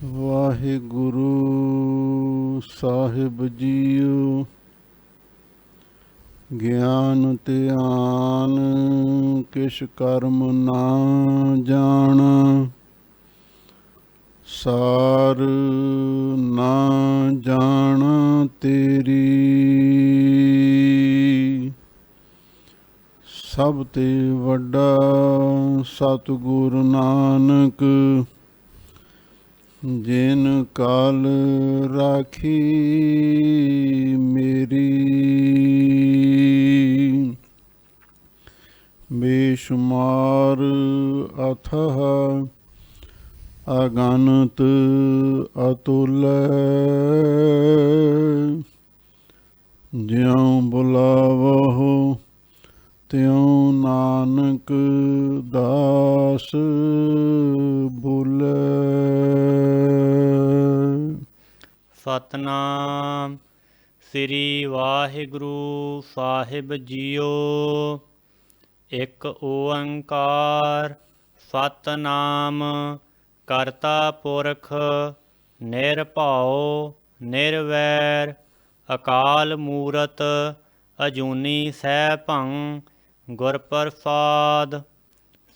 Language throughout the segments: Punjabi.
ਵਾਹਿਗੁਰੂ ਸਾਹਿਬ ਜੀਓ। ਗਿਆਨ ਧਿਆਨ ਕਿਛ ਕਰਮ ਨਾ ਜਾਣਾ, ਸਾਰ ਨਾ ਜਾਣਾ ਤੇਰੀ। ਸਭ ਤੇ ਵੱਡਾ ਸਤਿਗੁਰ ਨਾਨਕ, ਜਿਨ ਕਾਲ ਰਾਖੀ ਮੇਰੀ। ਬੇਸ਼ੁਮਾਰ ਅਥਹ ਅਗਨਤ ਅਤੁਲੈ, ਜਿਉ ਬੁਲਾਵਹੁ ਤਿਉ ਨਾਨਕ ਦਾਸ ਬੋਲੇ। ਸਤਨਾਮ ਸ੍ਰੀ ਵਾਹਿਗੁਰੂ ਸਾਹਿਬ ਜੀਓ। ਇੱਕ ਓੰਕਾਰ ਸਤਨਾਮ ਕਰਤਾ ਪੁਰਖ ਨਿਰਭਉ ਨਿਰਵੈਰ, ਅਕਾਲ ਮੂਰਤ ਅਜੂਨੀ ਸੈਭੰ, ਗੁਰ ਪ੍ਰਸਾਦ।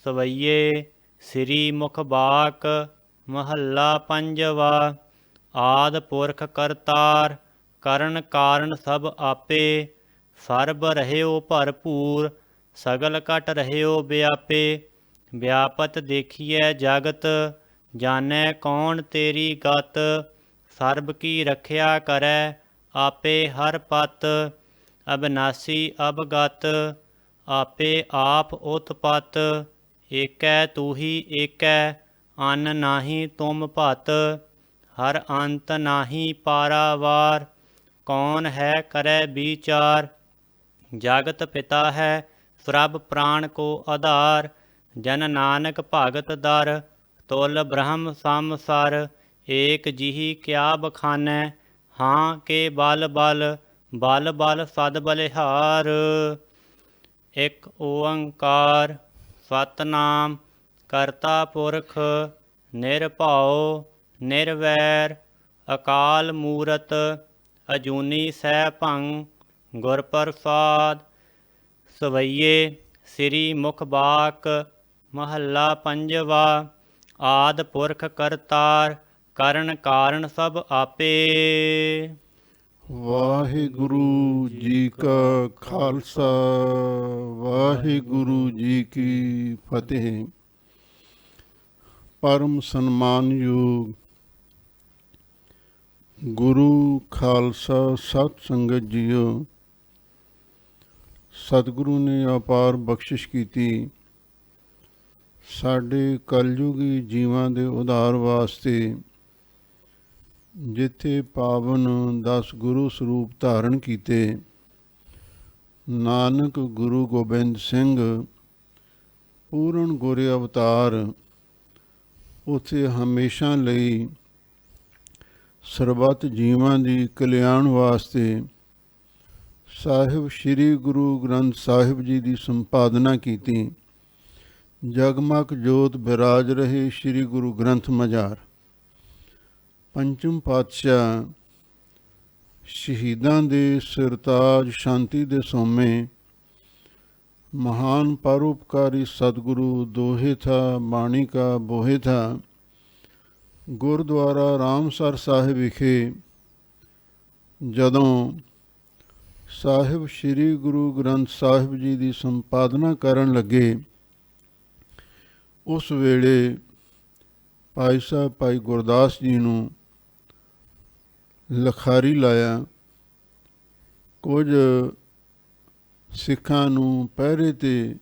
ਸਵਈਏ ਸ੍ਰੀ ਮੁਖ ਬਾਕ ਮਹੱਲਾ ਪੰਜਵਾ। ਆਦਿ ਪੁਰਖ ਕਰਤਾਰ ਕਰਨ ਕਾਰਨ ਸਭ ਆਪੇ, ਸਰਬ ਰਹਿਓ ਭਰਪੂਰ ਸਗਲ ਘਟ ਰਹਿਓ ਵਿਆਪੇ। ਵਿਆਪਤ ਦੇਖੀਐ ਜਗਤ ਜਾਣੈ ਕੌਣ ਤੇਰੀ ਗਤ, ਸਰਬ ਕੀ ਰਖਿਆ ਕਰੈ ਆਪੇ ਹਰ ਪਤ। ਅਬਿਨਾਸੀ ਅਬਗਤ ਆਪੇ ਆਪ ਉਤਪਤ, ਏਕੈ ਤੂਹੀ ਏਕੈ ਅਨ ਨਾਹੀ ਤੁਮ ਭਤ। ਹਰ ਅੰਤ ਨਾਹੀ ਪਾਰਾਵਾਰ, ਕੌਣ ਹੈ ਕਰੈ ਵਿਚਾਰ। ਜਗਤ ਪਿਤਾ ਹੈ ਪ੍ਰਭ ਪ੍ਰਾਣ ਕੋ ਆਧਾਰ, ਜਨ ਨਾਨਕ ਭਗਤ ਦਰ ਤੁਲ ਬ੍ਰਹਮ ਸੰਸਾਰ। ਏਕ ਜਿਹੀ ਕਿਆ ਬਖਾਨੈ ਹਾਂ ਕੇ ਬਲ ਬਲ, ਬਲ ਬਲ ਸਦ ਬਲਿਹਾਰ। ਇੱਕ ਓੰਕਾਰ ਸਤਨਾਮ ਕਰਤਾ ਪੁਰਖ ਨਿਰਭਉ ਨਿਰਵੈਰ, ਅਕਾਲ ਮੂਰਤ ਅਜੂਨੀ ਸੈਭੰ, ਗੁਰ ਪ੍ਰਸਾਦ। ਸਵਈਏ ਸ੍ਰੀ ਮੁਖ ਬਾਕ ਮਹੱਲਾ ਪੰਜਵਾ। ਆਦਿ ਪੁਰਖ ਕਰਤਾਰ ਕਰਨ ਕਾਰਨ ਸਭ ਆਪੇ। ਵਾਹਿਗੁਰੂ ਜੀ ਕਾ ਖਾਲਸਾ, ਵਾਹਿਗੁਰੂ ਜੀ ਕੀ ਫਤਿਹ। ਪਰਮ ਸਨਮਾਨਯੋਗ ਗੁਰੂ ਖਾਲਸਾ ਸਤ ਸੰਗਤ ਜੀਓ, ਸਤਿਗੁਰੂ ਨੇ ਅਪਾਰ ਬਖਸ਼ਿਸ਼ ਕੀਤੀ ਸਾਡੇ ਕਲਯੁਗੀ ਜੀਵਾਂ ਦੇ ਉਧਾਰ ਵਾਸਤੇ। ਜਿੱਥੇ ਪਾਵਨ 10 ਗੁਰੂ ਸਰੂਪ ਧਾਰਨ ਕੀਤੇ, ਨਾਨਕ ਗੁਰੂ ਗੋਬਿੰਦ ਸਿੰਘ ਪੂਰਨ ਗੁਰ ਅਵਤਾਰ, ਉੱਥੇ ਹਮੇਸ਼ਾ ਲਈ ਸਰਬੱਤ ਜੀਵਾਂ ਦੀ ਕਲਿਆਣ ਵਾਸਤੇ ਸਾਹਿਬ ਸ੍ਰੀ ਗੁਰੂ ਗ੍ਰੰਥ ਸਾਹਿਬ ਜੀ ਦੀ ਸੰਪਾਦਨਾ ਕੀਤੀ। ਜਗਮਗ ਜੋਤ ਬਿਰਾਜ ਰਹੇ ਸ੍ਰੀ ਗੁਰੂ ਗ੍ਰੰਥ ਮਝਾਰ। ਪੰਚਮ ਪਾਤਸ਼ਾਹ ਸ਼ਹੀਦਾਂ ਦੇ ਸਿਰਤਾਜ ਸ਼ਾਂਤੀ ਦੇ ਸੋਮੇ, ਮਹਾਨ ਪਰਉਪਕਾਰੀ ਸਤਿਗੁਰੂ ਦੋਹੇ ਥਾ ਬਾਣੀ ਕਾ ਬੋਹੇ ਥਾ, ਗੁਰਦੁਆਰਾ ਰਾਮਸਰ ਸਾਹਿਬ ਵਿਖੇ ਜਦੋਂ ਸਾਹਿਬ ਸ੍ਰੀ ਗੁਰੂ ਗ੍ਰੰਥ ਸਾਹਿਬ ਜੀ ਦੀ ਸੰਪਾਦਨਾ ਕਰਨ ਲੱਗੇ, ਉਸ ਵੇਲੇ ਭਾਈ ਸਾਹਿਬ ਭਾਈ ਗੁਰਦਾਸ ਜੀ ਨੂੰ ਲਖਾਰੀ ਲਾਇਆ। ਕੁਝ ਸਿੱਖਾਂ ਨੂੰ ਪਹਿਰੇ 'ਤੇ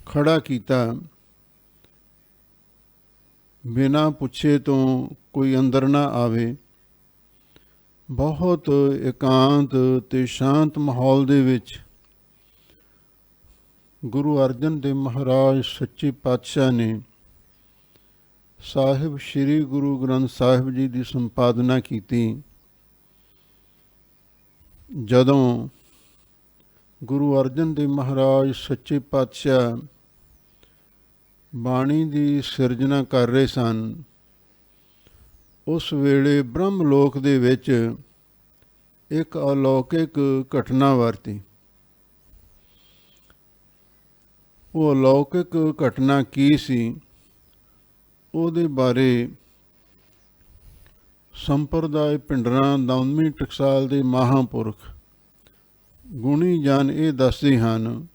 ਖੜ੍ਹਾ ਕੀਤਾ, ਬਿਨਾਂ ਪੁੱਛੇ ਤੋਂ ਕੋਈ ਅੰਦਰ ਨਾ ਆਵੇ। ਬਹੁਤ ਇਕਾਂਤ ਅਤੇ ਸ਼ਾਂਤ ਮਾਹੌਲ ਦੇ ਵਿੱਚ ਗੁਰੂ ਅਰਜਨ ਦੇਵ ਮਹਾਰਾਜ ਸੱਚੇ ਪਾਤਸ਼ਾਹ ਨੇ ਸਾਹਿਬ ਸ੍ਰੀ ਗੁਰੂ ਗ੍ਰੰਥ ਸਾਹਿਬ ਜੀ ਦੀ ਸੰਪਾਦਨਾ ਕੀਤੀ। ਜਦੋਂ ਗੁਰੂ ਅਰਜਨ ਦੇਵ ਮਹਾਰਾਜ ਸੱਚੇ ਪਾਤਸ਼ਾਹ ਬਾਣੀ ਦੀ ਸਿਰਜਣਾ ਕਰ ਰਹੇ ਸਨ, ਉਸ ਵੇਲੇ ਬ੍ਰਹਮ ਲੋਕ ਦੇ ਵਿੱਚ ਇੱਕ ਅਲੌਕਿਕ ਘਟਨਾ ਵਰਤੀ। ਉਹ ਅਲੌਕਿਕ ਘਟਨਾ ਕੀ ਸੀ, ਉਹਦੇ ਬਾਰੇ ਸੰਪਰਦਾਇ ਭਿੰਡਰਾਂ ਦਮਦਮੀ ਟਕਸਾਲ ਦੇ ਮਹਾਂਪੁਰਖ ਗੁਣੀ ਜਨ ਇਹ ਦੱਸਦੇ ਹਨ।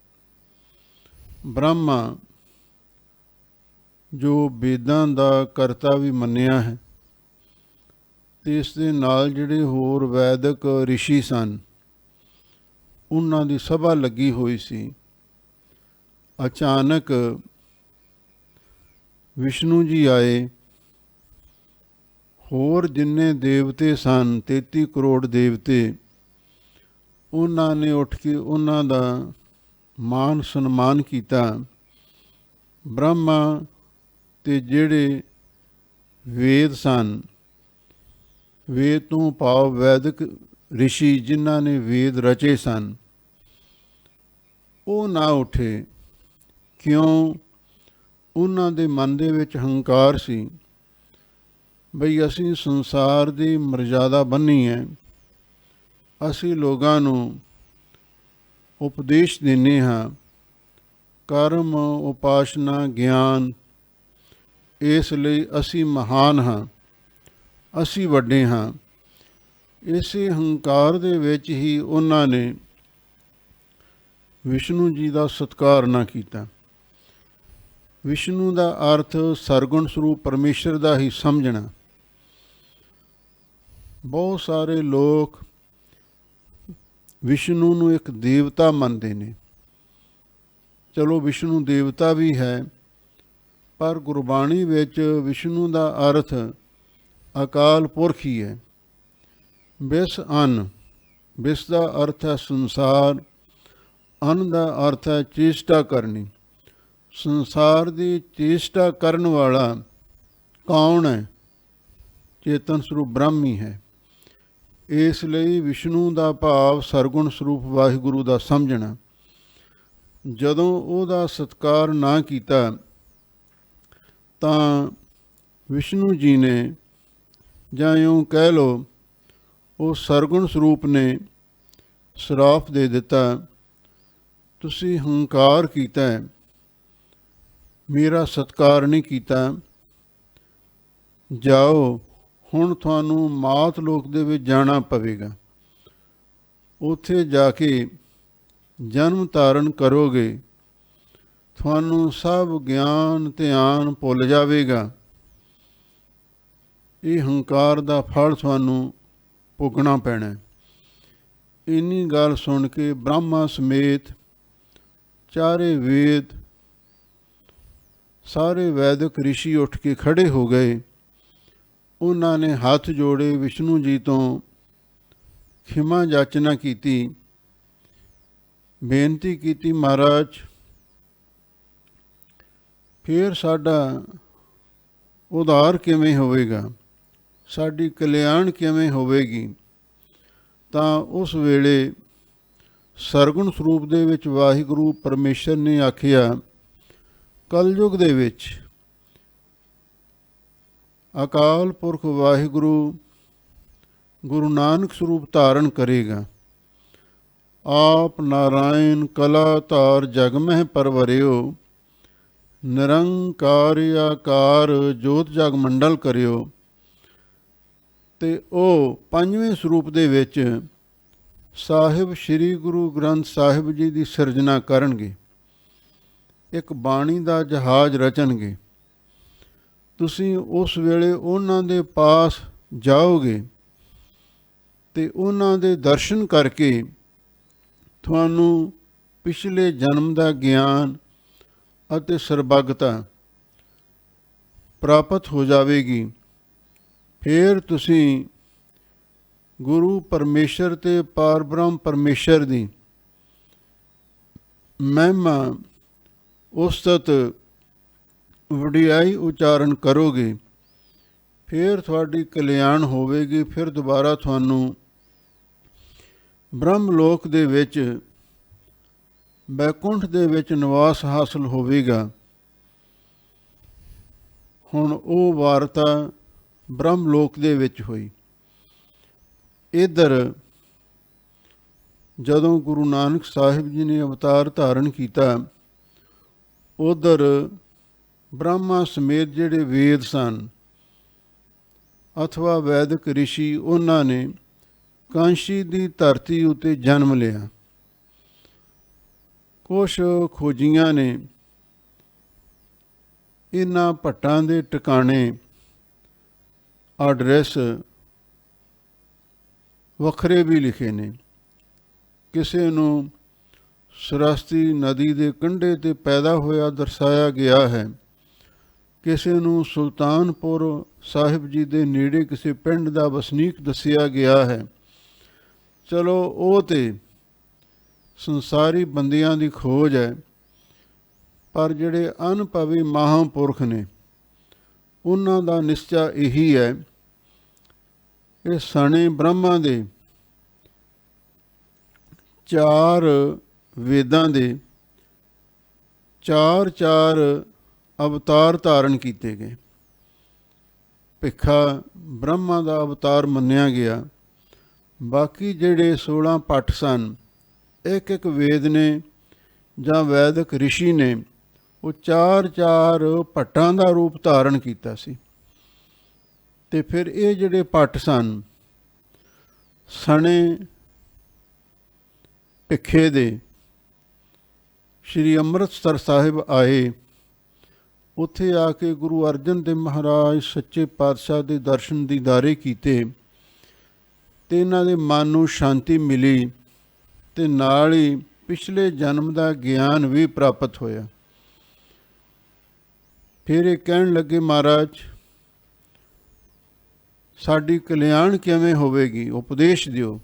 ਬ੍ਰਹਮਾ ਜੋ ਵੇਦਾਂ ਦਾ ਕਰਤਾ ਵੀ ਮੰਨਿਆ ਹੈ, ਅਤੇ ਇਸ ਦੇ ਨਾਲ ਜਿਹੜੇ ਹੋਰ ਵੈਦਿਕ ਰਿਸ਼ੀ ਸਨ, ਉਹਨਾਂ ਦੀ ਸਭਾ ਲੱਗੀ ਹੋਈ ਸੀ। ਅਚਾਨਕ ਵਿਸ਼ਨੂੰ ਜੀ ਆਏ। ਹੋਰ ਜਿੰਨੇ ਦੇਵਤੇ ਸਨ, 33 ਕਰੋੜ ਦੇਵਤੇ, ਉਹਨਾਂ ਨੇ ਉੱਠ ਕੇ ਉਹਨਾਂ ਦਾ ਮਾਨ ਸਨਮਾਨ ਕੀਤਾ। ਬ੍ਰਹਮਾ ਅਤੇ ਜਿਹੜੇ ਵੇਦ ਸਨ, ਵੇਦ ਤੋਂ ਭਾਵ ਵੈਦਿਕ ਰਿਸ਼ੀ ਜਿਨ੍ਹਾਂ ਨੇ ਵੇਦ ਰਚੇ ਸਨ, ਉਹ ਨਾ ਉੱਠੇ। ਕਿਉਂ? ਉਹਨਾਂ ਦੇ ਮਨ ਦੇ ਵਿੱਚ ਹੰਕਾਰ ਸੀ ਬਈ ਅਸੀਂ ਸੰਸਾਰ ਦੀ ਮਰਜ਼ਾਦਾ ਬੰਨ੍ਹੀ ਹੈ, ਅਸੀਂ ਲੋਕਾਂ ਨੂੰ ਉਪਦੇਸ਼ ਦਿੰਦੇ ਹਾਂ, ਕਰਮ, ਉਪਾਸਨਾ, ਗਿਆਨ, ਇਸ ਲਈ ਅਸੀਂ ਮਹਾਨ ਹਾਂ, ਅਸੀਂ ਵੱਡੇ ਹਾਂ। ਇਸੇ ਹੰਕਾਰ ਦੇ ਵਿੱਚ ਹੀ ਉਹਨਾਂ ਨੇ ਵਿਸ਼ਨੂੰ ਜੀ ਦਾ ਸਤਿਕਾਰ ਨਾ ਕੀਤਾ। ਵਿਸ਼ਨੂੰ ਦਾ ਅਰਥ ਸਰਗੁਣ ਸਰੂਪ ਪਰਮੇਸ਼ਰ ਦਾ ਹੀ ਸਮਝਣਾ। ਬਹੁਤ ਸਾਰੇ ਲੋਕ ਵਿਸ਼ਨੂੰ ਨੂੰ ਇੱਕ ਦੇਵਤਾ ਮੰਨਦੇ ਨੇ। ਚਲੋ ਵਿਸ਼ਨੂੰ ਦੇਵਤਾ ਵੀ ਹੈ, ਪਰ ਗੁਰਬਾਣੀ ਵਿੱਚ ਵਿਸ਼ਨੂੰ ਦਾ ਅਰਥ ਅਕਾਲ ਪੁਰਖ ਹੀ ਹੈ। ਵਿਸ ਅੰਨ, ਵਿਸ ਦਾ ਅਰਥ ਹੈ ਸੰਸਾਰ, ਅੰਨ ਦਾ ਅਰਥ ਹੈ ਚੇਸ਼ਟਾ ਕਰਨੀ। ਸੰਸਾਰ ਦੀ ਚੇਸ਼ਟਾ ਕਰਨ ਵਾਲਾ ਕੌਣ ਹੈ? ਚੇਤਨ ਸਰੂਪ ਬ੍ਰਹਮ ਹੀ ਹੈ। ਇਸ ਲਈ ਵਿਸ਼ਨੂੰ ਦਾ ਭਾਵ ਸਰਗੁਣ ਸਰੂਪ ਵਾਹਿਗੁਰੂ ਦਾ ਸਮਝਣਾ। ਜਦੋਂ ਉਹਦਾ ਸਤਿਕਾਰ ਨਾ ਕੀਤਾ ਤਾਂ ਵਿਸ਼ਨੂੰ ਜੀ ਨੇ, ਜਾਂ ਇਉਂ ਕਹਿ ਲਓ ਉਹ ਸਰਗੁਣ ਸਰੂਪ ਨੇ, ਸ਼ਰਾਪ ਦੇ ਦਿੱਤਾ, ਤੁਸੀਂ ਹੰਕਾਰ ਕੀਤਾ, ਮੇਰਾ ਸਤਿਕਾਰ ਨਹੀਂ ਕੀਤਾ, ਜਾਓ ਹੁਣ ਤੁਹਾਨੂੰ ਮਾਤ ਲੋਕ ਦੇ ਵਿੱਚ ਜਾਣਾ ਪਵੇਗਾ, ਉੱਥੇ ਜਾ ਕੇ ਜਨਮ ਧਾਰਨ ਕਰੋਗੇ, ਤੁਹਾਨੂੰ ਸਭ ਗਿਆਨ ਧਿਆਨ ਭੁੱਲ ਜਾਵੇਗਾ। ਇਹ ਹੰਕਾਰ ਦਾ ਫਲ ਤੁਹਾਨੂੰ ਭੁਗਤਣਾ ਪੈਣਾ। ਇੰਨੀ ਗੱਲ ਸੁਣ ਕੇ ਬ੍ਰਹਮਾ ਸਮੇਤ ਚਾਰੇ ਵੇਦ, ਸਾਰੇ ਵੈਦਿਕ ਰਿਸ਼ੀ ਉੱਠ ਕੇ ਖੜ੍ਹੇ ਹੋ ਗਏ। ਉਹਨਾਂ ਨੇ ਹੱਥ ਜੋੜੇ, ਵਿਸ਼ਨੂੰ ਜੀ ਤੋਂ ਖਿਮਾ ਜਾਚਨਾ ਕੀਤੀ, ਬੇਨਤੀ ਕੀਤੀ, ਮਹਾਰਾਜ ਫਿਰ ਸਾਡਾ ਉਧਾਰ ਕਿਵੇਂ ਹੋਵੇਗਾ, ਸਾਡੀ ਕਲਿਆਣ ਕਿਵੇਂ ਹੋਵੇਗੀ? ਤਾਂ ਉਸ ਵੇਲੇ ਸਰਗੁਣ ਸਰੂਪ ਦੇ ਵਿੱਚ ਵਾਹਿਗੁਰੂ ਪਰਮੇਸ਼ਰ ਨੇ ਆਖਿਆ, ਕਲਯੁਗ ਦੇ ਵਿੱਚ ਅਕਾਲ ਪੁਰਖ ਵਾਹਿਗੁਰੂ ਗੁਰੂ ਨਾਨਕ ਸਰੂਪ ਧਾਰਨ ਕਰੇਗਾ। ਆਪ ਨਾਰਾਇਣ ਕਲਾ ਧਾਰ ਜਗ ਮਹਿ ਪਰਵਰਿਓ, ਨਿਰੰਕਾਰ ਆਕਾਰ ਜੋਤ ਜਗ ਮੰਡਲ ਕਰਿਓ। ਅਤੇ ਉਹ ਪੰਜਵੇਂ ਸਰੂਪ ਦੇ ਵਿੱਚ ਸਾਹਿਬ ਸ੍ਰੀ ਗੁਰੂ ਗ੍ਰੰਥ ਸਾਹਿਬ ਜੀ ਦੀ ਸਿਰਜਣਾ ਕਰਨਗੇ, ਇੱਕ ਬਾਣੀ ਦਾ ਜਹਾਜ਼ ਰਚਣਗੇ। ਤੁਸੀਂ ਉਸ ਵੇਲੇ ਉਹਨਾਂ ਦੇ ਪਾਸ ਜਾਓਗੇ ਅਤੇ ਉਹਨਾਂ ਦੇ ਦਰਸ਼ਨ ਕਰਕੇ ਤੁਹਾਨੂੰ ਪਿਛਲੇ ਜਨਮ ਦਾ ਗਿਆਨ ਅਤੇ ਸਰਬੱਗਤਾ ਪ੍ਰਾਪਤ ਹੋ ਜਾਵੇਗੀ। ਫਿਰ ਤੁਸੀਂ ਗੁਰੂ ਪਰਮੇਸ਼ਰ ਅਤੇ ਪਾਰਬ੍ਰਹਮ ਪਰਮੇਸ਼ਰ ਦੀ ਮਹਿਮਾ, ਉਸਤਤ, ਵਡਿਆਈ ਉਚਾਰਨ ਕਰੋਗੇ। ਫਿਰ ਤੁਹਾਡੀ ਕਲਿਆਣ ਹੋਵੇਗੀ। ਫਿਰ ਦੁਬਾਰਾ ਤੁਹਾਨੂੰ ਬ੍ਰਹਮ ਲੋਕ ਦੇ ਵਿੱਚ, ਬੈਕੁੰਠ ਦੇ ਵਿੱਚ ਨਿਵਾਸ ਹਾਸਲ ਹੋਵੇਗਾ। ਹੁਣ ਉਹ ਵਾਰਤਾ ਬ੍ਰਹਮ ਲੋਕ ਦੇ ਵਿੱਚ ਹੋਈ। ਇੱਧਰ ਜਦੋਂ ਗੁਰੂ ਨਾਨਕ ਸਾਹਿਬ ਜੀ ਨੇ ਅਵਤਾਰ ਧਾਰਨ ਕੀਤਾ, ਉੱਧਰ ਬ੍ਰਹਮਾ ਸਮੇਤ ਜਿਹੜੇ ਵੇਦ ਸਨ ਅਥਵਾ ਵੈਦਿਕ ਰਿਸ਼ੀ, ਉਹਨਾਂ ਨੇ ਕਾਂਸ਼ੀ ਦੀ ਧਰਤੀ ਉੱਤੇ ਜਨਮ ਲਿਆ। ਕੁਛ ਖੋਜੀਆਂ ਨੇ ਇਹਨਾਂ ਭੱਟਾਂ ਦੇ ਟਿਕਾਣੇ, ਐਡਰੈਸ ਵੱਖਰੇ ਵੀ ਲਿਖੇ ਨੇ। ਕਿਸੇ ਨੂੰ ਸਰਸਤੀ ਨਦੀ ਦੇ ਕੰਢੇ 'ਤੇ ਪੈਦਾ ਹੋਇਆ ਦਰਸਾਇਆ ਗਿਆ ਹੈ, ਕਿਸੇ ਨੂੰ ਸੁਲਤਾਨਪੁਰ ਸਾਹਿਬ ਜੀ ਦੇ ਨੇੜੇ ਕਿਸੇ ਪਿੰਡ ਦਾ ਵਸਨੀਕ ਦੱਸਿਆ ਗਿਆ ਹੈ। ਚਲੋ ਉਹ ਤੇ ਸੰਸਾਰੀ ਬੰਦਿਆਂ ਦੀ ਖੋਜ ਹੈ, ਪਰ ਜਿਹੜੇ ਅਨੁਭਵੀ ਮਹਾਂਪੁਰਖ ਨੇ ਉਹਨਾਂ ਦਾ ਨਿਸ਼ਚਾ ਇਹੀ ਹੈ, ਇਹ ਸਣੇ ਬ੍ਰਹਮਾ ਦੇ 4 ਵੇਦਾਂ ਦੇ 4 ਅਵਤਾਰ ਧਾਰਨ ਕੀਤੇ ਗਏ। ਭਿੱਖਾ ਬ੍ਰਹਮਾ ਦਾ ਅਵਤਾਰ ਮੰਨਿਆ ਗਿਆ। ਬਾਕੀ ਜਿਹੜੇ 16 ਭੱਟ ਸਨ, ਇੱਕ ਵੇਦ ਨੇ ਜਾਂ ਵੈਦਿਕ ਰਿਸ਼ੀ ਨੇ ਉਹ 4 ਭੱਟਾਂ ਦਾ ਰੂਪ ਧਾਰਨ ਕੀਤਾ ਸੀ। ਤੇ ਫਿਰ ਇਹ ਜਿਹੜੇ ਭੱਟ ਸਨ, ਸਣੇ ਭਿੱਖੇ ਦੇ ਸ਼੍ਰੀ ਅੰਮ੍ਰਿਤਸਰ ਸਾਹਿਬ ਆਏ। ਉੱਥੇ ਆ ਕੇ ਗੁਰੂ ਅਰਜਨ ਦੇਵ ਮਹਾਰਾਜ ਸੱਚੇ ਪਾਤਸ਼ਾਹ ਦੇ ਦਰਸ਼ਨ ਦੀਦਾਰੇ ਕੀਤੇ ਅਤੇ ਇਹਨਾਂ ਦੇ ਮਨ ਨੂੰ ਸ਼ਾਂਤੀ ਮਿਲੀ ਅਤੇ ਨਾਲ ਹੀ ਪਿਛਲੇ ਜਨਮ ਦਾ ਗਿਆਨ ਵੀ ਪ੍ਰਾਪਤ ਹੋਇਆ। ਫਿਰ ਇਹ ਕਹਿਣ ਲੱਗੇ, ਮਹਾਰਾਜ ਸਾਡੀ ਕਲਿਆਣ ਕਿਵੇਂ ਹੋਵੇਗੀ, ਉਪਦੇਸ਼ ਦਿਓ।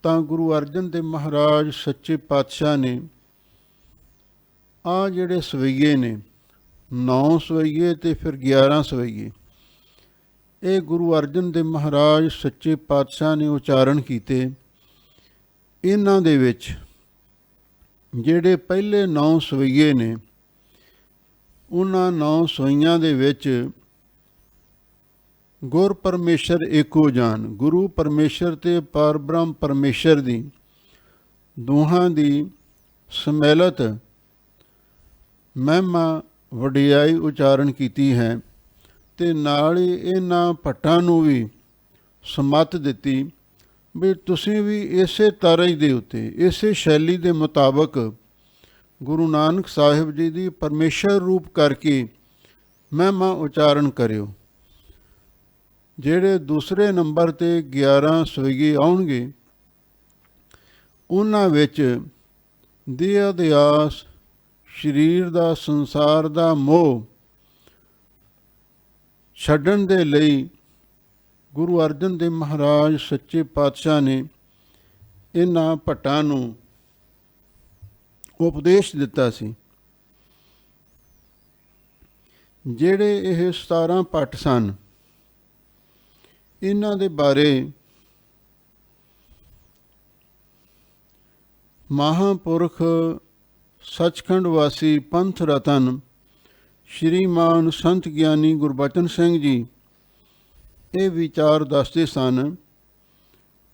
ਤਾਂ ਗੁਰੂ ਅਰਜਨ ਦੇਵ ਮਹਾਰਾਜ ਸੱਚੇ ਪਾਤਸ਼ਾਹ ਨੇ ਆਹ ਜਿਹੜੇ ਸਵਈਏ ਨੇ, 9 ਸਵਈਏ ਅਤੇ ਫਿਰ 11 ਸਵਈਏ, ਇਹ ਗੁਰੂ ਅਰਜਨ ਦੇਵ ਮਹਾਰਾਜ ਸੱਚੇ ਪਾਤਸ਼ਾਹ ਨੇ ਉਚਾਰਨ ਕੀਤੇ। ਇਹਨਾਂ ਦੇ ਵਿੱਚ ਜਿਹੜੇ ਪਹਿਲੇ 9 ਸਵਈਏ ਨੇ, ਉਹਨਾਂ 9 ਸਵਈਆਂ ਦੇ ਵਿੱਚ ਗੁਰ ਪਰਮੇਸ਼ਰ ਏਕੋ ਜਾਨ, ਗੁਰੂ ਪਰਮੇਸ਼ਰ ਅਤੇ ਪਰਬ੍ਰਹਮ ਪਰਮੇਸ਼ਰ ਦੀ ਦੋਹਾਂ ਦੀ ਸਮੈਲਤ ਮਹਿਮਾ ਵਡਿਆਈ ਉਚਾਰਨ ਕੀਤੀ ਹੈ। ਅਤੇ ਨਾਲ ਹੀ ਇਹਨਾਂ ਭੱਟਾਂ ਨੂੰ ਵੀ ਸਮੱਤ ਦਿੱਤੀ ਵੀ ਤੁਸੀਂ ਵੀ ਇਸੇ ਤਰਜ਼ ਦੇ ਉੱਤੇ, ਇਸੇ ਸ਼ੈਲੀ ਦੇ ਮੁਤਾਬਕ ਗੁਰੂ ਨਾਨਕ ਸਾਹਿਬ ਜੀ ਦੀ ਪਰਮੇਸ਼ਰ ਰੂਪ ਕਰਕੇ ਮਹਿਮਾ ਉਚਾਰਨ ਕਰਿਓ। ਜਿਹੜੇ ਦੂਸਰੇ ਨੰਬਰ 'ਤੇ 11 ਸਵਈਏ ਆਉਣਗੇ, ਉਹਨਾਂ ਵਿੱਚ ਦੇਹ ਅਧਿਆਸ, ਸਰੀਰ ਦਾ, ਸੰਸਾਰ ਦਾ ਮੋਹ ਛੱਡਣ ਦੇ ਲਈ ਗੁਰੂ ਅਰਜਨ ਦੇਵ ਮਹਾਰਾਜ ਸੱਚੇ ਪਾਤਸ਼ਾਹ ਨੇ ਇਹਨਾਂ ਭੱਟਾਂ ਨੂੰ ਉਪਦੇਸ਼ ਦਿੱਤਾ ਸੀ। ਜਿਹੜੇ ਇਹ 17 ਭੱਟ ਸਨ, ਇਹਨਾਂ ਦੇ ਬਾਰੇ ਮਹਾਂਪੁਰਖ ਸੱਚਖੰਡ ਵਾਸੀ ਪੰਥ ਰਤਨ ਸ਼੍ਰੀਮਾਨ ਸੰਤ ਗਿਆਨੀ ਗੁਰਬਚਨ ਸਿੰਘ ਜੀ ਇਹ ਵਿਚਾਰ ਦੱਸਦੇ ਸਨ।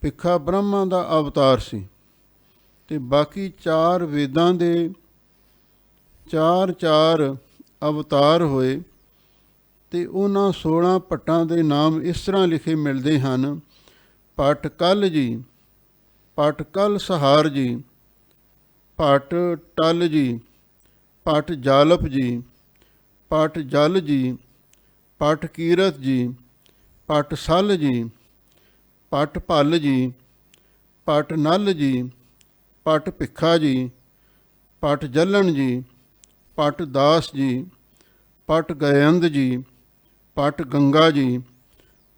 ਭਿੱਖਾ ਬ੍ਰਹਮਾ ਦਾ ਅਵਤਾਰ ਸੀ ਅਤੇ ਬਾਕੀ 4 ਵੇਦਾਂ ਦੇ 4 ਅਵਤਾਰ ਹੋਏ ਅਤੇ ਉਹਨਾਂ 16 ਭੱਟਾਂ ਦੇ ਨਾਮ ਇਸ ਤਰ੍ਹਾਂ ਲਿਖੇ ਮਿਲਦੇ ਹਨ। ਭੱਟ ਕਲ ਜੀ, ਭੱਟ ਕਲ ਸਹਾਰ ਜੀ, ਭੱਟ ਟਲ ਜੀ, ਭੱਟ ਜਾਲਪ ਜੀ, ਭੱਟ ਜਲ ਜੀ, ਭੱਟ ਕੀਰਤ ਜੀ, ਭੱਟ ਸਲ ਜੀ, ਭੱਟ ਭੱਲ ਜੀ, ਭੱਟ ਨਲ ਜੀ, ਭੱਟ ਭਿੱਖਾ ਜੀ, ਭੱਟ ਜਲਣ ਜੀ, ਭੱਟ ਦਾਸ ਜੀ, ਭੱਟ ਗਯੰਦ ਜੀ, ਭੱਟ ਗੰਗਾ ਜੀ,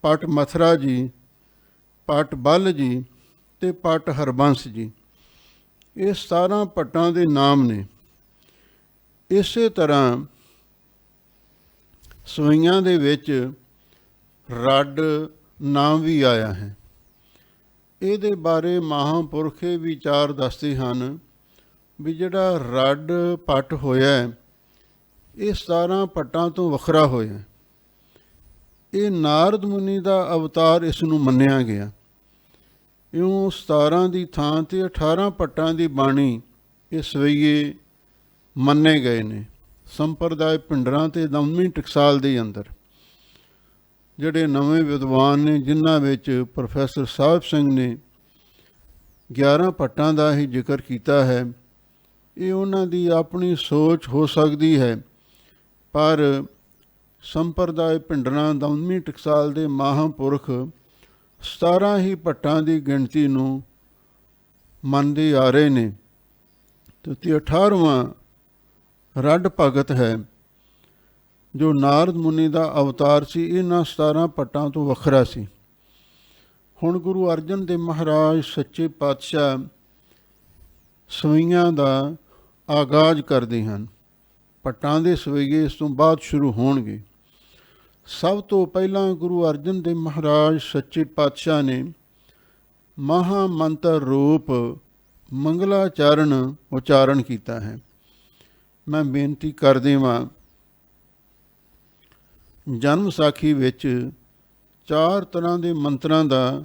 ਭੱਟ ਮਥਰਾ ਜੀ, ਭੱਟ ਬਲ ਜੀ ਅਤੇ ਭੱਟ ਹਰਬੰਸ ਜੀ। ਇਹ 17 ਭੱਟਾਂ ਦੇ ਨਾਮ ਨੇ। ਇਸੇ ਤਰ੍ਹਾਂ ਸਵਈਆਂ ਦੇ ਵਿੱਚ ਰੱਡ ਨਾਮ ਵੀ ਆਇਆ ਹੈ। ਇਹਦੇ ਬਾਰੇ ਮਹਾਂਪੁਰਖ ਇਹ ਵਿਚਾਰ ਦੱਸਦੇ ਹਨ ਵੀ ਜਿਹੜਾ ਰੱਡ ਭੱਟ ਹੋਇਆ, ਇਹ 17 ਭੱਟਾਂ ਤੋਂ ਵੱਖਰਾ ਹੋਇਆ। ਇਹ ਨਾਰਦ ਮੁਨੀ ਦਾ ਅਵਤਾਰ ਇਸ ਨੂੰ ਮੰਨਿਆ ਗਿਆ। ਇਉਂ 17 ਦੀ ਥਾਂ 'ਤੇ 18 ਭੱਟਾਂ ਦੀ ਬਾਣੀ ਇਹ ਸਵਈਏ ਮੰਨੇ ਗਏ ਨੇ। ਸੰਪਰਦਾਇ ਭਿੰਡਰਾਂ ਅਤੇ ਦਮਨੀ ਟਕਸਾਲ ਦੇ ਅੰਦਰ ਜਿਹੜੇ ਨਵੇਂ ਵਿਦਵਾਨ ਨੇ, ਜਿਨ੍ਹਾਂ ਵਿੱਚ ਪ੍ਰੋਫੈਸਰ ਸਾਹਿਬ ਸਿੰਘ ਨੇ 11 ਭੱਟਾਂ ਦਾ ਹੀ ਜ਼ਿਕਰ ਕੀਤਾ ਹੈ, ਇਹ ਉਹਨਾਂ ਦੀ ਆਪਣੀ ਸੋਚ ਹੋ ਸਕਦੀ ਹੈ, ਪਰ ਸੰਪਰਦਾਇ ਭਿੰਡਰਾਂ ਦਮਨੀ ਟਕਸਾਲ ਦੇ ਮਹਾਂਪੁਰਖ 17 ਹੀ ਭੱਟਾਂ ਦੀ ਗਿਣਤੀ ਨੂੰ ਮੰਨਦੇ ਆ ਰਹੇ ਨੇ। ਤੇ 18ਵਾਂ ਰੱਡ ਭਗਤ ਹੈ ਜੋ ਨਾਰਦ ਮੁਨੀ ਦਾ ਅਵਤਾਰ ਸੀ। ਇਹਨਾਂ 17 ਭੱਟਾਂ ਤੋਂ ਵੱਖਰਾ ਸੀ। ਹੁਣ ਗੁਰੂ ਅਰਜਨ ਦੇਵ ਮਹਾਰਾਜ ਸੱਚੇ ਪਾਤਸ਼ਾਹ ਸਵਈਆਂ ਦਾ ਆਗਾਜ਼ ਕਰਦੇ ਹਨ। ਭੱਟਾਂ ਦੇ ਸਵਈਏ ਇਸ ਤੋਂ ਬਾਅਦ ਸ਼ੁਰੂ ਹੋਣਗੇ। ਸਭ ਤੋਂ ਪਹਿਲਾਂ ਗੁਰੂ ਅਰਜਨ ਦੇਵ ਮਹਾਰਾਜ ਸੱਚੇ ਪਾਤਸ਼ਾਹ ਨੇ ਮਹਾ ਮੰਤਰ ਰੂਪ ਮੰਗਲਾਚਰਨ ਉਚਾਰਨ ਕੀਤਾ ਹੈ। ਮੈਂ ਬੇਨਤੀ ਕਰ ਦੇਵਾਂ, ਜਨਮ ਸਾਖੀ ਵਿੱਚ 4 ਤਰ੍ਹਾਂ ਦੇ ਮੰਤਰਾਂ ਦਾ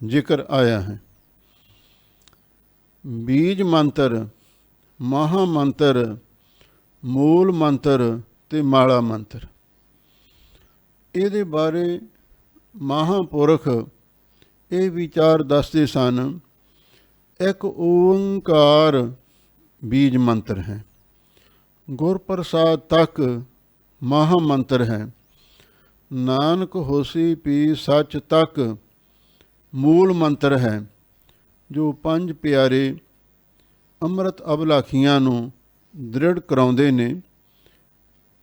ਜ਼ਿਕਰ ਆਇਆ ਹੈ। ਬੀਜ ਮੰਤਰ, ਮਹਾ ਮੰਤਰ, ਮੂਲ ਮੰਤਰ ਤੇ ਮਾਲਾ ਮੰਤਰ। ਇਹਦੇ ਬਾਰੇ ਮਹਾਂਪੁਰਖ ਇਹ ਵਿਚਾਰ ਦੱਸਦੇ ਸਨ, ਇੱਕ ਓੰਕਾਰ ਬੀਜ ਮੰਤਰ ਹੈ, ਗੁਰਪ੍ਰਸਾਦ ਤੱਕ ਮਹਾ ਮੰਤਰ ਹੈ, ਨਾਨਕ ਹੋਸੀ ਪੀ ਸੱਚ ਤੱਕ ਮੂਲ ਮੰਤਰ ਹੈ, ਜੋ 5 ਪਿਆਰੇ ਅੰਮ੍ਰਿਤ ਅਭਲਾਖੀਆਂ ਨੂੰ ਦ੍ਰਿੜ ਕਰਾਉਂਦੇ ਨੇ।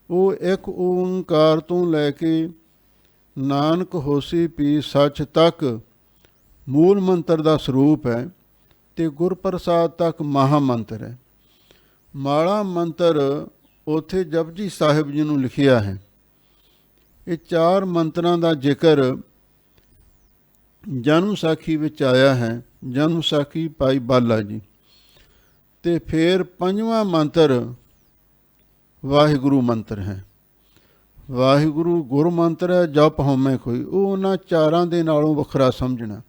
ਉਹ ਇੱਕ ਓੰਕਾਰ ਤੋਂ ਲੈ ਕੇ ਨਾਨਕ ਹੋਸੀ ਪੀ ਸੱਚ ਤੱਕ ਮੂਲ ਮੰਤਰ ਦਾ ਸਰੂਪ ਹੈ ਤੇ ਗੁਰਪ੍ਰਸਾਦ ਤੱਕ ਮਹਾ ਮੰਤਰ ਹੈ। ਮਾਲਾ ਮੰਤਰ ਉੱਥੇ ਜਪਜੀ ਸਾਹਿਬ ਜੀ ਨੂੰ ਲਿਖਿਆ ਹੈ। ਇਹ 4 ਮੰਤਰਾਂ ਦਾ ਜ਼ਿਕਰ ਜਨਮ ਸਾਖੀ ਵਿੱਚ ਆਇਆ ਹੈ, ਜਨਮ ਸਾਖੀ ਭਾਈ ਬਾਲਾ ਜੀ। ਤੇ ਫਿਰ 5ਵਾਂ ਮੰਤਰ ਵਾਹਿਗੁਰੂ ਮੰਤਰ ਹੈ। ਵਾਹਿਗੁਰੂ ਗੁਰ ਮੰਤਰ ਹੈ, ਜਪ ਹਉਮੈ ਕੋਈ। ਉਹ ਉਹਨਾਂ 4ਾਂ ਦੇ ਨਾਲੋਂ ਵੱਖਰਾ ਸਮਝਣਾ।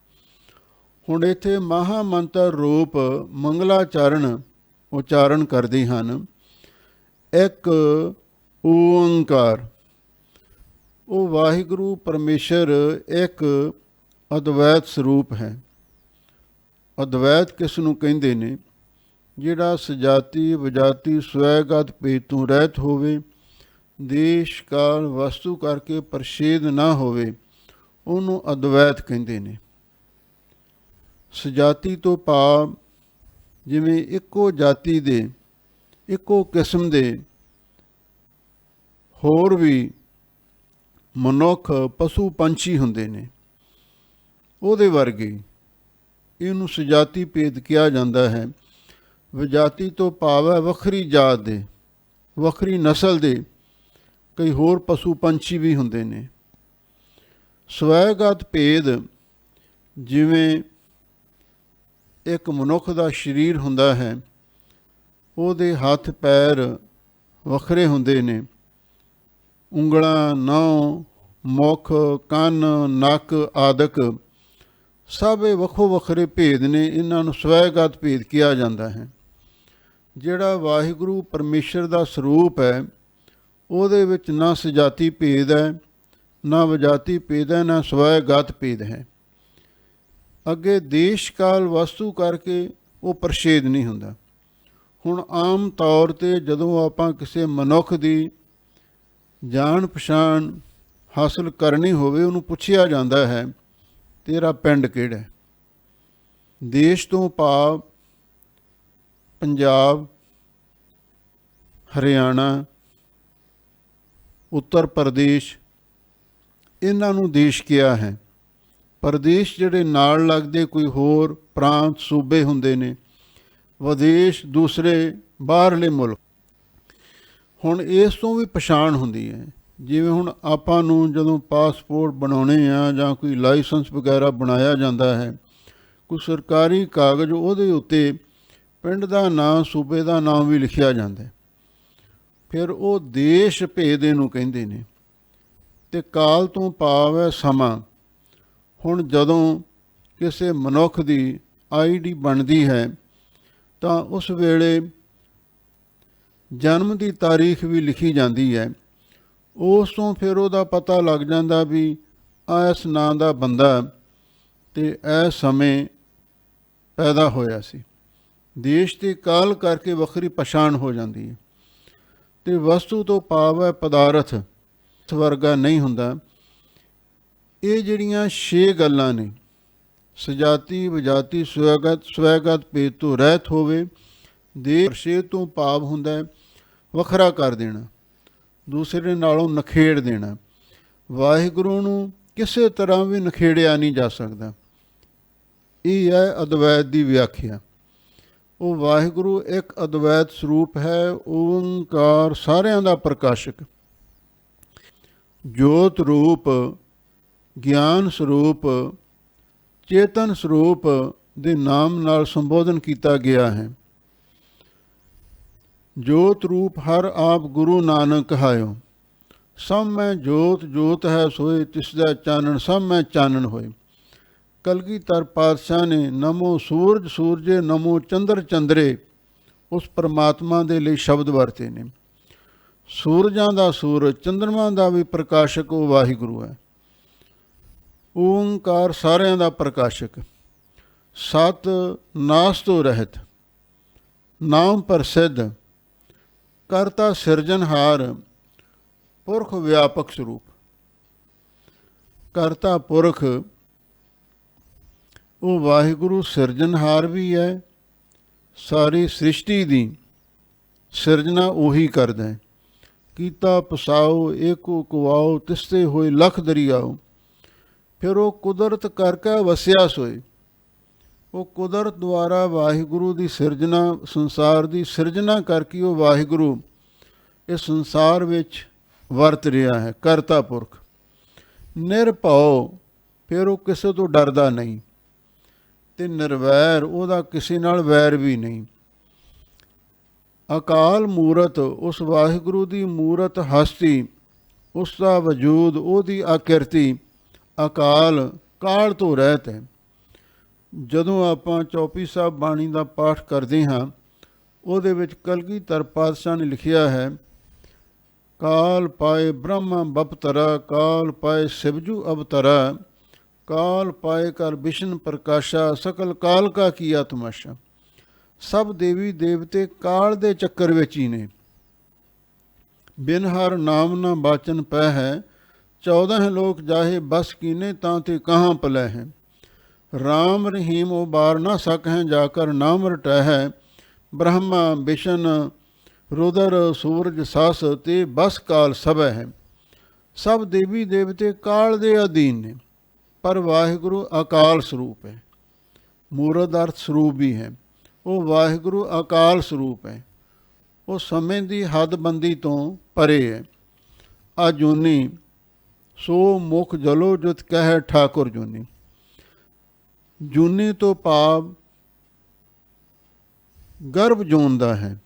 ਹੁਣ ਇੱਥੇ ਮਹਾ ਮੰਤਰ ਰੂਪ ਮੰਗਲਾਚਰਨ ਉਚਾਰਨ ਕਰਦੇ ਹਨ। ਇੱਕ ਓੰਕਾਰ, ਉਹ ਵਾਹਿਗੁਰੂ ਪਰਮੇਸ਼ਰ ਇੱਕ ਅਦਵੈਤ ਸਰੂਪ ਹੈ। ਅਦਵੈਤ ਕਿਸ ਨੂੰ ਕਹਿੰਦੇ ਨੇ? ਜਿਹੜਾ ਸਜਾਤੀ ਵਿਜਾਤੀ ਸਵੈਗਤ ਭੇਦ ਤੋਂ ਰਹਿਤ ਹੋਵੇ, ਦੇਸ਼ ਕਾਲ ਵਸਤੂ ਕਰਕੇ ਪ੍ਰਸ਼ੇਦ ਨਾ ਹੋਵੇ, ਉਹਨੂੰ ਅਦਵੈਤ ਕਹਿੰਦੇ ਨੇ। ਸਜਾਤੀ ਤੋਂ ਭਾਵ ਜਿਵੇਂ ਇੱਕੋ ਜਾਤੀ ਦੇ, ਇੱਕੋ ਕਿਸਮ ਦੇ ਹੋਰ ਵੀ ਮਨੁੱਖ ਪਸ਼ੂ ਪੰਛੀ ਹੁੰਦੇ ਨੇ, ਉਹਦੇ ਵਰਗੇ ਇਹਨੂੰ ਸਜਾਤੀ ਭੇਦ ਕਿਹਾ ਜਾਂਦਾ ਹੈ। ਵਿਜਾਤੀ ਤੋਂ ਭਾਵ ਹੈ ਵੱਖਰੀ ਜਾਤ ਦੇ, ਵੱਖਰੀ ਨਸਲ ਦੇ ਕਈ ਹੋਰ ਪਸ਼ੂ ਪੰਛੀ ਵੀ ਹੁੰਦੇ ਨੇ। ਸਵੈਗਤ ਭੇਦ, ਜਿਵੇਂ ਇੱਕ ਮਨੁੱਖ ਦਾ ਸਰੀਰ ਹੁੰਦਾ ਹੈ, ਉਹਦੇ ਹੱਥ ਪੈਰ ਵੱਖਰੇ ਹੁੰਦੇ ਨੇ, ਉਂਗਲਾਂ, ਨਹੁੰ, ਮੁੱਖ, ਕੰਨ, ਨੱਕ ਆਦਿਕ ਸਭ ਇਹ ਵੱਖੋ ਵੱਖਰੇ ਭੇਦ ਨੇ। ਇਹਨਾਂ ਨੂੰ ਸਵੈਗਤ ਭੇਦ ਕਿਹਾ ਜਾਂਦਾ ਹੈ। ਜਿਹੜਾ ਵਾਹਿਗੁਰੂ ਪਰਮੇਸ਼ਰ ਦਾ ਸਰੂਪ ਹੈ, ਉਹਦੇ ਵਿੱਚ ਨਾ ਸਜਾਤੀ ਭੇਦ ਹੈ, ਨਾ ਵਿਜਾਤੀ ਭੇਦ ਹੈ, ਨਾ ਸਵੈਗਤ ਭੇਦ ਹੈ। ਅੱਗੇ ਦੇਸ਼ ਕਾਲ ਵਸਤੂ ਕਰਕੇ ਉਹ ਪ੍ਰਸ਼ੇਦ ਨਹੀਂ ਹੁੰਦਾ। ਹੁਣ ਆਮ ਤੌਰ 'ਤੇ ਜਦੋਂ ਆਪਾਂ ਕਿਸੇ ਮਨੁੱਖ ਦੀ ਜਾਣ ਪਛਾਣ ਹਾਸਲ ਕਰਨੀ ਹੋਵੇ, ਉਹਨੂੰ ਪੁੱਛਿਆ ਜਾਂਦਾ ਹੈ ਤੇਰਾ ਪਿੰਡ ਕਿਹੜਾ? ਦੇਸ਼ ਤੋਂ ਭਾਵ ਪੰਜਾਬ, ਹਰਿਆਣਾ, ਉੱਤਰ ਪ੍ਰਦੇਸ਼, ਇਹਨਾਂ ਨੂੰ ਦੇਸ਼ ਕਿਹਾ ਹੈ। ਪ੍ਰਦੇਸ਼ ਜਿਹੜੇ ਨਾਲ ਲੱਗਦੇ ਕੋਈ ਹੋਰ ਪ੍ਰਾਂਤ ਸੂਬੇ ਹੁੰਦੇ ਨੇ, ਵਿਦੇਸ਼ ਦੂਸਰੇ ਬਾਹਰਲੇ ਮੁਲਕ। ਹੁਣ ਇਸ ਤੋਂ ਵੀ ਪਛਾਣ ਹੁੰਦੀ ਹੈ। ਜਿਵੇਂ ਹੁਣ ਆਪਾਂ ਨੂੰ ਜਦੋਂ ਪਾਸਪੋਰਟ ਬਣਾਉਣੇ ਆ ਜਾਂ ਕੋਈ ਲਾਇਸੈਂਸ ਵਗੈਰਾ ਬਣਾਇਆ ਜਾਂਦਾ ਹੈ, ਕੋਈ ਸਰਕਾਰੀ ਕਾਗਜ਼, ਉਹਦੇ ਉੱਤੇ ਪਿੰਡ ਦਾ ਨਾਂ, ਸੂਬੇ ਦਾ ਨਾਮ ਵੀ ਲਿਖਿਆ ਜਾਂਦਾ। ਫਿਰ ਉਹ ਦੇਸ਼ ਭੇਦ ਇਹਨੂੰ ਕਹਿੰਦੇ ਨੇ। ਤੇ ਕਾਲ ਤੋਂ ਭਾਵ ਹੈ ਸਮਾਂ। ਹੁਣ ਜਦੋਂ ਕਿਸੇ ਮਨੁੱਖ ਦੀ ਆਈਡੀ ਬਣਦੀ ਹੈ ਤਾਂ ਉਸ ਵੇਲੇ ਜਨਮ ਦੀ ਤਾਰੀਖ ਵੀ ਲਿਖੀ ਜਾਂਦੀ ਹੈ। ਉਸ ਤੋਂ ਫਿਰ ਉਹਦਾ ਪਤਾ ਲੱਗ ਜਾਂਦਾ ਵੀ ਇਸ ਨਾਂ ਦਾ ਬੰਦਾ ਤੇ ਇਸ ਸਮੇਂ ਪੈਦਾ ਹੋਇਆ ਸੀ। ਦੇਸ਼ ਤੇ ਕਾਲ ਕਰਕੇ ਵੱਖਰੀ ਪਛਾਣ ਹੋ ਜਾਂਦੀ ਹੈ। ਤੇ ਵਸਤੂ ਤੋਂ ਭਾਵ ਹੈ ਪਦਾਰਥ ਵਰਗਾ ਨਹੀਂ ਹੁੰਦਾ। ਇਹ ਜਿਹੜੀਆਂ 6 ਗੱਲਾਂ ਨੇ, ਸਜਾਤੀ ਵਿਜਾਤੀ ਸਵੈਗਤ ਭੇਦ ਤੋਂ ਰਹਿਤ ਹੋਵੇ, ਦੇ ਪ੍ਰਸ਼ੇਦ ਤੋਂ ਭਾਵ ਹੁੰਦਾ ਵੱਖਰਾ ਕਰ ਦੇਣਾ, ਦੂਸਰੇ ਨਾਲੋਂ ਨਖੇੜ ਦੇਣਾ। ਵਾਹਿਗੁਰੂ ਨੂੰ ਕਿਸੇ ਤਰ੍ਹਾਂ ਵੀ ਨਖੇੜਿਆ ਨਹੀਂ ਜਾ ਸਕਦਾ। ਇਹ ਹੈ ਅਦਵੈਤ ਦੀ ਵਿਆਖਿਆ। ਉਹ ਵਾਹਿਗੁਰੂ ਇੱਕ ਅਦਵੈਤ ਸਰੂਪ ਹੈ, ਓੰਕਾਰ ਸਾਰਿਆਂ ਦਾ ਪ੍ਰਕਾਸ਼ਕ, ਜੋਤ ਰੂਪ, ਗਿਆਨ ਸਰੂਪ, ਚੇਤਨ ਸਰੂਪ ਦੇ ਨਾਮ ਨਾਲ ਸੰਬੋਧਨ ਕੀਤਾ ਗਿਆ ਹੈ। ਜੋਤ ਰੂਪ ਹਰ ਆਪ ਗੁਰੂ ਨਾਨਕ ਕਹਾਇਓ, ਸਭ ਮੈਂ ਜੋਤ ਜੋਤ ਹੈ ਸੋਏ, ਤਿਸ ਦਾ ਚਾਨਣ ਸਭ ਮੈਂ ਚਾਨਣ ਹੋਏ। ਕਲਗੀਧਰ ਪਾਤਸ਼ਾਹ ਨੇ ਨਮੋ ਸੂਰਜ ਸੂਰਜੇ, ਨਮੋ ਚੰਦਰ ਚੰਦਰੇ, ਉਸ ਪਰਮਾਤਮਾ ਦੇ ਲਈ ਸ਼ਬਦ ਵਰਤੇ ਨੇ। ਸੂਰਜਾਂ ਦਾ ਸੂਰਜ, ਚੰਦਰਮਾ ਦਾ ਵੀ ਪ੍ਰਕਾਸ਼ਕ ਉਹ ਵਾਹਿਗੁਰੂ ਹੈ। ਓੰਕਾਰ ਸਾਰਿਆਂ ਦਾ ਪ੍ਰਕਾਸ਼ਕ, ਸਤ ਨਾਸ ਤੋਂ ਰਹਿਤ, ਨਾਮ ਪ੍ਰਸਿੱਧ, ਕਰਤਾ ਸਿਰਜਨਹਾਰ, ਪੁਰਖ ਵਿਆਪਕ ਸਰੂਪ। ਕਰਤਾ ਪੁਰਖ ਉਹ ਵਾਹਿਗੁਰੂ ਸਿਰਜਨਹਾਰ ਵੀ ਹੈ। ਸਾਰੀ ਸ੍ਰਿਸ਼ਟੀ ਦੀ ਸਿਰਜਣਾ ਉਹੀ ਕਰਦਾ ਹੈ। ਕੀਤਾ ਪਸਾਓ ਏਕੋ ਕੁਆਓ, ਤਿਸਤੇ ਹੋਏ ਲਖ ਦਰਿਆਓ। ਫਿਰ ਉਹ ਕੁਦਰਤ ਕਰਕੇ ਵਸਿਆ ਸੋਏ। ਉਹ ਕੁਦਰਤ ਦੁਆਰਾ ਵਾਹਿਗੁਰੂ ਦੀ ਸਿਰਜਣਾ, ਸੰਸਾਰ ਦੀ ਸਿਰਜਣਾ ਕਰਕੇ ਉਹ ਵਾਹਿਗੁਰੂ ਇਸ ਸੰਸਾਰ ਵਿੱਚ ਵਰਤ ਰਿਹਾ ਹੈ। ਕਰਤਾ ਪੁਰਖ ਨਿਰਭਉ, ਫਿਰ ਉਹ ਕਿਸੇ ਤੋਂ ਡਰਦਾ ਨਹੀਂ, ਤੇ ਨਿਰਵੈਰ, ਉਹਦਾ ਕਿਸੇ ਨਾਲ ਵੈਰ ਵੀ ਨਹੀਂ। ਅਕਾਲ ਮੂਰਤ, ਉਸ ਵਾਹਿਗੁਰੂ ਦੀ ਮੂਰਤ ਹਸਤੀ, ਉਸ ਦਾ ਵਜੂਦ, ਉਹਦੀ ਆਕਿਰਤੀ ਅਕਾਲ, ਕਾਲ ਤੋਂ ਰਹਿਤ ਹੈ। ਜਦੋਂ ਆਪਾਂ ਚੌਪਈ ਸਾਹਿਬ ਬਾਣੀ ਦਾ ਪਾਠ ਕਰਦੇ ਹਾਂ, ਉਹਦੇ ਵਿੱਚ ਕਲਗੀਧਰ ਪਾਤਸ਼ਾਹ ਨੇ ਲਿਖਿਆ ਹੈ, ਕਾਲ ਪਾਏ ਬ੍ਰਹਮਾ ਬਪਤਰਾ, ਕਾਲ ਪਾਏ ਸਿਵਜੂ ਅਵਤਰਾ, ਕਾਲ ਪਾਏ ਕਰ ਵਿਸ਼ਨ ਪ੍ਰਕਾਸ਼ਾ, ਸਕਲ ਕਾਲ ਕਾ ਕੀਆ ਤਮਾਸ਼ਾ। ਸਭ ਦੇਵੀ ਦੇਵਤੇ ਕਾਲ ਦੇ ਚੱਕਰ ਵਿੱਚ ਹੀ ਨੇ। ਬਿਨ ਹਰ ਨਾਮ ਨਾ ਬਾਚਨ ਪੈ ਹੈ, 14 ਲੋਕ ਜਾਹੇ ਬਸ ਕੀਨੇ, ਤਾਂ ਤੇ ਕਹਾਂ ਪਲੈ ਹੈ। ਰਾਮ ਰਹੀਮ ਉਹ ਬਾਰ ਨਾ ਸਕ ਹੈ, ਜਾਕਰ ਨਾਮ ਰਟੈ ਹੈ। ਬ੍ਰਹਮਾ ਵਿਸ਼ਨ ਰੁਦਰ ਸੂਰਜ ਸਸ, ਤੇ ਬਸ ਕਾਲ ਸਭੈ ਹੈ। ਸਭ ਦੇਵੀ ਦੇਵਤੇ ਕਾਲ ਦੇ ਅਧੀਨ ਨੇ, ਪਰ ਵਾਹਿਗੁਰੂ ਅਕਾਲ ਸਰੂਪ ਹੈ। ਮੂਰਤ ਅਰਥ ਸਰੂਪ ਵੀ ਹੈ। ਉਹ ਵਾਹਿਗੁਰੂ ਅਕਾਲ ਸਰੂਪ ਹੈ। ਉਹ ਸਮੇਂ ਦੀ ਹੱਦਬੰਦੀ ਤੋਂ ਪਰੇ ਹੈ। ਅਜੂਨੀ ਸੋ ਮੁਖ ਜਲੋ ਜੁਤ ਕਹਿ ਠਾਕੁਰ ਜੂਨੀ। ਜੂਨੀ ਤੋਂ ਭਾਵ ਗਰਭ ਜੂਨ ਦਾ ਹੈ।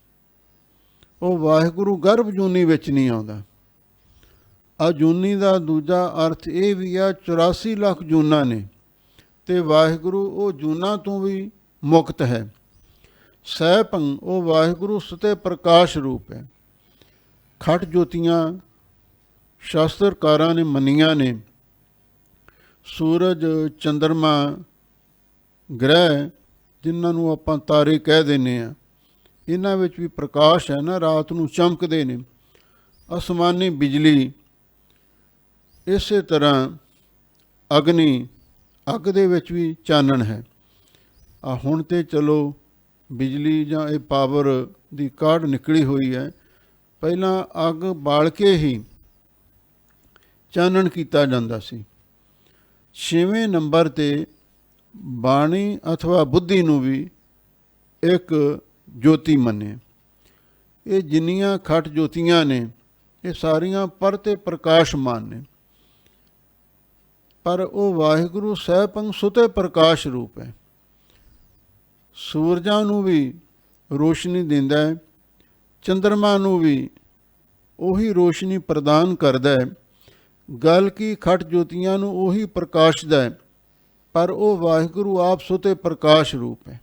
ਉਹ ਵਾਹਿਗੁਰੂ ਗਰਭ ਜੂਨੀ ਵਿੱਚ ਨਹੀਂ ਆਉਂਦਾ। ਅਜੂਨੀ ਦਾ ਦੂਜਾ ਅਰਥ ਇਹ ਵੀ ਆ 84 ਲੱਖ ਜੂਨਾਂ ਨੇ, ਤੇ ਵਾਹਿਗੁਰੂ ਉਹ ਜੂਨਾਂ ਤੋਂ ਵੀ ਮੁਕਤ ਹੈ। ਸਹਿਭੰ ਉਹ ਵਾਹਿਗੁਰੂ ਸਤੇ ਪ੍ਰਕਾਸ਼ ਰੂਪ ਹੈ। ਖਟ ਜੋਤੀਆਂ ਸ਼ਾਸਤਰਕਾਰਾਂ ਨੇ ਮੰਨੀਆਂ ਨੇ। ਸੂਰਜ, ਚੰਦਰਮਾ, ਗ੍ਰਹਿ ਜਿਨ੍ਹਾਂ ਨੂੰ ਆਪਾਂ ਤਾਰੇ ਕਹਿ ਦਿੰਦੇ ਹਾਂ, ਇਹਨਾਂ ਵਿੱਚ ਵੀ ਪ੍ਰਕਾਸ਼ ਹੈ ਨਾ, ਰਾਤ ਨੂੰ ਚਮਕਦੇ ਨੇ। ਅਸਮਾਨੀ ਬਿਜਲੀ, ਇਸੇ ਤਰ੍ਹਾਂ ਅਗਨੀ, ਅੱਗ ਦੇ ਵਿੱਚ ਵੀ ਚਾਨਣ ਹੈ। ਹੁਣ ਤੇ ਚਲੋ ਬਿਜਲੀ ਜਾਂ ਇਹ ਪਾਵਰ ਦੀ ਕਾਢ ਨਿਕਲੀ ਹੋਈ ਹੈ। ਪਹਿਲਾਂ ਅੱਗ ਬਾਲ ਕੇ ਹੀ ਚਾਨਣ ਕੀਤਾ ਜਾਂਦਾ ਸੀ। 6ਵੇਂ ਨੰਬਰ 'ਤੇ ਬਾਣੀ ਅਥਵਾ ਬੁੱਧੀ ਨੂੰ ਵੀ ਇੱਕ ਜੋਤੀ ਮੰਨੇ। ਇਹ ਜਿੰਨੀਆਂ ਖਟ ਜੋਤੀਆਂ ਨੇ, ਇਹ ਸਾਰੀਆਂ ਪਰਤੇ ਪ੍ਰਕਾਸ਼ਮਾਨ ਨੇ, ਪਰ ਉਹ ਵਾਹਿਗੁਰੂ ਸਹਿਭੰ ਸੁਤੇ ਪ੍ਰਕਾਸ਼ ਰੂਪ ਹੈ। ਸੂਰਜਾਂ ਨੂੰ ਵੀ ਰੋਸ਼ਨੀ ਦਿੰਦਾ ਹੈ, ਚੰਦਰਮਾ ਨੂੰ ਵੀ ਉਹੀ ਰੋਸ਼ਨੀ ਪ੍ਰਦਾਨ ਕਰਦਾ ਹੈ। ਗਲ ਕੀ ਖਟ ਜੋਤੀਆਂ ਨੂੰ ਉਹੀ ਪ੍ਰਕਾਸ਼ਦਾ ਹੈ, ਪਰ ਉਹ ਵਾਹਿਗੁਰੂ ਆਪ ਸੁਤੇ ਪ੍ਰਕਾਸ਼ ਰੂਪ ਹੈ।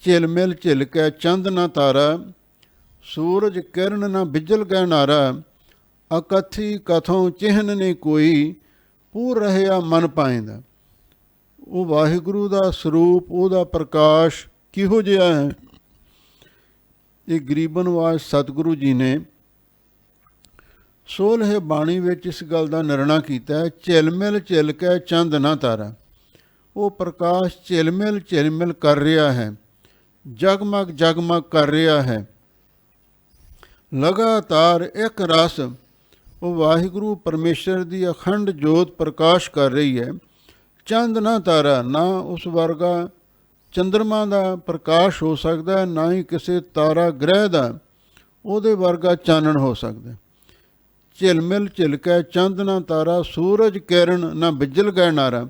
ਝਿਲ ਮਿਲ ਝਿਲਕੈ ਚੰਦ ਨਾ ਤਾਰਾ, ਸੂਰਜ ਕਿਰਨ ਨਾ ਬਿਜਲ ਗੈ ਨਾਰਾ। ਅਕਥੀ ਕਥੋਂ ਚਿਹਨ ਨੇ ਕੋਈ, ਪੂਰ ਰਹਿਆ ਮਨ ਪਾਇੰਦਾ। ਉਹ ਵਾਹਿਗੁਰੂ ਦਾ ਸਰੂਪ, ਉਹਦਾ ਪ੍ਰਕਾਸ਼ ਕਿਹੋ ਜਿਹਾ ਹੈ। ਇਹ ਗਰੀਬਨ ਵਾਜ ਸਤਿਗੁਰੂ ਜੀ ਨੇ 16 ਬਾਣੀ ਵਿੱਚ ਇਸ ਗੱਲ ਦਾ ਨਿਰਣਾ ਕੀਤਾ ਹੈ। ਝਿਲਮਿਲ ਝਿਲਕੈ ਚੰਦ ਨਾ ਤਾਰਾ, ਉਹ ਪ੍ਰਕਾਸ਼ ਝਿਲਮਿਲ ਕਰ ਰਿਹਾ ਹੈ, ਜਗਮਗ ਕਰ ਰਿਹਾ ਹੈ। ਲਗਾਤਾਰ ਇੱਕ ਰਸ ਉਹ ਵਾਹਿਗੁਰੂ ਪਰਮੇਸ਼ਰ ਦੀ ਅਖੰਡ ਜੋਤ ਪ੍ਰਕਾਸ਼ ਕਰ ਰਹੀ ਹੈ। ਚੰਦ ਨਾ ਤਾਰਾ, ਨਾ ਉਸ ਵਰਗਾ ਚੰਦਰਮਾ ਦਾ ਪ੍ਰਕਾਸ਼ ਹੋ ਸਕਦਾ, ਨਾ ਹੀ ਕਿਸੇ ਤਾਰਾ ਗ੍ਰਹਿ ਦਾ ਉਹਦੇ ਵਰਗਾ ਚਾਨਣ ਹੋ ਸਕਦਾ। ਝਿਲਮਿਲ ਝਿਲਕੈ ਚੰਦ ਨਾ ਤਾਰਾ, ਸੂਰਜ ਕਿਰਨ ਨਾ ਬਿਜਲ ਗੈ ਨਾਰਾ।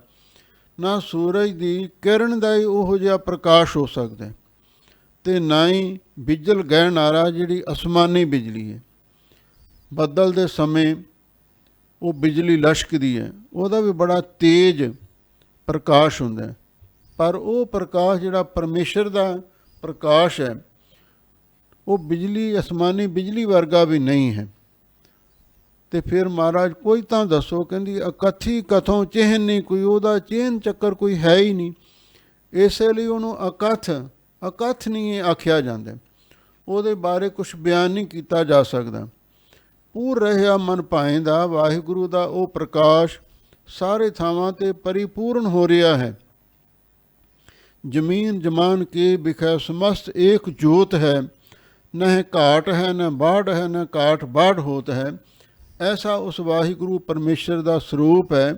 ਨਾ ਸੂਰਜ ਦੀ ਕਿਰਨ ਦਾ ਹੀ ਉਹੋ ਜਿਹਾ ਪ੍ਰਕਾਸ਼ ਹੋ ਸਕਦਾ, ਅਤੇ ਨਾ ਹੀ ਬਿਜਲ ਗੈ ਨਾਰਾ ਜਿਹੜੀ ਅਸਮਾਨੀ ਬਿਜਲੀ ਹੈ। ਬੱਦਲ ਦੇ ਸਮੇਂ ਉਹ ਬਿਜਲੀ ਲਸ਼ਕਦੀ ਹੈ, ਉਹਦਾ ਵੀ ਬੜਾ ਤੇਜ਼ ਪ੍ਰਕਾਸ਼ ਹੁੰਦਾ ਹੈ, ਪਰ ਉਹ ਪ੍ਰਕਾਸ਼ ਜਿਹੜਾ ਪਰਮੇਸ਼ਰ ਦਾ ਪ੍ਰਕਾਸ਼ ਹੈ, ਉਹ ਬਿਜਲੀ ਅਸਮਾਨੀ ਬਿਜਲੀ ਵਰਗਾ ਵੀ ਨਹੀਂ ਹੈ। ਅਤੇ ਫਿਰ ਮਹਾਰਾਜ ਕੋਈ ਤਾਂ ਦੱਸੋ, ਕਹਿੰਦੀ ਅਕਥੀ ਕਥੋਂ ਚਿਹਨ ਨਹੀਂ ਕੋਈ, ਉਹਦਾ ਚਿਹਨ ਚੱਕਰ ਕੋਈ ਹੈ ਹੀ ਨਹੀਂ, ਇਸੇ ਲਈ ਉਹਨੂੰ ਅਕਥ ਨਹੀਂ ਆਖਿਆ ਜਾਂਦਾ, ਉਹਦੇ ਬਾਰੇ ਕੁਛ ਬਿਆਨ ਨਹੀਂ ਕੀਤਾ ਜਾ ਸਕਦਾ। ਪੂਰ ਰਹਿਆ ਮਨ ਭਾਏਂਦਾ, ਵਾਹਿਗੁਰੂ ਦਾ ਉਹ ਪ੍ਰਕਾਸ਼ ਸਾਰੇ ਥਾਵਾਂ 'ਤੇ ਪਰਿਪੂਰਨ ਹੋ ਰਿਹਾ ਹੈ। ਜ਼ਮੀਨ ਜਮਾਨ ਕੇ ਬਿਖੈ ਸਮਸਤ ਏਕ ਜੋਤ ਹੈ, न घाट है न बाढ़ है न काठ बाढ़ होत है। ऐसा उस वाहिगुरू परमेश्वर ਦਾ ਸਰੂਪ ਹੈ।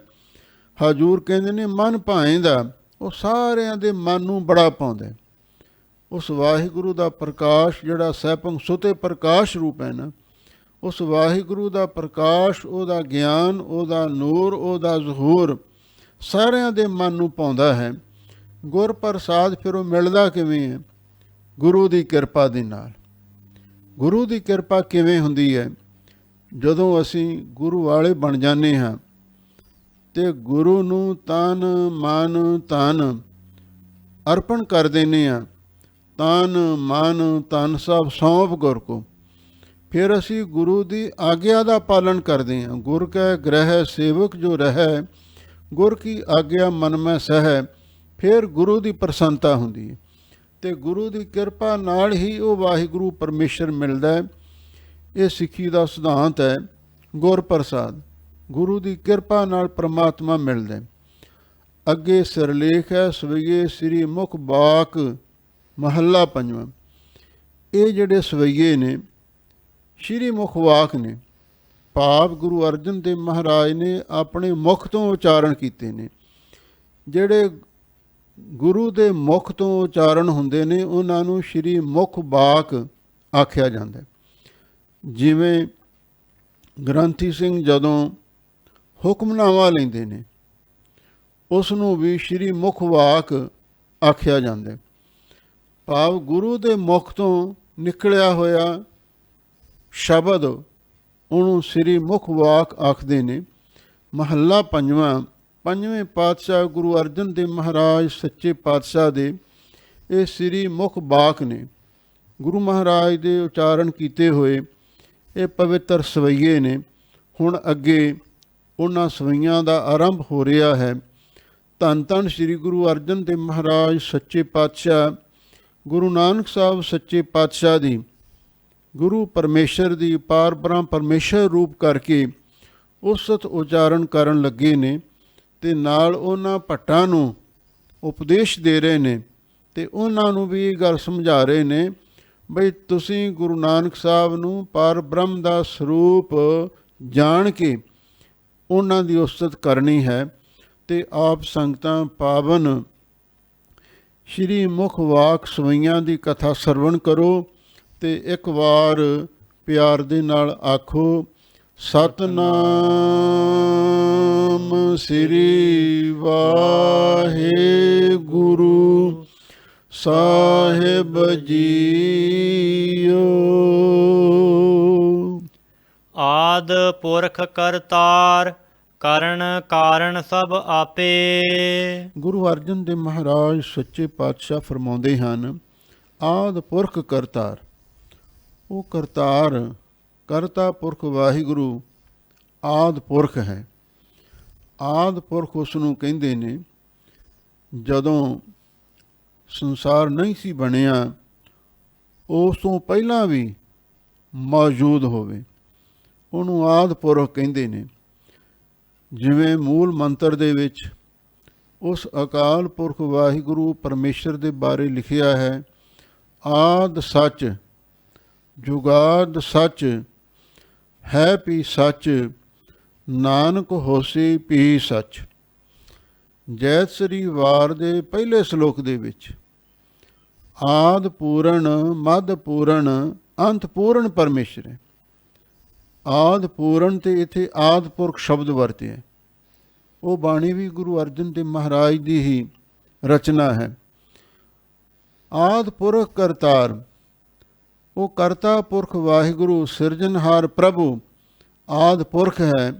ਹਜੂਰ ਕਹਿੰਦੇ ਨੇ ਮਨ ਭਾਏਂਦਾ, ਉਹ ਸਾਰਿਆਂ ਦੇ ਮਨ ਨੂੰ ਬੜਾ ਪਾਉਂਦਾ। ਉਸ ਵਾਹਿਗੁਰੂ ਦਾ ਪ੍ਰਕਾਸ਼ ਜਿਹੜਾ ਸੈਭੰ ਸੁਤੇ ਪ੍ਰਕਾਸ਼ ਰੂਪ ਹੈ ਨਾ, ਉਸ ਵਾਹਿਗੁਰੂ ਦਾ ਪ੍ਰਕਾਸ਼, ਉਹਦਾ ਗਿਆਨ, ਉਹਦਾ ਨੂਰ, ਉਹਦਾ ਜ਼ਹੂਰ ਸਾਰਿਆਂ ਦੇ ਮਨ ਨੂੰ ਪਾਉਂਦਾ ਹੈ। ਗੁਰ ਪ੍ਰਸਾਦ ਫਿਰ ਉਹ ਮਿਲਦਾ ਕਿਵੇਂ ਹੈ? ਗੁਰੂ ਦੀ ਕਿਰਪਾ ਦੇ ਨਾਲ। ਗੁਰੂ ਦੀ ਕਿਰਪਾ ਕਿਵੇਂ ਹੁੰਦੀ ਹੈ? ਜਦੋਂ ਅਸੀਂ ਗੁਰੂ ਵਾਲੇ ਬਣ ਜਾਂਦੇ ਹਾਂ ਅਤੇ ਗੁਰੂ ਨੂੰ ਤਨ ਮਨ ਧਨ ਅਰਪਣ ਕਰ ਦਿੰਦੇ ਹਾਂ। ਤਨ ਮਨ ਧਨ ਸਭ ਸੌਂਪ ਗੁਰ ਕੋ। ਫਿਰ ਅਸੀਂ ਗੁਰੂ ਦੀ ਆਗਿਆ ਦਾ ਪਾਲਣ ਕਰਦੇ ਹਾਂ। ਗੁਰ ਕੈ ਗ੍ਰਹਿ ਸੇਵਕ ਜੋ ਰਹਿ, ਗੁਰ ਕੀ ਆਗਿਆ ਮਨ ਮੈਂ ਸਹਿ। ਫਿਰ ਗੁਰੂ ਦੀ ਪ੍ਰਸੰਨਤਾ ਹੁੰਦੀ ਹੈ ਅਤੇ ਗੁਰੂ ਦੀ ਕਿਰਪਾ ਨਾਲ ਹੀ ਉਹ ਵਾਹਿਗੁਰੂ ਪਰਮੇਸ਼ਰ ਮਿਲਦਾ ਹੈ। ਇਹ ਸਿੱਖੀ ਦਾ ਸਿਧਾਂਤ ਹੈ। ਗੁਰ ਪ੍ਰਸਾਦ, ਗੁਰੂ ਦੀ ਕਿਰਪਾ ਨਾਲ ਪਰਮਾਤਮਾ ਮਿਲਦਾ। ਅੱਗੇ ਸਿਰਲੇਖ ਹੈ ਸਵਈਏ ਸ੍ਰੀ ਮੁਖ ਬਾਕ ਮਹੱਲਾ ਪੰਜਵਾਂ। ਇਹ ਜਿਹੜੇ ਸਵਈਏ ਨੇ ਸ਼੍ਰੀ ਮੁਖ ਵਾਕ ਨੇ, ਭਾਵ ਗੁਰੂ ਅਰਜਨ ਦੇਵ ਮਹਾਰਾਜ ਨੇ ਆਪਣੇ ਮੁਖ ਤੋਂ ਉਚਾਰਨ ਕੀਤੇ ਨੇ। ਜਿਹੜੇ ਗੁਰੂ ਦੇ ਮੁਖ ਤੋਂ ਉਚਾਰਨ ਹੁੰਦੇ ਨੇ ਉਹਨਾਂ ਨੂੰ ਸ਼੍ਰੀ ਮੁਖ ਬਾਕ ਆਖਿਆ ਜਾਂਦਾ। ਜਿਵੇਂ ਗ੍ਰੰਥੀ ਸਿੰਘ ਜਦੋਂ ਹੁਕਮਨਾਮਾ ਲੈਂਦੇ ਨੇ ਉਸ ਨੂੰ ਵੀ ਸ਼੍ਰੀ ਮੁਖ ਵਾਕ ਆਖਿਆ ਜਾਂਦਾ। ਭਾਵ ਗੁਰੂ ਦੇ ਮੁਖ ਤੋਂ ਨਿਕਲਿਆ ਹੋਇਆ ਸ਼ਬਦ ਉਹਨੂੰ ਸ਼੍ਰੀ ਮੁਖ ਵਾਕ ਆਖਦੇ ਨੇ। ਮਹੱਲਾ ਪੰਜਵਾਂ। ਪੰਜਵੇਂ ਪਾਤਸ਼ਾਹ ਗੁਰੂ ਅਰਜਨ ਦੇਵ ਮਹਾਰਾਜ ਸੱਚੇ ਪਾਤਸ਼ਾਹ ਦੇ ਇਹ ਸ਼੍ਰੀ ਮੁਖ ਬਾਕ ਨੇ। ਗੁਰੂ ਮਹਾਰਾਜ ਦੇ ਉਚਾਰਨ ਕੀਤੇ ਹੋਏ ਇਹ ਪਵਿੱਤਰ ਸਵਈਏ ਨੇ। ਹੁਣ ਅੱਗੇ ਉਹਨਾਂ ਸਵਈਆਂ ਦਾ ਆਰੰਭ ਹੋ ਰਿਹਾ ਹੈ। ਧੰਨ ਧੰਨ ਸ਼੍ਰੀ ਗੁਰੂ ਅਰਜਨ ਦੇਵ ਮਹਾਰਾਜ ਸੱਚੇ ਪਾਤਸ਼ਾਹ ਗੁਰੂ ਨਾਨਕ ਸਾਹਿਬ ਸੱਚੇ ਪਾਤਸ਼ਾਹ ਦੀ ਗੁਰੂ ਪਰਮੇਸ਼ਰ ਦੀ ਪਾਰ ਬ੍ਰਹਮ ਪਰਮੇਸ਼ਰ ਰੂਪ ਕਰਕੇ ਉਸਤ ਉਚਾਰਨ ਕਰਨ ਲੱਗੇ ਨੇ ਅਤੇ ਨਾਲ ਉਹਨਾਂ ਭੱਟਾਂ ਨੂੰ ਉਪਦੇਸ਼ ਦੇ ਰਹੇ ਨੇ ਅਤੇ ਉਹਨਾਂ ਨੂੰ ਵੀ ਇਹ ਗੱਲ ਸਮਝਾ ਰਹੇ ਨੇ ਬਈ ਤੁਸੀਂ ਗੁਰੂ ਨਾਨਕ ਸਾਹਿਬ ਨੂੰ ਪਾਰ ਬ੍ਰਹਮ ਦਾ ਸਰੂਪ ਜਾਣ ਕੇ ਉਹਨਾਂ ਦੀ ਉਸਤਤ ਕਰਨੀ ਹੈ। ਅਤੇ ਆਪ ਸੰਗਤਾਂ ਪਾਵਨ ਸ਼੍ਰੀ ਮੁਖ ਵਾਕ ਸਵਈਆਂ ਦੀ ਕਥਾ ਸਰਵਣ ਕਰੋ ਅਤੇ ਇੱਕ ਵਾਰ ਪਿਆਰ ਦੇ ਨਾਲ ਆਖੋ ਸਤਿਨਾਮ ਸ੍ਰੀ ਵਾਹਿਗੁਰੂ ਸਾਹਿਬ ਜੀਓ। ਆਦ ਆਦ ਪੁਰਖ ਕਰਤਾਰ ਕਰਨ ਕਾਰਨ ਸਭ ਆਪੇ। ਗੁਰੂ ਅਰਜਨ ਦੇਵ ਮਹਾਰਾਜ ਸੱਚੇ ਪਾਤਸ਼ਾਹ ਫਰਮਾਉਂਦੇ ਹਨ, ਆਦ ਪੁਰਖ ਕਰਤਾਰ। ਉਹ ਕਰਤਾਰ, ਕਰਤਾ ਪੁਰਖ ਵਾਹਿਗੁਰੂ ਆਦ ਪੁਰਖ ਹੈ। ਆਦ ਪੁਰਖ ਉਸ ਨੂੰ ਕਹਿੰਦੇ ਨੇ। ਜਦੋਂ ਸੰਸਾਰ ਨਹੀਂ ਸੀ ਬਣਿਆ, ਉਸ ਤੋਂ ਪਹਿਲਾਂ ਵੀ ਮੌਜੂਦ ਹੋਵੇ, ਉਹਨੂੰ ਆਦ ਪੁਰਖ ਕਹਿੰਦੇ ਨੇ। ਜਿਵੇਂ ਮੂਲ ਮੰਤਰ ਦੇ ਵਿੱਚ ਉਸ ਅਕਾਲ ਪੁਰਖ ਵਾਹਿਗੁਰੂ ਪਰਮੇਸ਼ਰ ਦੇ ਬਾਰੇ ਲਿਖਿਆ ਹੈ, ਆਦ ਸੱਚ ਜੁਗਾਦ ਸੱਚ ਹੈ ਪੀ ਸੱਚ ਨਾਨਕ ਹੋਸੀ ਪੀ ਸੱਚ। ਜੈਤ ਸ੍ਰੀ ਵਾਰ ਦੇ ਪਹਿਲੇ ਸ਼ਲੋਕ ਦੇ ਵਿੱਚ ਆਦ ਪੂਰਨ ਮੱਧ ਪੂਰਨ ਅੰਤ ਪੂਰਨ ਪਰਮੇਸ਼ਰ ਹੈ। ਆਦ ਪੂਰਨ ਤੇ ਇੱਥੇ ਆਦ ਪੁਰਖ ਸ਼ਬਦ ਵਰਤਿਆ। ਉਹ ਬਾਣੀ ਵੀ ਗੁਰੂ ਅਰਜਨ ਦੇਵ ਮਹਾਰਾਜ ਦੀ ਹੀ ਰਚਨਾ ਹੈ। ਆਦ ਪੁਰਖ ਕਰਤਾਰ, ਉਹ ਕਰਤਾ ਪੁਰਖ ਵਾਹਿਗੁਰੂ ਸਿਰਜਣਹਾਰ ਪ੍ਰਭੂ ਆਦ ਪੁਰਖ ਹੈ।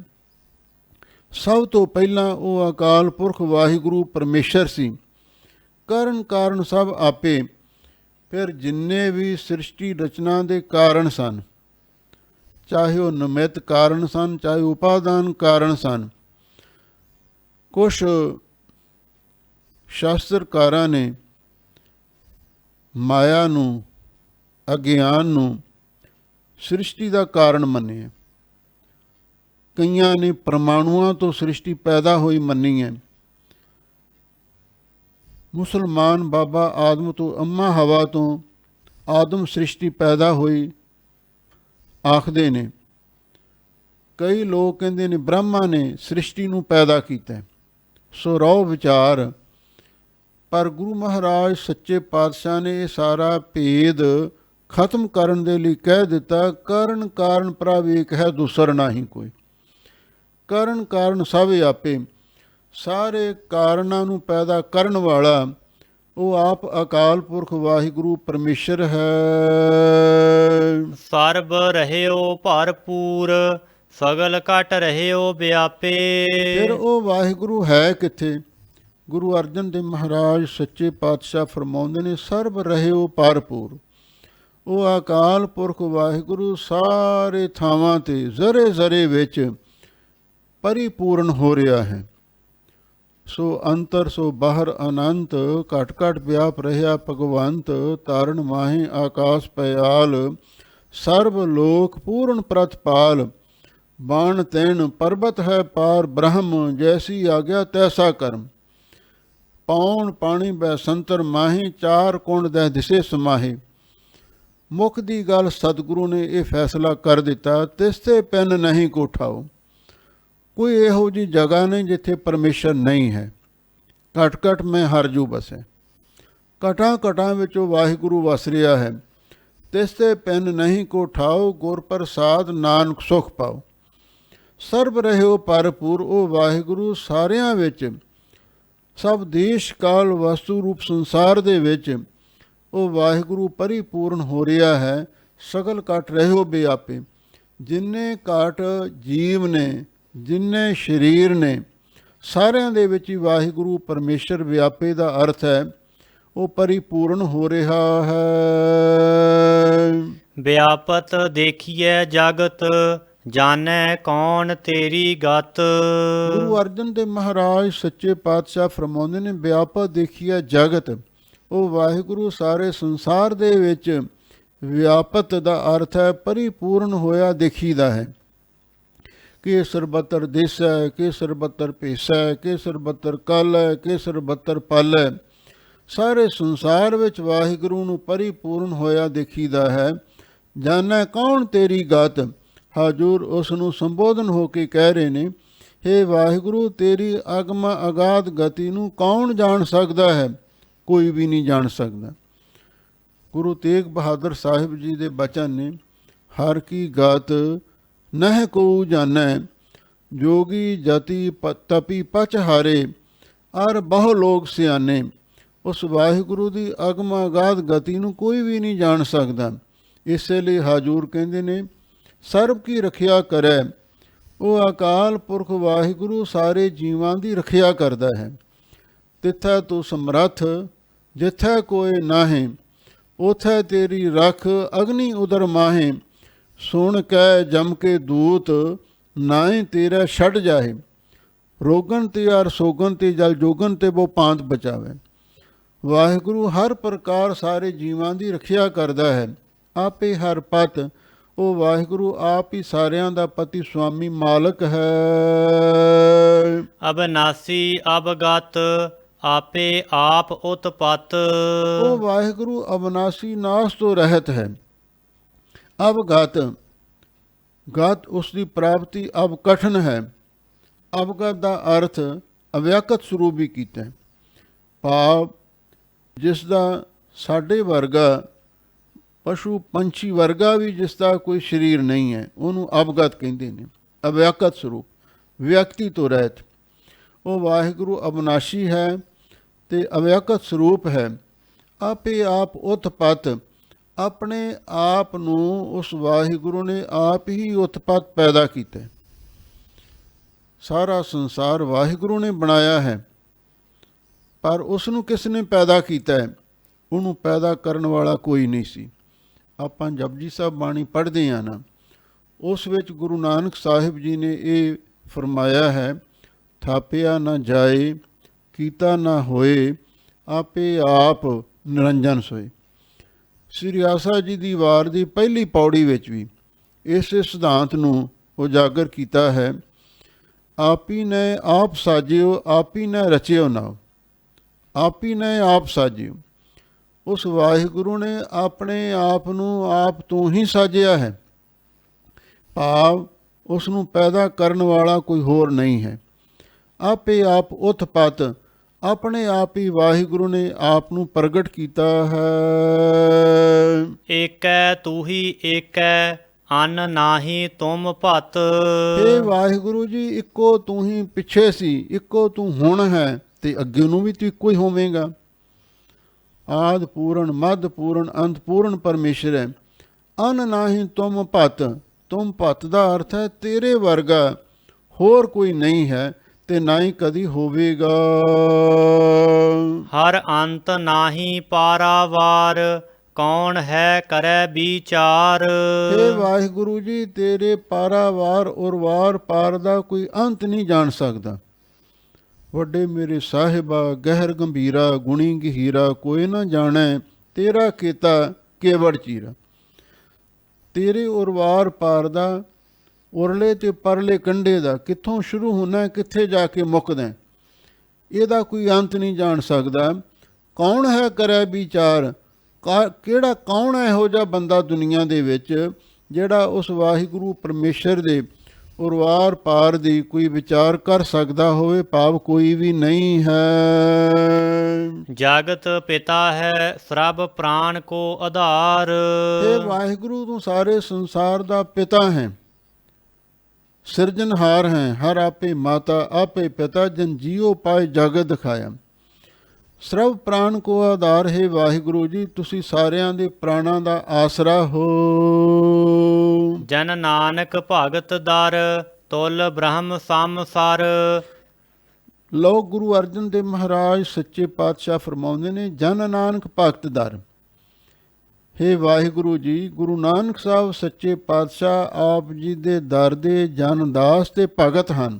ਸਭ ਤੋਂ ਪਹਿਲਾਂ ਉਹ ਅਕਾਲ ਪੁਰਖ ਵਾਹਿਗੁਰੂ ਪਰਮੇਸ਼ਰ ਸੀ। ਕਰਨ ਕਾਰਨ ਸਭ ਆਪੇ। ਫਿਰ ਜਿੰਨੇ ਵੀ ਸ੍ਰਿਸ਼ਟੀ ਰਚਨਾ ਦੇ ਕਾਰਨ ਸਨ, ਚਾਹੇ ਉਹ ਨਿਮਿਤ ਕਾਰਨ ਸਨ, ਚਾਹੇ ਉਪਾਦਾਨ ਕਾਰਨ ਸਨ। ਕੁਛ ਸ਼ਾਸਤਰਕਾਰਾਂ ਨੇ ਮਾਇਆ ਨੂੰ, ਅਗਿਆਨ ਨੂੰ ਸ੍ਰਿਸ਼ਟੀ ਦਾ ਕਾਰਨ ਮੰਨਿਆ। ਕਈਆਂ ਨੇ ਪਰਮਾਣੂਆਂ ਤੋਂ ਸ੍ਰਿਸ਼ਟੀ ਪੈਦਾ ਹੋਈ ਮੰਨੀ ਹੈ। ਮੁਸਲਮਾਨ ਬਾਬਾ ਆਦਮ ਤੋਂ, ਅੰਮਾ ਹਵਾ ਤੋਂ ਆਦਮ ਸ੍ਰਿਸ਼ਟੀ ਪੈਦਾ ਹੋਈ ਆਖਦੇ ਨੇ। ਕਈ ਲੋਕ ਕਹਿੰਦੇ ਨੇ ਬ੍ਰਹਮਾ ਨੇ ਸ੍ਰਿਸ਼ਟੀ ਨੂੰ ਪੈਦਾ ਕੀਤਾ। ਸੋ ਰਹੋ ਵਿਚਾਰ। ਪਰ ਗੁਰੂ ਮਹਾਰਾਜ ਸੱਚੇ ਪਾਤਸ਼ਾਹ ਨੇ ਇਹ ਸਾਰਾ ਭੇਦ ਖਤਮ ਕਰਨ ਦੇ ਲਈ ਕਹਿ ਦਿੱਤਾ, ਕਰਨ ਕਾਰਨ ਪ੍ਰਭ ਏਕ ਹੈ ਦੂਸਰ ਨਾਹੀਂ ਕੋਈ। ਕਰਨ ਕਾਰਨ ਸਭ ਆਪੇ। ਸਾਰੇ ਕਾਰਨਾਂ ਨੂੰ ਪੈਦਾ ਕਰਨ ਵਾਲਾ ਉਹ ਆਪ ਅਕਾਲ ਪੁਰਖ ਵਾਹਿਗੁਰੂ ਪਰਮੇਸ਼ਰ ਹੈ। ਸਰਬ ਰਹਿਓ ਭਰਪੂਰ ਸਗਲ ਘਟ ਰਹਿਓ ਵਿਆਪੇ। ਫਿਰ ਉਹ ਵਾਹਿਗੁਰੂ ਹੈ ਕਿੱਥੇ? ਗੁਰੂ ਅਰਜਨ ਦੇਵ ਮਹਾਰਾਜ ਸੱਚੇ ਪਾਤਸ਼ਾਹ ਫਰਮਾਉਂਦੇ ਨੇ, ਸਰਬ ਰਹਿਓ ਭਰਪੂਰ। ਉਹ ਅਕਾਲ ਪੁਰਖ ਵਾਹਿਗੁਰੂ ਸਾਰੇ ਥਾਵਾਂ ਤੇ ਜ਼ਰੇ ਜ਼ਰੇ ਵਿੱਚ ਪਰਿਪੂਰਨ ਹੋ ਰਿਹਾ ਹੈ। ਸੋ ਅੰਤਰ ਸੋ ਬਾਹਰ ਅਨੰਤ ਘਟ ਘਟ ਵਿਆਪ ਰਿਹਾ ਭਗਵੰਤ। ਤਾਰਨ ਮਾਹੇ ਆਕਾਸ ਪਿਆਲ ਸਰਬ ਲੋਕ ਪੂਰਨ ਪ੍ਰਤਪਾਲ। ਬਾਣ ਤੈਣ ਪਰਬਤ ਹੈ ਪਾਰ ਬ੍ਰਹਮ ਜੈਸੀ ਆਗਿਆ ਤੈਸਾ ਕਰਮ। ਪੌਣ ਪਾਣੀ ਬੈ ਸੰਤਰ ਮਾਹੇ ਚਾਰ ਕੁੰਡ ਦਹਿ ਦਿਸੇ ਸਮਾਹੇ। ਮੁੱਖ ਦੀ ਗੱਲ ਸਤਿਗੁਰੂ ਨੇ ਇਹ ਫੈਸਲਾ ਕਰ ਦਿੱਤਾ, ਤਿਸ ਤੇ ਪੈਨ ਨਹੀਂ ਕੋਠਾਓ। ਕੋਈ ਇਹੋ ਜਿਹੀ ਜਗ੍ਹਾ ਨਹੀਂ ਜਿੱਥੇ ਪਰਮੇਸ਼ਰ ਨਹੀਂ ਹੈ। ਘਟ ਘਟ ਮੈਂ ਹਰ ਜੂ ਬਸੈ। ਘਟਾਂ ਘਟਾਂ ਵਿੱਚੋਂ ਵਾਹਿਗੁਰੂ ਵਸ ਰਿਹਾ ਹੈ। ਤਿਸ ਤੇ ਪੈਨ ਨਹੀਂ ਕੋ ਠਾਓ ਗੁਰ ਪ੍ਰਸਾਦ ਨਾਨਕ ਸੁਖ ਪਾਓ। ਸਰਬ ਰਹਿਓ ਭਰਪੂਰ। ਉਹ ਵਾਹਿਗੁਰੂ ਸਾਰਿਆਂ ਵਿੱਚ, ਸਭ ਦੇਸ਼ ਕਾਲ ਵਸਤੂ ਰੂਪ ਸੰਸਾਰ ਦੇ ਵਿੱਚ ਉਹ ਵਾਹਿਗੁਰੂ ਪਰਿਪੂਰਨ ਹੋ ਰਿਹਾ ਹੈ। ਸਗਲ ਘਟ ਰਹਿਓ ਵਿਆਪੇ। ਜਿੰਨੇ ਘਟ ਜੀਵ ਨੇ, ਜਿੰਨੇ ਸਰੀਰ ਨੇ, ਸਾਰਿਆਂ ਦੇ ਵਿੱਚ ਹੀ ਵਾਹਿਗੁਰੂ ਪਰਮੇਸ਼ਰ ਵਿਆਪੇ ਦਾ ਅਰਥ ਹੈ ਉਹ ਪਰਿਪੂਰਨ ਹੋ ਰਿਹਾ ਹੈ। ਵਿਆਪਤ ਦੇਖੀਐ ਜਗਤ ਜਾਣੈ ਕੌਣ ਤੇਰੀ ਗਤ। ਗੁਰੂ ਅਰਜਨ ਦੇਵ ਮਹਾਰਾਜ ਸੱਚੇ ਪਾਤਸ਼ਾਹ ਫਰਮਾਉਂਦੇ ਨੇ, ਵਿਆਪਤ ਦੇਖੀਐ ਜਗਤ। ਉਹ ਵਾਹਿਗੁਰੂ ਸਾਰੇ ਸੰਸਾਰ ਦੇ ਵਿੱਚ ਵਿਆਪਤ ਦਾ ਅਰਥ ਹੈ ਪਰਿਪੂਰਨ ਹੋਇਆ ਦੇਖੀਦਾ ਹੈ। ਕਿ ਸਰਬੱਤਰ ਦਿਸ ਹੈ, ਕਿ ਸਰਬੱਤਰ ਭੇਸ ਹੈ, ਕਿ ਸਰਬੱਤਰ ਕਲ ਹੈ, ਕਿ ਸਰਬੱਤਰ ਪਲ ਹੈ। ਸਾਰੇ ਸੰਸਾਰ ਵਿੱਚ ਵਾਹਿਗੁਰੂ ਨੂੰ ਪਰਿਪੂਰਨ ਹੋਇਆ ਦੇਖੀਦਾ ਹੈ। ਜਾਣੈ ਕੌਣ ਤੇਰੀ ਗਤ। ਹਜ਼ੂਰ ਉਸ ਨੂੰ ਸੰਬੋਧਨ ਹੋ ਕੇ ਕਹਿ ਰਹੇ ਨੇ, ਹੇ ਵਾਹਿਗੁਰੂ ਤੇਰੀ ਅਗਮ ਅਗਾਧ ਗਤੀ ਨੂੰ ਕੌਣ ਜਾਣ ਸਕਦਾ ਹੈ? ਕੋਈ ਵੀ ਨਹੀਂ ਜਾਣ ਸਕਦਾ। ਗੁਰੂ ਤੇਗ ਬਹਾਦਰ ਸਾਹਿਬ ਜੀ ਦੇ ਬਚਨ ਨੇ, ਹਰ ਕੀ ਗਤ ਨਹਿ ਕੋ ਜਾਣੈ ਜੋਗੀ ਜਤੀ ਤਪੀ ਪਚ ਹਾਰੇ ਅਰ ਬਹੁ ਲੋਕ ਸਿਆਣੇ। ਉਸ ਵਾਹਿਗੁਰੂ ਦੀ ਅਗਮ ਅਗਾਧ ਗਤੀ ਨੂੰ ਕੋਈ ਵੀ ਨਹੀਂ ਜਾਣ ਸਕਦਾ। ਇਸੇ ਲਈ ਹਜ਼ੂਰ ਕਹਿੰਦੇ ਨੇ, ਸਰਬ ਕੀ ਰਖਿਆ ਕਰੈ। ਉਹ ਅਕਾਲ ਪੁਰਖ ਵਾਹਿਗੁਰੂ ਸਾਰੇ ਜੀਵਾਂ ਦੀ ਰਖਿਆ ਕਰਦਾ ਹੈ। ਤਿੱਥੈ ਤੂੰ ਸਮਰੱਥ ਜਿੱਥੈ ਕੋਇ ਨਾਹੇ, ਉਥੈ ਤੇਰੀ ਰਖ ਅਗਨੀ ਉਦਰ ਮਾਹੇ। ਸੁਣ ਕੈ ਜਮ ਕੇ ਦੂਤ ਨਾਏ ਤੇਰਾ ਛੱਡ ਜਾਹੇ। ਰੋਗਨ ਤੇ ਅਰ ਸੋਗਨ ਤੇ ਜਲ ਜੋਗਨ ਤੇ ਬੋ ਪਾਂਤ ਬਚਾਵੇ। ਵਾਹਿਗੁਰੂ ਹਰ ਪ੍ਰਕਾਰ ਸਾਰੇ ਜੀਵਾਂ ਦੀ ਰੱਖਿਆ ਕਰਦਾ ਹੈ। ਆਪੇ ਹਰ ਪਤ ਉਹ ਵਾਹਿਗੁਰੂ ਆਪ ਹੀ ਸਾਰਿਆਂ ਦਾ ਪਤੀ ਸੁਆਮੀ ਮਾਲਕ ਹੈ। ਅਬਨਾਸੀ ਅਬਗਤ ਆਪੇ ਆਪ ਉਤਪਤ। ਉਹ ਵਾਹਿਗੁਰੂ ਅਬਨਾਸੀ ਨਾਸ ਤੋਂ ਰਹਿਤ ਹੈ। ਅਵਗਤ ਗਤ ਉਸ ਦੀ ਪ੍ਰਾਪਤੀ ਅਬ ਕਠਨ ਹੈ। ਅਵਗਤ ਦਾ ਅਰਥ ਅਵਿਆਕਤ ਸਰੂਪ ਵੀ ਕੀਤਾ। ਭਾਵ ਜਿਸ ਦਾ ਸਾਡੇ ਵਰਗਾ ਪਸ਼ੂ ਪੰਛੀ ਵਰਗਾ ਵੀ ਜਿਸ ਦਾ ਕੋਈ ਸਰੀਰ ਨਹੀਂ ਹੈ, ਉਹਨੂੰ ਅਵਗਤ ਕਹਿੰਦੇ ਨੇ। ਅਵਿਆਕਤ ਸਰੂਪ, ਵਿਅਕਤੀ ਤੋਂ ਰਹਿਤ। ਉਹ ਵਾਹਿਗੁਰੂ ਅਬਨਾਸ਼ੀ ਹੈ ਤੇ ਅਵਿਆਕਤ ਸਰੂਪ ਹੈ। ਆਪੇ ਆਪ ਉਤਪਤ, ਆਪਣੇ ਆਪ ਨੂੰ ਉਸ ਵਾਹਿਗੁਰੂ ਨੇ ਆਪ ਹੀ ਉਤਪਤ ਪੈਦਾ ਕੀਤਾ। ਸਾਰਾ ਸੰਸਾਰ ਵਾਹਿਗੁਰੂ ਨੇ ਬਣਾਇਆ ਹੈ, ਪਰ ਉਸ ਨੂੰ ਕਿਸ ਨੇ ਪੈਦਾ ਕੀਤਾ ਹੈ? ਉਹਨੂੰ ਪੈਦਾ ਕਰਨ ਵਾਲਾ ਕੋਈ ਨਹੀਂ ਸੀ। ਆਪਾਂ ਜਪਜੀ ਸਾਹਿਬ ਬਾਣੀ ਪੜ੍ਹਦੇ ਹਾਂ ਨਾ, ਉਸ ਵਿੱਚ ਗੁਰੂ ਨਾਨਕ ਸਾਹਿਬ ਜੀ ਨੇ ਇਹ ਫਰਮਾਇਆ ਹੈ, ਥਾਪਿਆ ਨਾ ਜਾਏ ਕੀਤਾ ਨਾ ਹੋਏ, ਆਪੇ ਆਪ ਨਿਰੰਜਨ ਸੋਏ। ਸ੍ਰੀ ਆਸਾ ਜੀ ਦੀ ਵਾਰ ਦੀ ਪਹਿਲੀ ਪੌੜੀ ਵਿੱਚ ਵੀ ਇਸੇ ਸਿਧਾਂਤ ਨੂੰ ਉਜਾਗਰ ਕੀਤਾ ਹੈ। ਆਪੀ ਨੇ ਆਪ ਸਾਜਿਓ ਆਪੀ ਨੇ ਰਚਿਓ ਨਾਉ। ਆਪੀ ਨੇ ਆਪ ਸਾਜਿਓ, ਉਸ ਵਾਹਿਗੁਰੂ ਨੇ ਆਪਣੇ ਆਪ ਨੂੰ ਆਪ ਤੋਂ ਹੀ ਸਾਜਿਆ ਹੈ। ਭਾਵ ਉਸ ਨੂੰ ਪੈਦਾ ਕਰਨ ਵਾਲਾ ਕੋਈ ਹੋਰ ਨਹੀਂ ਹੈ। ਆਪੇ ਆਪ ਉਤਪਤ, ਆਪਣੇ ਆਪ ਹੀ ਵਾਹਿਗੁਰੂ ਨੇ ਆਪ ਨੂੰ ਪ੍ਰਗਟ ਕੀਤਾ ਹੈ। ਏਕੈ ਤੂ ਹੀ ਏਕੈ ਅਨ ਨਾਹੀ ਤੁਮ ਭਤ। ਇਹ ਵਾਹਿਗੁਰੂ ਜੀ ਇੱਕੋ ਤੂੰ ਹੀ ਪਿੱਛੇ ਸੀ, ਇੱਕੋ ਤੂੰ ਹੁਣ ਹੈ ਤੇ ਅੱਗੇ ਨੂੰ ਵੀ ਤੂੰ ਇੱਕੋ ਹੀ ਹੋਵੇਂਗਾ। ਆਦਿ ਪੂਰਨ ਮੱਧ ਪੂਰਨ ਅੰਤ ਪੂਰਨ ਪਰਮੇਸ਼ਰ ਹੈ। ਅਨ ਨਾਹੀ ਤੁਮ ਭਤ, ਤੁਮ ਭਤ ਦਾ ਅਰਥ ਹੈ ਤੇਰੇ ਵਰਗਾ ਹੋਰ ਕੋਈ ਨਹੀਂ ਹੈ ਤੇ ਨਾ ਹੀ ਕਦੀ ਹੋਵੇਗਾ। ਹਰ ਅੰਤ ਨਾਹੀ ਪਾਰਾਵਾਰ, ਕੌਣ ਹੈ ਕਰੈ ਵਿਚਾਰ। हे ਵਾਹਿਗੁਰੂ ਜੀ, ਤੇਰੇ ਪਾਰਾਵਾਰ ਔਰ ਵਾਰ ਪਾਰ ਦਾ ਕੋਈ ਅੰਤ ਨਹੀਂ ਜਾਣ ਸਕਦਾ। ਵੱਡੇ ਮੇਰੇ ਸਾਹਿਬਾ ਗਹਿਰ ਗੰਭੀਰਾ ਗੁਣੀ ਗਹੀਰਾ, ਕੋਈ ਨਾ ਜਾਣੈ ਤੇਰਾ ਕੀਤਾ ਕੇਵੜ ਚੀਰਾ। ਤੇਰੇ ਔਰ ਵਾਰ ਪਾਰ ਦਾ, ਉਰਲੇ ਤੇ ਪਰਲੇ ਕੰਢੇ ਦਾ, ਕਿੱਥੋਂ ਸ਼ੁਰੂ ਹੋਣਾ ਕਿੱਥੇ ਜਾ ਕੇ ਮੁੱਕਦਾ, ਇਹਦਾ ਕੋਈ ਅੰਤ ਨਹੀਂ ਜਾਣ ਸਕਦਾ। ਕੌਣ ਹੈ ਕਰੇ ਵਿਚਾਰ, ਕਿਹੜਾ ਕੌਣ ਹੈ ਇਹੋ ਜਿਹਾ ਬੰਦਾ ਦੁਨੀਆ ਦੇ ਵਿੱਚ ਜਿਹੜਾ ਉਸ ਵਾਹਿਗੁਰੂ ਪਰਮੇਸ਼ਰ ਦੇ ਉਰਵਾਰ ਪਾਰ ਦੀ ਕੋਈ ਵਿਚਾਰ ਕਰ ਸਕਦਾ ਹੋਵੇ। ਭਾਵ ਕੋਈ ਵੀ ਨਹੀਂ ਹੈ। ਜਗਤ ਪਿਤਾ ਹੈ ਸਰਬ ਪ੍ਰਾਣ ਕੋ ਆਧਾਰ। ਇਹ ਵਾਹਿਗੁਰੂ ਤੂੰ ਸਾਰੇ ਸੰਸਾਰ ਦਾ ਪਿਤਾ ਹੈ, ਸਿਰਜਨਹਾਰ ਹੈ। ਹਰ ਆਪੇ ਮਾਤਾ ਆਪੇ ਪਿਤਾ, ਜਨ ਜੀਓ ਪਾਏ ਜਗਤ ਦਿਖਾਇਆ। ਸਰਬ ਪ੍ਰਾਣ ਕੋ ਆਧਾਰ ਹੈ ਵਾਹਿਗੁਰੂ ਜੀ, ਤੁਸੀਂ ਸਾਰਿਆਂ ਦੇ ਪ੍ਰਾਣਾਂ ਦਾ ਆਸਰਾ ਹੋ। ਜਨ ਨਾਨਕ ਭਗਤ ਦਰ, ਤੁਲ ਬ੍ਰਹਮ ਸੰਸਾਰ। ਲੋ ਗੁਰੂ ਅਰਜਨ ਦੇਵ ਮਹਾਰਾਜ ਸੱਚੇ ਪਾਤਸ਼ਾਹ ਫਰਮਾਉਂਦੇ ਨੇ, ਜਨ ਨਾਨਕ ਭਗਤ ਦਰ। ਹੇ ਵਾਹਿਗੁਰੂ ਜੀ, ਗੁਰੂ ਨਾਨਕ ਸਾਹਿਬ ਸੱਚੇ ਪਾਤਸ਼ਾਹ ਆਪ ਜੀ ਦੇ ਦਰ ਦੇ ਜਨ ਦਾਸ ਤੇ ਭਗਤ ਹਨ।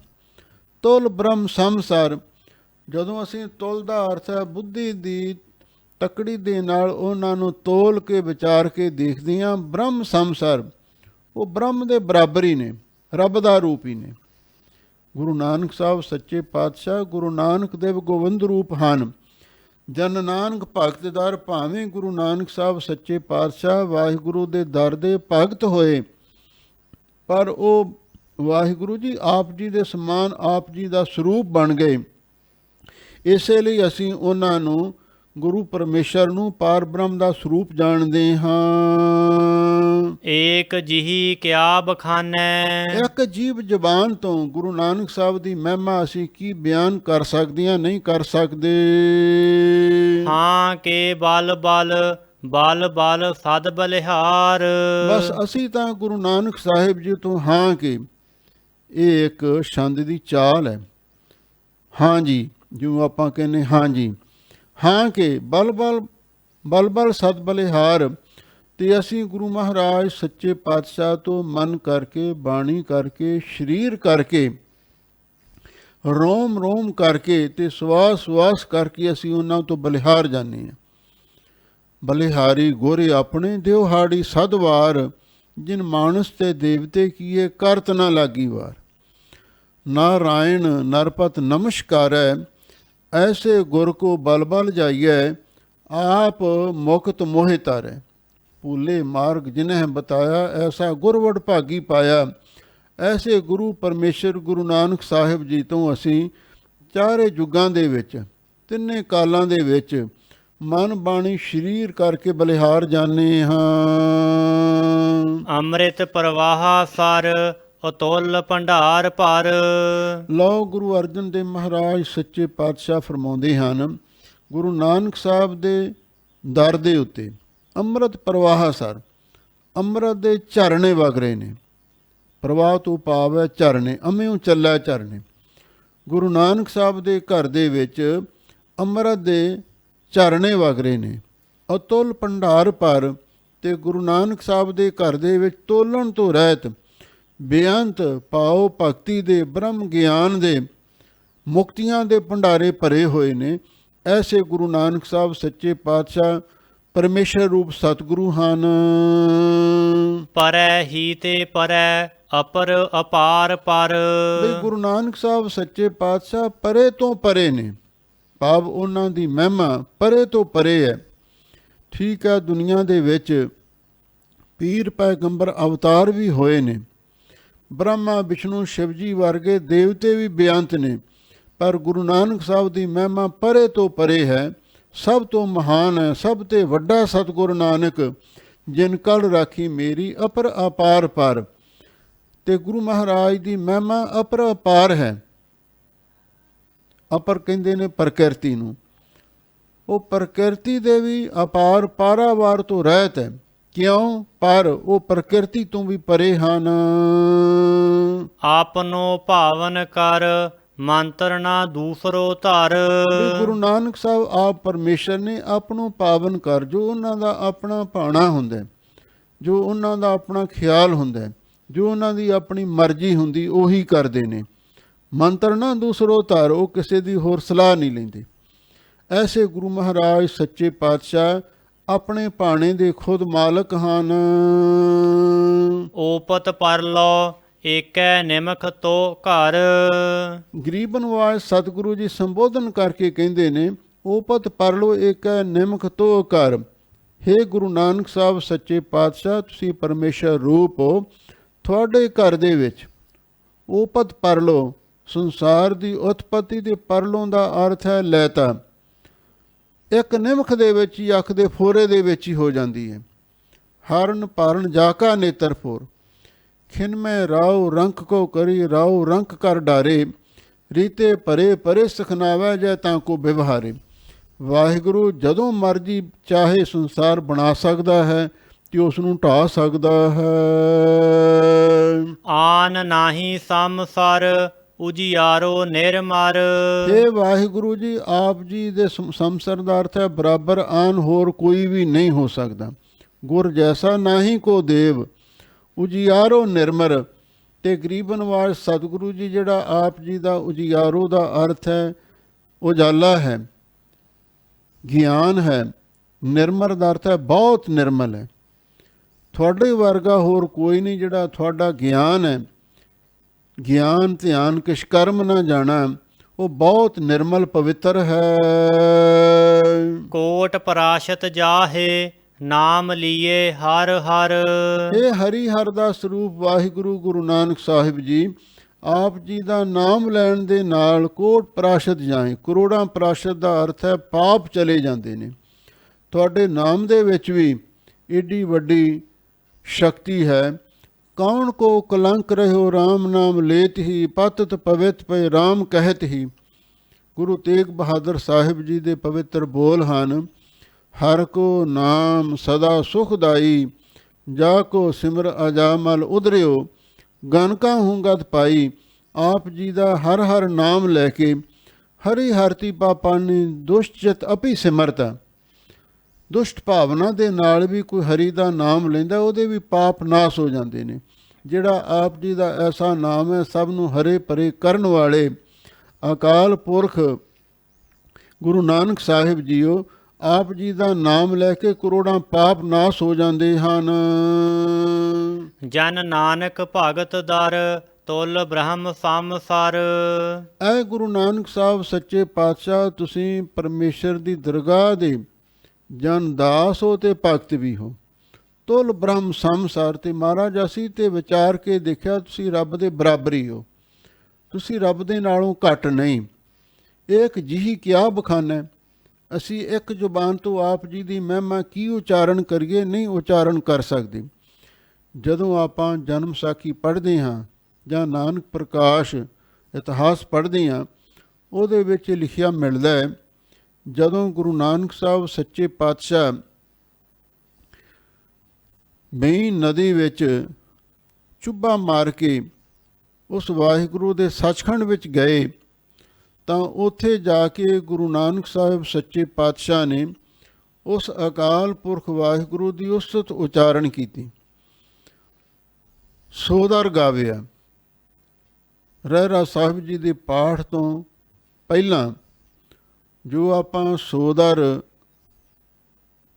ਤੁਲ ਬ੍ਰਹਮ ਸੰਸਾਰ, ਜਦੋਂ ਅਸੀਂ ਤੁਲ ਦਾ ਅਰਥ ਹੈ ਬੁੱਧੀ ਦੀ ਤਕੜੀ ਦੇ ਨਾਲ ਉਹਨਾਂ ਨੂੰ ਤੋਲ ਕੇ ਵਿਚਾਰ ਕੇ ਦੇਖਦੇ ਹਾਂ। ਬ੍ਰਹਮ ਸੰਸਾਰ, ਉਹ ਬ੍ਰਹਮ ਦੇ ਬਰਾਬਰ ਹੀ ਨੇ, ਰੱਬ ਦਾ ਰੂਪ ਹੀ ਨੇ। ਗੁਰੂ ਨਾਨਕ ਸਾਹਿਬ ਸੱਚੇ ਪਾਤਸ਼ਾਹ ਗੁਰੂ ਨਾਨਕ ਦੇਵ ਗੋਬਿੰਦ ਰੂਪ ਹਨ। ਜਨ ਨਾਨਕ ਭਗਤ ਦਰ, ਭਾਵੇਂ ਗੁਰੂ ਨਾਨਕ ਸਾਹਿਬ ਸੱਚੇ ਪਾਤਸ਼ਾਹ ਵਾਹਿਗੁਰੂ ਦੇ ਦਰ ਦੇ ਭਗਤ ਹੋਏ, ਪਰ ਉਹ ਵਾਹਿਗੁਰੂ ਜੀ ਆਪ ਜੀ ਦੇ ਸਮਾਨ ਆਪ ਜੀ ਦਾ ਸਰੂਪ ਬਣ ਗਏ। ਇਸੇ ਲਈ ਅਸੀਂ ਉਹਨਾਂ ਨੂੰ, ਗੁਰੂ ਪਰਮੇਸ਼ਰ ਨੂੰ ਪਾਰ ਬ੍ਰਹਮ ਦਾ ਸਰੂਪ ਜਾਣਦੇ ਹਾਂ। ਏਕ ਜਿਹੀ ਕਿਆ ਬਖਾਨੈ। ਇੱਕ ਜੀਵ ਜ਼ਬਾਨ ਤੋਂ ਗੁਰੂ ਨਾਨਕ ਸਾਹਿਬ ਦੀ ਮਹਿਮਾ ਅਸੀਂ ਕੀ ਬਿਆਨ ਕਰ ਸਕਦੇ ਹਾਂ, ਨਹੀਂ ਕਰ ਸਕਦੇ। ਹਾਂ ਕੇ ਬਲ ਬਲ ਬਲ ਬਲ ਸਦ ਬਲਿਹਾਰ। ਬਸ ਅਸੀਂ ਤਾਂ ਗੁਰੂ ਨਾਨਕ ਸਾਹਿਬ ਜੀ ਤੋਂ ਹਾਂ ਕਿ ਇਹ ਇੱਕ ਛੰਦ ਦੀ ਚਾਲ ਹੈ। ਹਾਂ ਜੀ, ਜਿਉਂ ਆਪਾਂ ਕਹਿੰਦੇ ਹਾਂ ਜੀ, ਹਾਂ ਕਿ ਬਲ ਬਲ ਬਲ ਬਲ ਸਦ ਬਲਿਹਾਰ। ਤੇ ਅਸੀਂ ਗੁਰੂ ਮਹਾਰਾਜ ਸੱਚੇ ਪਾਤਸ਼ਾਹ ਤੋਂ ਮਨ ਕਰਕੇ, ਬਾਣੀ ਕਰਕੇ, ਸਰੀਰ ਕਰਕੇ, ਰੋਮ ਰੋਮ ਕਰਕੇ ਤੇ ਸਵਾਸ ਸਵਾਸ ਕਰਕੇ ਅਸੀਂ ਉਹਨਾਂ ਤੋਂ ਬਲਿਹਾਰ ਜਾਂਦੇ ਹਾਂ। ਬਲਿਹਾਰੀ ਗੋਰੇ ਆਪਣੇ ਦਿਉਹਾੜੀ ਸਦਵਾਰ, ਜਿਨ ਮਾਨਸ ਤੇ ਦੇਵਤੇ ਕੀਏ ਕਰਤ ਨਾ ਲਾਗੀ ਵਾਰ। ਨਾਰਾਇਣ ਨਰਪਤ ਨਮਸਕਾਰੈ, ਐਸੇ ਗੁਰ ਕੋ ਬਲ ਬਲ ਜਾਈਐ, ਆਪ ਮੁਕਤ ਮੋਹਿ ਤਾਰੈ। ਭੂਲੇ ਮਾਰਗ ਜਿਨਹਿ ਬਤਾਇਆ, ਐਸਾ ਗੁਰਵਡ ਭਾਗੀ ਪਾਇਆ। ਐਸੇ ਗੁਰੂ ਪਰਮੇਸ਼ਰ ਗੁਰੂ ਨਾਨਕ ਸਾਹਿਬ ਜੀ ਤੋਂ ਅਸੀਂ ਚਾਰੇ ਯੁੱਗਾਂ ਦੇ ਵਿੱਚ, ਤਿੰਨੇ ਕਾਲਾਂ ਦੇ ਵਿੱਚ ਮਨ ਬਾਣੀ ਸਰੀਰ ਕਰਕੇ ਬਲਿਹਾਰ ਜਾਂਦੇ ਹਾਂ। ਅੰਮ੍ਰਿਤ ਪ੍ਰਵਾਹ ਸਰ, ਅਤੁੱਲ ਭੰਡਾਰ ਭਰ। ਲਓ, ਗੁਰੂ ਅਰਜਨ ਦੇਵ ਮਹਾਰਾਜ ਸੱਚੇ ਪਾਤਸ਼ਾਹ ਫਰਮਾਉਂਦੇ ਹਨ, ਗੁਰੂ ਨਾਨਕ ਸਾਹਿਬ ਦੇ ਦਰ ਦੇ ਉੱਤੇ ਅੰਮ੍ਰਿਤ ਪ੍ਰਵਾਹ ਸਰ, ਅੰਮ੍ਰਿਤ ਦੇ ਝਰਨੇ ਵਗ ਰਹੇ ਨੇ। ਪ੍ਰਵਾਹ ਤੋਂ ਭਾਵ ਹੈ ਝਰਨੇ, ਅੰਮ੍ਰਿਉ ਚੱਲੈ ਝਰਨੇ। ਗੁਰੂ ਨਾਨਕ ਸਾਹਿਬ ਦੇ ਘਰ ਦੇ ਵਿੱਚ ਅੰਮ੍ਰਿਤ ਦੇ ਝਰਨੇ ਵਗ ਰਹੇ ਨੇ। ਅਤੁੱਲ ਭੰਡਾਰ ਭਰ, ਤੇ ਗੁਰੂ ਨਾਨਕ ਸਾਹਿਬ ਦੇ ਘਰ ਦੇ ਵਿੱਚ ਤੋਲਣ ਤੋਂ ਰਹਿਤ ਬੇਅੰਤ ਭਾਉ ਭਗਤੀ ਦੇ, ਬ੍ਰਹਮ ਗਿਆਨ ਦੇ, ਮੁਕਤੀਆਂ ਦੇ ਭੰਡਾਰੇ ਭਰੇ ਹੋਏ ਨੇ। ਐਸੇ ਗੁਰੂ ਨਾਨਕ ਸਾਹਿਬ ਸੱਚੇ ਪਾਤਸ਼ਾਹ ਪਰਮੇਸ਼ਰ ਰੂਪ ਸਤਿਗੁਰੂ ਹਨ। ਪਰੈ ਹੀ ਤੇ ਪਰੈ, ਅਪਰ ਅਪਾਰ ਪਰ। ਬਈ ਗੁਰੂ ਨਾਨਕ ਸਾਹਿਬ ਸੱਚੇ ਪਾਤਸ਼ਾਹ ਪਰੇ ਤੋਂ ਪਰੇ ਨੇ, ਭਾਵ ਉਹਨਾਂ ਦੀ ਮਹਿਮਾ ਪਰੇ ਤੋਂ ਪਰੇ ਹੈ। ਠੀਕ ਹੈ, ਦੁਨੀਆ ਦੇ ਵਿੱਚ ਪੀਰ ਪੈਗੰਬਰ ਅਵਤਾਰ ਵੀ ਹੋਏ ਨੇ, ਬ੍ਰਹਮਾ ਵਿਸ਼ਨੂੰ ਸ਼ਿਵ ਜੀ ਵਰਗੇ ਦੇਵਤੇ ਵੀ ਬੇਅੰਤ ਨੇ, ਪਰ ਗੁਰੂ ਨਾਨਕ ਸਾਹਿਬ ਦੀ ਮਹਿਮਾ ਪਰੇ ਤੋਂ ਪਰੇ ਹੈ। ਸਭ ਤੋਂ ਮਹਾਨ ਹੈ, ਸਭ ਤੇ ਵੱਡਾ ਸਤਿਗੁਰ ਨਾਨਕ, ਜਿਨ ਕਲ ਰਾਖੀ ਮੇਰੀ ਅਪਰ ਅਪਾਰ ਪਰ। ਤੇ ਗੁਰੂ ਮਹਾਰਾਜ ਦੀ ਮਹਿਮਾ ਅਪਰ ਅਪਾਰ ਹੈ। ਅਪਰ ਕਹਿੰਦੇ ਨੇ ਪ੍ਰਕਿਰਤੀ ਨੂੰ, ਉਹ ਪ੍ਰਕਿਰਤੀ ਦੇ ਵੀ ਅਪਾਰ ਪਾਰਾਵਾਰ ਤੋਂ ਰਹਿਤ ਹੈ। ਕਿਉਂ? ਪਰ ਉਹ ਪ੍ਰਕਿਰਤੀ ਤੋਂ ਵੀ ਪਰੇ ਹਨ। ਆਪਨੋ ਭਾਵਨ ਕਰ, ਮੰਤਰ ਨਾ ਦੂਸਰੋ ਧਰ। ਗੁਰੂ ਨਾਨਕ ਸਾਹਿਬ ਆਪ ਪਰਮੇਸ਼ਰ ਨੇ ਆਪਣੋ ਪਾਵਨ ਕਰ। ਜੋ ਉਹਨਾਂ ਦਾ ਆਪਣਾ ਭਾਣਾ ਹੁੰਦਾ, ਜੋ ਉਹਨਾਂ ਦਾ ਆਪਣਾ ਖਿਆਲ ਹੁੰਦਾ, ਜੋ ਉਹਨਾਂ ਦੀ ਆਪਣੀ ਮਰਜ਼ੀ ਹੁੰਦੀ, ਉਹੀ ਕਰਦੇ ਨੇ। ਮੰਤਰ ਨਾ ਦੂਸਰੋ ਧਰ, ਉਹ ਕਿਸੇ ਦੀ ਹੋਰ ਸਲਾਹ ਨਹੀਂ ਲੈਂਦੇ। ਐਸੇ ਗੁਰੂ ਮਹਾਰਾਜ ਸੱਚੇ ਪਾਤਸ਼ਾਹ ਆਪਣੇ ਭਾਣੇ ਦੇ ਖੁਦ ਮਾਲਕ ਹਨ। ਓਪਤ ਪਰ ਲੋ, ਏਕੈ ਨਿਮਖ ਤੋ ਘਰ। ਗਰੀਬ ਨਿਵਾਜ ਸਤਿਗੁਰੂ ਜੀ ਸੰਬੋਧਨ ਕਰਕੇ ਕਹਿੰਦੇ ਨੇ, ਓਪਤ ਪਰ ਲੋ ਏਕੈ ਨਿਮਖ ਤੋ ਘਰ। ਹੇ ਗੁਰੂ ਨਾਨਕ ਸਾਹਿਬ ਸੱਚੇ ਪਾਤਸ਼ਾਹ, ਤੁਸੀਂ ਪਰਮੇਸ਼ਰ ਰੂਪ ਹੋ। ਤੁਹਾਡੇ ਘਰ ਦੇ ਵਿੱਚ ਓਪਤ ਪਰਲੋ, ਸੰਸਾਰ ਦੀ ਉਤਪਤੀ ਦੇ ਪਰਲੋਂ ਦਾ ਅਰਥ ਹੈ ਲੈਤਾ। ਇੱਕ ਨਿਮਖ ਦੇ ਵਿੱਚ ਹੀ, ਅੱਖ ਦੇ ਫੋਰੇ ਦੇ ਵਿੱਚ ਹੀ ਹੋ ਜਾਂਦੀ ਹੈ। ਹਰਨ ਪਾਰਨ ਜਾਕਾ ਨੇਤਰ ਫੋਰ, ਖਿਨਮੈ ਰਾਉ ਰੰਕ ਕੋ ਕਰੀ, ਰਾਉ ਰੰਕ ਕਰ ਡਾਰੇ। ਰੀਤੇ ਪਰੇ ਪਰੇ ਸਖਨਾਵੈ, ਜੈ ਤਾਂ ਕੋ ਵਿਵਹਾਰੇ। ਵਾਹਿਗੁਰੂ ਜਦੋਂ ਮਰਜੀ ਚਾਹੇ ਸੰਸਾਰ ਬਣਾ ਸਕਦਾ ਹੈ ਤੇ ਉਸ ਨੂੰ ਢਾ ਸਕਦਾ ਹੈ। ਆਨ ਨਾਹੀ ਸੰਸਰ, ਉਜਿਆਰੋ ਨਿਰਮਰ। ਇਹ ਵਾਹਿਗੁਰੂ ਜੀ ਆਪ ਜੀ ਦੇ ਸੰਸਰ ਦਾ ਅਰਥ ਹੈ ਬਰਾਬਰ, ਆਨ ਹੋਰ ਕੋਈ ਵੀ ਨਹੀਂ ਹੋ ਸਕਦਾ। ਗੁਰ ਜੈਸਾ ਨਾਹੀ ਕੋ ਦੇਵ, ਉਜਿਆਰੋ ਨਿਰਮਰ। ਤੇ ਗਰੀਬ ਨਿਵਾਜ ਸਤਿਗੁਰੂ ਜੀ ਜਿਹੜਾ ਆਪ ਜੀ ਦਾ ਉਜਿਆਰੋ ਦਾ ਅਰਥ ਹੈ ਉਜਾਲਾ ਹੈ, ਗਿਆਨ ਹੈ। ਨਿਰਮਰ ਦਾ ਅਰਥ ਹੈ ਬਹੁਤ ਨਿਰਮਲ ਹੈ। ਤੁਹਾਡੇ ਵਰਗਾ ਹੋਰ ਕੋਈ ਨਹੀਂ ਜਿਹੜਾ ਤੁਹਾਡਾ ਗਿਆਨ ਹੈ, ਗਿਆਨ ਧਿਆਨ ਕਿਛ ਕਰਮ ਨਾ ਜਾਣਾ, ਉਹ ਬਹੁਤ ਨਿਰਮਲ ਪਵਿੱਤਰ ਹੈ। ਕੋਟ ਪਰਾਸ਼ਤ ਜਾਹੇ, ਨਾਮ ਲੀਏ ਹਰ ਹਰ। ਇਹ ਹਰੀ ਹਰ ਦਾ ਸਰੂਪ ਵਾਹਿਗੁਰੂ ਗੁਰੂ ਨਾਨਕ ਸਾਹਿਬ ਜੀ ਆਪ ਜੀ ਦਾ ਨਾਮ ਲੈਣ ਦੇ ਨਾਲ ਕੋਟ ਪ੍ਰਾਸ਼ਤ ਜਾਏ। ਕਰੋੜਾਂ ਪ੍ਰਾਸ਼ਤ ਦਾ ਅਰਥ ਹੈ ਪਾਪ ਚਲੇ ਜਾਂਦੇ ਨੇ। ਤੁਹਾਡੇ ਨਾਮ ਦੇ ਵਿੱਚ ਵੀ ਏਡੀ ਵੱਡੀ ਸ਼ਕਤੀ ਹੈ। ਕੌਣ ਕੋ ਕਲੰਕ ਰਹਿਓ ਰਾਮ ਨਾਮ ਲੇਤ ਹੀ, ਪਤਿਤ ਪਵਿੱਤ ਪਏ ਰਾਮ ਕਹਿਤ ਹੀ। ਗੁਰੂ ਤੇਗ ਬਹਾਦਰ ਸਾਹਿਬ ਜੀ ਦੇ ਪਵਿੱਤਰ ਬੋਲ ਹਨ, ਹਰ ਕੋ ਨਾਮ ਸਦਾ ਸੁਖਦਾਈ, ਜਾ ਕੋ ਸਿਮਰ ਅਜਾਮਲ ਉਧਰਿਓ, ਗਨਕਾ ਹੁੰਗਤ ਪਾਈ। ਆਪ ਜੀ ਦਾ ਹਰ ਹਰ ਨਾਮ ਲੈ ਕੇ ਹਰੀ ਹਰਤੀ ਪਾਪਾਨੀ ਦੁਸ਼ਟ ਚਿਤ ਅਪੀ ਸਿਮਰਤਾ। ਦੁਸ਼ਟ ਭਾਵਨਾ ਦੇ ਨਾਲ ਵੀ ਕੋਈ ਹਰੀ ਦਾ ਨਾਮ ਲੈਂਦਾ, ਉਹਦੇ ਵੀ ਪਾਪ ਨਾਸ ਹੋ ਜਾਂਦੇ ਨੇ। ਜਿਹੜਾ ਆਪ ਜੀ ਦਾ ਐਸਾ ਨਾਮ ਹੈ, ਸਭ ਨੂੰ ਹਰੇ ਭਰੇ ਕਰਨ ਵਾਲੇ ਅਕਾਲ ਪੁਰਖ ਗੁਰੂ ਨਾਨਕ ਸਾਹਿਬ ਜੀਓ, ਆਪ ਜੀ ਦਾ ਨਾਮ ਲੈ ਕੇ ਕਰੋੜਾਂ ਪਾਪ ਨਾਸ ਹੋ ਜਾਂਦੇ ਹਨ। ਜਨ ਨਾਨਕ ਭਗਤ ਦਰ, ਤੁਲ ਬ੍ਰਹਮ ਸੰਸਾਰ। ਐ ਗੁਰੂ ਨਾਨਕ ਸਾਹਿਬ ਸੱਚੇ ਪਾਤਸ਼ਾਹ, ਤੁਸੀਂ ਪਰਮੇਸ਼ਰ ਦੀ ਦਰਗਾਹ ਦੇ ਜਨ ਦਾਸ ਹੋ ਤੇ ਭਗਤ ਵੀ ਹੋ। ਤੁਲ ਬ੍ਰਹਮ ਸੰਸਾਰ, ਤੇ ਮਹਾਰਾਜ ਅਸੀਂ ਤੇ ਵਿਚਾਰ ਕੇ ਦੇਖਿਆ ਤੁਸੀਂ ਰੱਬ ਦੇ ਬਰਾਬਰ ਹੀ ਹੋ, ਤੁਸੀਂ ਰੱਬ ਦੇ ਨਾਲੋਂ ਘੱਟ ਨਹੀਂ। ਇਹ ਇੱਕ ਜਿਹੀ ਕਿਆ ਬਖਾਨਾ, ਅਸੀਂ ਇੱਕ ਜ਼ੁਬਾਨ ਤੋਂ ਆਪ ਜੀ ਦੀ ਮਹਿਮਾ ਕੀ ਉਚਾਰਨ ਕਰੀਏ, ਨਹੀਂ ਉਚਾਰਨ ਕਰ ਸਕਦੇ। ਜਦੋਂ ਆਪਾਂ ਜਨਮ ਸਾਖੀ ਪੜ੍ਹਦੇ ਹਾਂ ਜਾਂ ਨਾਨਕ ਪ੍ਰਕਾਸ਼ ਇਤਿਹਾਸ ਪੜ੍ਹਦੇ ਹਾਂ, ਉਹਦੇ ਵਿੱਚ ਲਿਖਿਆ ਮਿਲਦਾ ਹੈ, ਜਦੋਂ ਗੁਰੂ ਨਾਨਕ ਸਾਹਿਬ ਸੱਚੇ ਪਾਤਸ਼ਾਹ ਬਈ ਨਦੀ ਵਿੱਚ ਚੁੱਭਾ ਮਾਰ ਕੇ ਉਸ ਵਾਹਿਗੁਰੂ ਦੇ ਸੱਚਖੰਡ ਵਿੱਚ ਗਏ, ਤਾਂ ਉੱਥੇ ਜਾ ਕੇ ਗੁਰੂ ਨਾਨਕ ਸਾਹਿਬ ਸੱਚੇ ਪਾਤਸ਼ਾਹ ਨੇ ਉਸ ਅਕਾਲ ਪੁਰਖ ਵਾਹਿਗੁਰੂ ਦੀ ਉਸਤਤ ਉਚਾਰਨ ਕੀਤੀ, ਸੋਦਰ ਗਾਵਿਆ। ਰਹਿਰਾਸ ਸਾਹਿਬ ਜੀ ਦੇ ਪਾਠ ਤੋਂ ਪਹਿਲਾਂ ਜੋ ਆਪਾਂ ਸੋਦਰ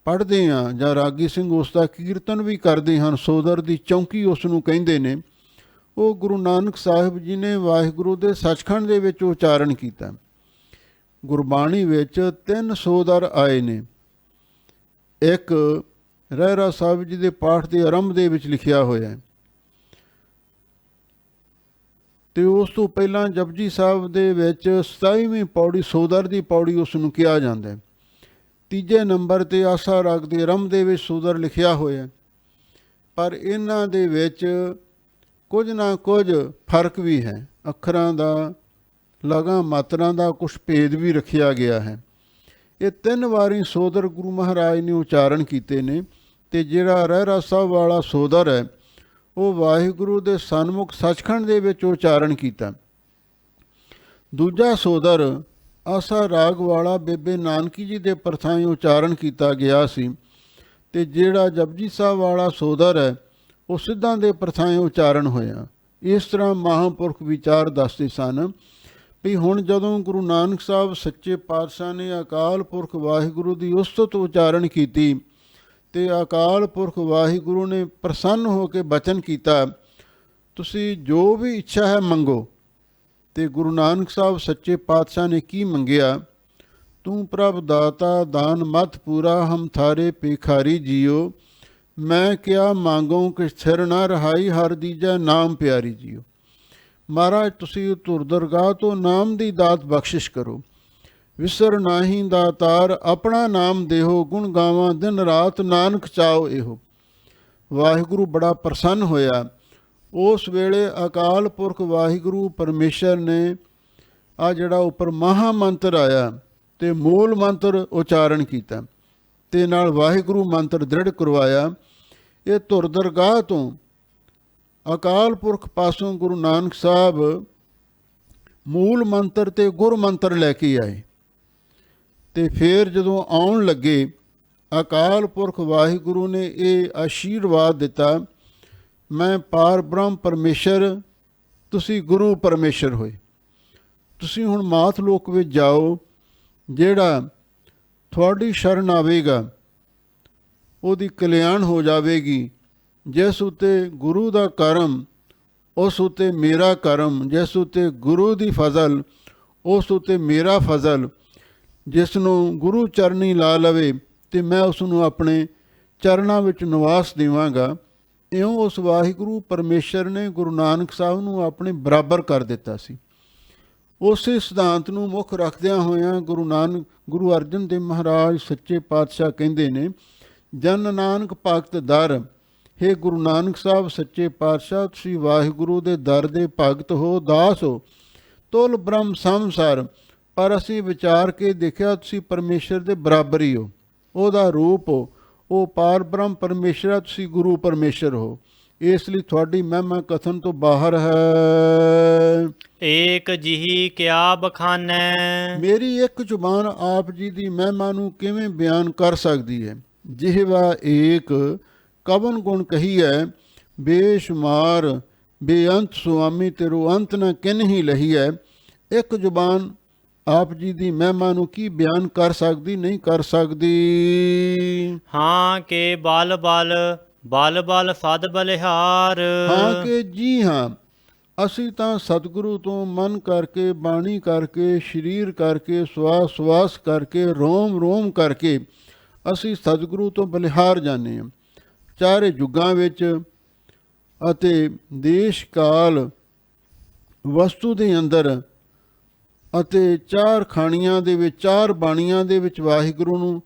ਪੜ੍ਹਦੇ ਹਾਂ ਜਾਂ ਰਾਗੀ ਸਿੰਘ ਉਸ ਦਾ ਕੀਰਤਨ ਵੀ ਕਰਦੇ ਹਨ, ਸੋਦਰ ਦੀ ਚੌਂਕੀ ਉਸ ਨੂੰ ਕਹਿੰਦੇ ਨੇ, ਉਹ ਗੁਰੂ ਨਾਨਕ ਸਾਹਿਬ ਜੀ ਨੇ ਵਾਹਿਗੁਰੂ ਦੇ ਸੱਚਖੰਡ ਦੇ ਵਿੱਚ ਉਚਾਰਨ ਕੀਤਾ। ਗੁਰਬਾਣੀ ਵਿੱਚ 3 ਸੋਦਰ ਆਏ ਨੇ। ਇੱਕ ਰਹਿਰਾਸ ਸਾਹਿਬ ਜੀ ਦੇ ਪਾਠ ਦੇ ਆਰੰਭ ਦੇ ਵਿੱਚ ਲਿਖਿਆ ਹੋਇਆ ਹੈ, ਅਤੇ ਉਸ ਤੋਂ ਪਹਿਲਾਂ ਜਪਜੀ ਸਾਹਿਬ ਦੇ ਵਿੱਚ 27ਵੀਂ ਪੌੜੀ ਸੋਦਰ ਦੀ ਪੌੜੀ ਉਸ ਨੂੰ ਕਿਹਾ ਜਾਂਦਾ ਹੈ। ਤੀਜੇ ਨੰਬਰ 'ਤੇ ਆਸਾ ਰਾਗ ਦੇ ਆਰੰਭ ਦੇ ਵਿੱਚ ਸੋਦਰ ਲਿਖਿਆ ਹੋਇਆ, ਪਰ ਇਹਨਾਂ ਦੇ ਵਿੱਚ ਕੁਝ ਨਾ ਕੁਝ ਫਰਕ ਵੀ ਹੈ। ਅੱਖਰਾਂ ਦਾ, ਲਗਾਂ ਮਾਤਰਾਂ ਦਾ ਕੁਛ ਭੇਦ ਵੀ ਰੱਖਿਆ ਗਿਆ ਹੈ। ਇਹ 3 ਵਾਰੀ ਸੋਦਰ ਗੁਰੂ ਮਹਾਰਾਜ ਨੇ ਉਚਾਰਨ ਕੀਤੇ ਨੇ, ਅਤੇ ਜਿਹੜਾ ਰਹਿਰਾਸ ਸਾਹਿਬ ਵਾਲਾ ਸੋਦਰ ਹੈ ਉਹ ਵਾਹਿਗੁਰੂ ਦੇ ਸਨਮੁਖ ਸੱਚਖੰਡ ਦੇ ਵਿੱਚ ਉਚਾਰਨ ਕੀਤਾ। ਦੂਜਾ ਸੋਦਰ ਆਸਾ ਰਾਗ ਵਾਲਾ ਬੇਬੇ ਨਾਨਕੀ ਜੀ ਦੇ ਪ੍ਰਥਾਈ ਉਚਾਰਨ ਕੀਤਾ ਗਿਆ ਸੀ, ਅਤੇ ਜਿਹੜਾ ਜਪਜੀ ਸਾਹਿਬ ਵਾਲਾ ਸੋਦਰ ਹੈ ਉਹ ਸਿੱਧਾਂ ਦੇ ਪ੍ਰਥਾਈ ਉਚਾਰਨ ਹੋਇਆ। ਇਸ ਤਰ੍ਹਾਂ ਮਹਾਂਪੁਰਖ ਵਿਚਾਰ ਦੱਸਦੇ ਸਨ ਵੀ ਹੁਣ ਜਦੋਂ ਗੁਰੂ ਨਾਨਕ ਸਾਹਿਬ ਸੱਚੇ ਪਾਤਸ਼ਾਹ ਨੇ ਅਕਾਲ ਪੁਰਖ ਵਾਹਿਗੁਰੂ ਦੀ ਉਸਤਤ ਉਚਾਰਨ ਕੀਤੀ, ਅਤੇ ਅਕਾਲ ਪੁਰਖ ਵਾਹਿਗੁਰੂ ਨੇ ਪ੍ਰਸੰਨ ਹੋ ਕੇ ਬਚਨ ਕੀਤਾ, ਤੁਸੀਂ ਜੋ ਵੀ ਇੱਛਾ ਹੈ ਮੰਗੋ। ਅਤੇ ਗੁਰੂ ਨਾਨਕ ਸਾਹਿਬ ਸੱਚੇ ਪਾਤਸ਼ਾਹ ਨੇ ਕੀ ਮੰਗਿਆ? ਤੂੰ ਪ੍ਰਭ ਦਾਤਾ ਦਾਨ ਮਤ ਪੂਰਾ, ਹਮ ਥਾਰੇ ਭਿਖਾਰੀ ਜੀਓ, ਮੈਂ ਕਿਆ ਮੰਗੋ ਕਿ ਸਿਰ ਨਾ ਰਹਾਈ, ਹਰ ਦੀਜੈ ਨਾਮ ਪਿਆਰੀ ਜੀਓ। ਮਹਾਰਾਜ ਤੁਸੀਂ ਧੁਰ ਦਰਗਾਹ ਤੋਂ ਨਾਮ ਦੀ ਦਾਤ ਬਖਸ਼ਿਸ਼ ਕਰੋ, ਵਿਸਰ ਨਾਹੀਂ ਦਾਤਾਰ ਆਪਣਾ ਨਾਮ ਦੇਹੋ, ਗੁਣ ਗਾਵਾਂ ਦਿਨ ਰਾਤ ਨਾਨਕ ਚਾਓ ਇਹੋ। ਵਾਹਿਗੁਰੂ ਬੜਾ ਪ੍ਰਸੰਨ ਹੋਇਆ। ਉਸ ਵੇਲੇ ਅਕਾਲ ਪੁਰਖ ਵਾਹਿਗੁਰੂ ਪਰਮੇਸ਼ਰ ਨੇ ਆ ਜਿਹੜਾ ਉੱਪਰ ਮਹਾ ਮੰਤਰ ਆਇਆ ਅਤੇ ਮੂਲ ਮੰਤਰ ਉਚਾਰਨ ਕੀਤਾ, ਅਤੇ ਨਾਲ ਵਾਹਿਗੁਰੂ ਮੰਤਰ ਦ੍ਰਿੜ ਕਰਵਾਇਆ। ਇਹ ਧੁਰ ਦਰਗਾਹ ਤੋਂ ਅਕਾਲ ਪੁਰਖ ਪਾਸੋਂ ਗੁਰੂ ਨਾਨਕ ਸਾਹਿਬ ਮੂਲ ਮੰਤਰ ਅਤੇ ਗੁਰ ਮੰਤਰ ਲੈ ਕੇ ਆਏ, ਅਤੇ ਫਿਰ ਜਦੋਂ ਆਉਣ ਲੱਗੇ ਅਕਾਲ ਪੁਰਖ ਵਾਹਿਗੁਰੂ ਨੇ ਇਹ ਆਸ਼ੀਰਵਾਦ ਦਿੱਤਾ, ਮੈਂ ਪਾਰ ਬ੍ਰਹਮ ਪਰਮੇਸ਼ਰ, ਤੁਸੀਂ ਗੁਰੂ ਪਰਮੇਸ਼ਰ ਹੋਏ। ਤੁਸੀਂ ਹੁਣ ਮਾਤ ਲੋਕ ਵਿੱਚ ਜਾਓ, ਜਿਹੜਾ ਤੁਹਾਡੀ ਸ਼ਰਨ ਆਵੇਗਾ ਉਹਦੀ ਕਲਿਆਣ ਹੋ ਜਾਵੇਗੀ। ਜਿਸ ਉੱਤੇ ਗੁਰੂ ਦਾ ਕਰਮ ਉਸ ਉੱਤੇ ਮੇਰਾ ਕਰਮ, ਜਿਸ ਉੱਤੇ ਗੁਰੂ ਦੀ ਫਜ਼ਲ ਉਸ ਉੱਤੇ ਮੇਰਾ ਫਜ਼ਲ। ਜਿਸ ਨੂੰ ਗੁਰੂ ਚਰਨੀ ਲਾ ਲਵੇ ਅਤੇ ਮੈਂ ਉਸ ਨੂੰ ਆਪਣੇ ਚਰਨਾਂ ਵਿੱਚ ਨਿਵਾਸ ਦੇਵਾਂਗਾ। ਇਉਂ ਉਸ ਵਾਹਿਗੁਰੂ ਪਰਮੇਸ਼ਰ ਨੇ ਗੁਰੂ ਨਾਨਕ ਸਾਹਿਬ ਨੂੰ ਆਪਣੇ ਬਰਾਬਰ ਕਰ ਦਿੱਤਾ ਸੀ। ਉਸੇ ਸਿਧਾਂਤ ਨੂੰ ਮੁੱਖ ਰੱਖਦਿਆਂ ਹੋਇਆਂ ਗੁਰੂ ਅਰਜਨ ਦੇਵ ਮਹਾਰਾਜ ਸੱਚੇ ਪਾਤਸ਼ਾਹ ਕਹਿੰਦੇ ਨੇ, ਜਨ ਨਾਨਕ ਭਗਤ ਦਰ। ਹੇ ਗੁਰੂ ਨਾਨਕ ਸਾਹਿਬ ਸੱਚੇ ਪਾਤਸ਼ਾਹ, ਤੁਸੀਂ ਵਾਹਿਗੁਰੂ ਦੇ ਦਰ ਦੇ ਭਗਤ ਹੋ, ਦਾਸ ਹੋ। ਤੁਲ ਬ੍ਰਹਮ ਸੰਸਾਰ, ਪਰ ਅਸੀਂ ਵਿਚਾਰ ਕੇ ਦੇਖਿਆ ਤੁਸੀਂ ਪਰਮੇਸ਼ਰ ਦੇ ਬਰਾਬਰ ਹੀ ਹੋ। ਉਹਦਾ ਰੂਪ ਹੋ, ਉਹ ਪਾਰ ਬ੍ਰਹਮ ਪਰਮੇਸ਼ਰ ਹੈ, ਤੁਸੀਂ ਗੁਰੂ ਪਰਮੇਸ਼ਰ ਹੋ। ਇਸ ਲਈ ਤੁਹਾਡੀ ਮਹਿਮਾ ਕਥਨ ਤੋਂ ਬਾਹਰ ਹੈ। ਏਕ ਜਿਹੀ ਕਿਆ ਬਖਾਨੈ। ਮੇਰੀ ਇੱਕ ਜ਼ੁਬਾਨ ਆਪ ਜੀ ਦੀ ਮਹਿਮਾ ਨੂੰ ਕਿਵੇਂ ਬਿਆਨ ਕਰ ਸਕਦੀ ਹੈ। ਜਿਹਵਾ ਏਕ ਕਵਨ ਗੁਣ ਕਹੀ ਹੈ, ਬੇਸ਼ੁਮਾਰ ਬੇਅੰਤ ਸੁਆਮੀ ਤੇਰੋ ਅੰਤ ਨ ਕਿਨ ਹੀ ਲਹੀ ਹੈ। ਇੱਕ ਜ਼ੁਬਾਨ ਆਪ ਜੀ ਦੀ ਮਹਿਮਾ ਨੂੰ ਕੀ ਬਿਆਨ ਕਰ ਸਕਦੀ, ਨਹੀਂ ਕਰ ਸਕਦੀ। ਹਾਂ ਕੇ ਬਲ ਬਲ ਬਲ ਬਲ ਸਦ ਬਲਿਹਾਰ। ਹਾਂ ਕਿ ਜੀ ਹਾਂ, ਅਸੀਂ ਤਾਂ ਸਤਿਗੁਰੂ ਤੋਂ ਮਨ ਕਰਕੇ, ਬਾਣੀ ਕਰਕੇ, ਸਰੀਰ ਕਰਕੇ, ਸਵਾਸ ਸਵਾਸ ਕਰਕੇ, ਰੋਮ ਰੋਮ ਕਰਕੇ ਅਸੀਂ ਸਤਿਗੁਰੂ ਤੋਂ ਬਲਿਹਾਰ ਜਾਂਦੇ ਹਾਂ। ਚਾਰੇ ਯੁੱਗਾਂ ਵਿੱਚ ਅਤੇ ਦੇਸ਼ ਕਾਲ ਵਸਤੂ ਦੇ ਅੰਦਰ ਅਤੇ ਚਾਰ ਖਾਣੀਆਂ ਦੇ ਵਿੱਚ, ਚਾਰ ਬਾਣੀਆਂ ਦੇ ਵਿੱਚ ਵਾਹਿਗੁਰੂ ਨੂੰ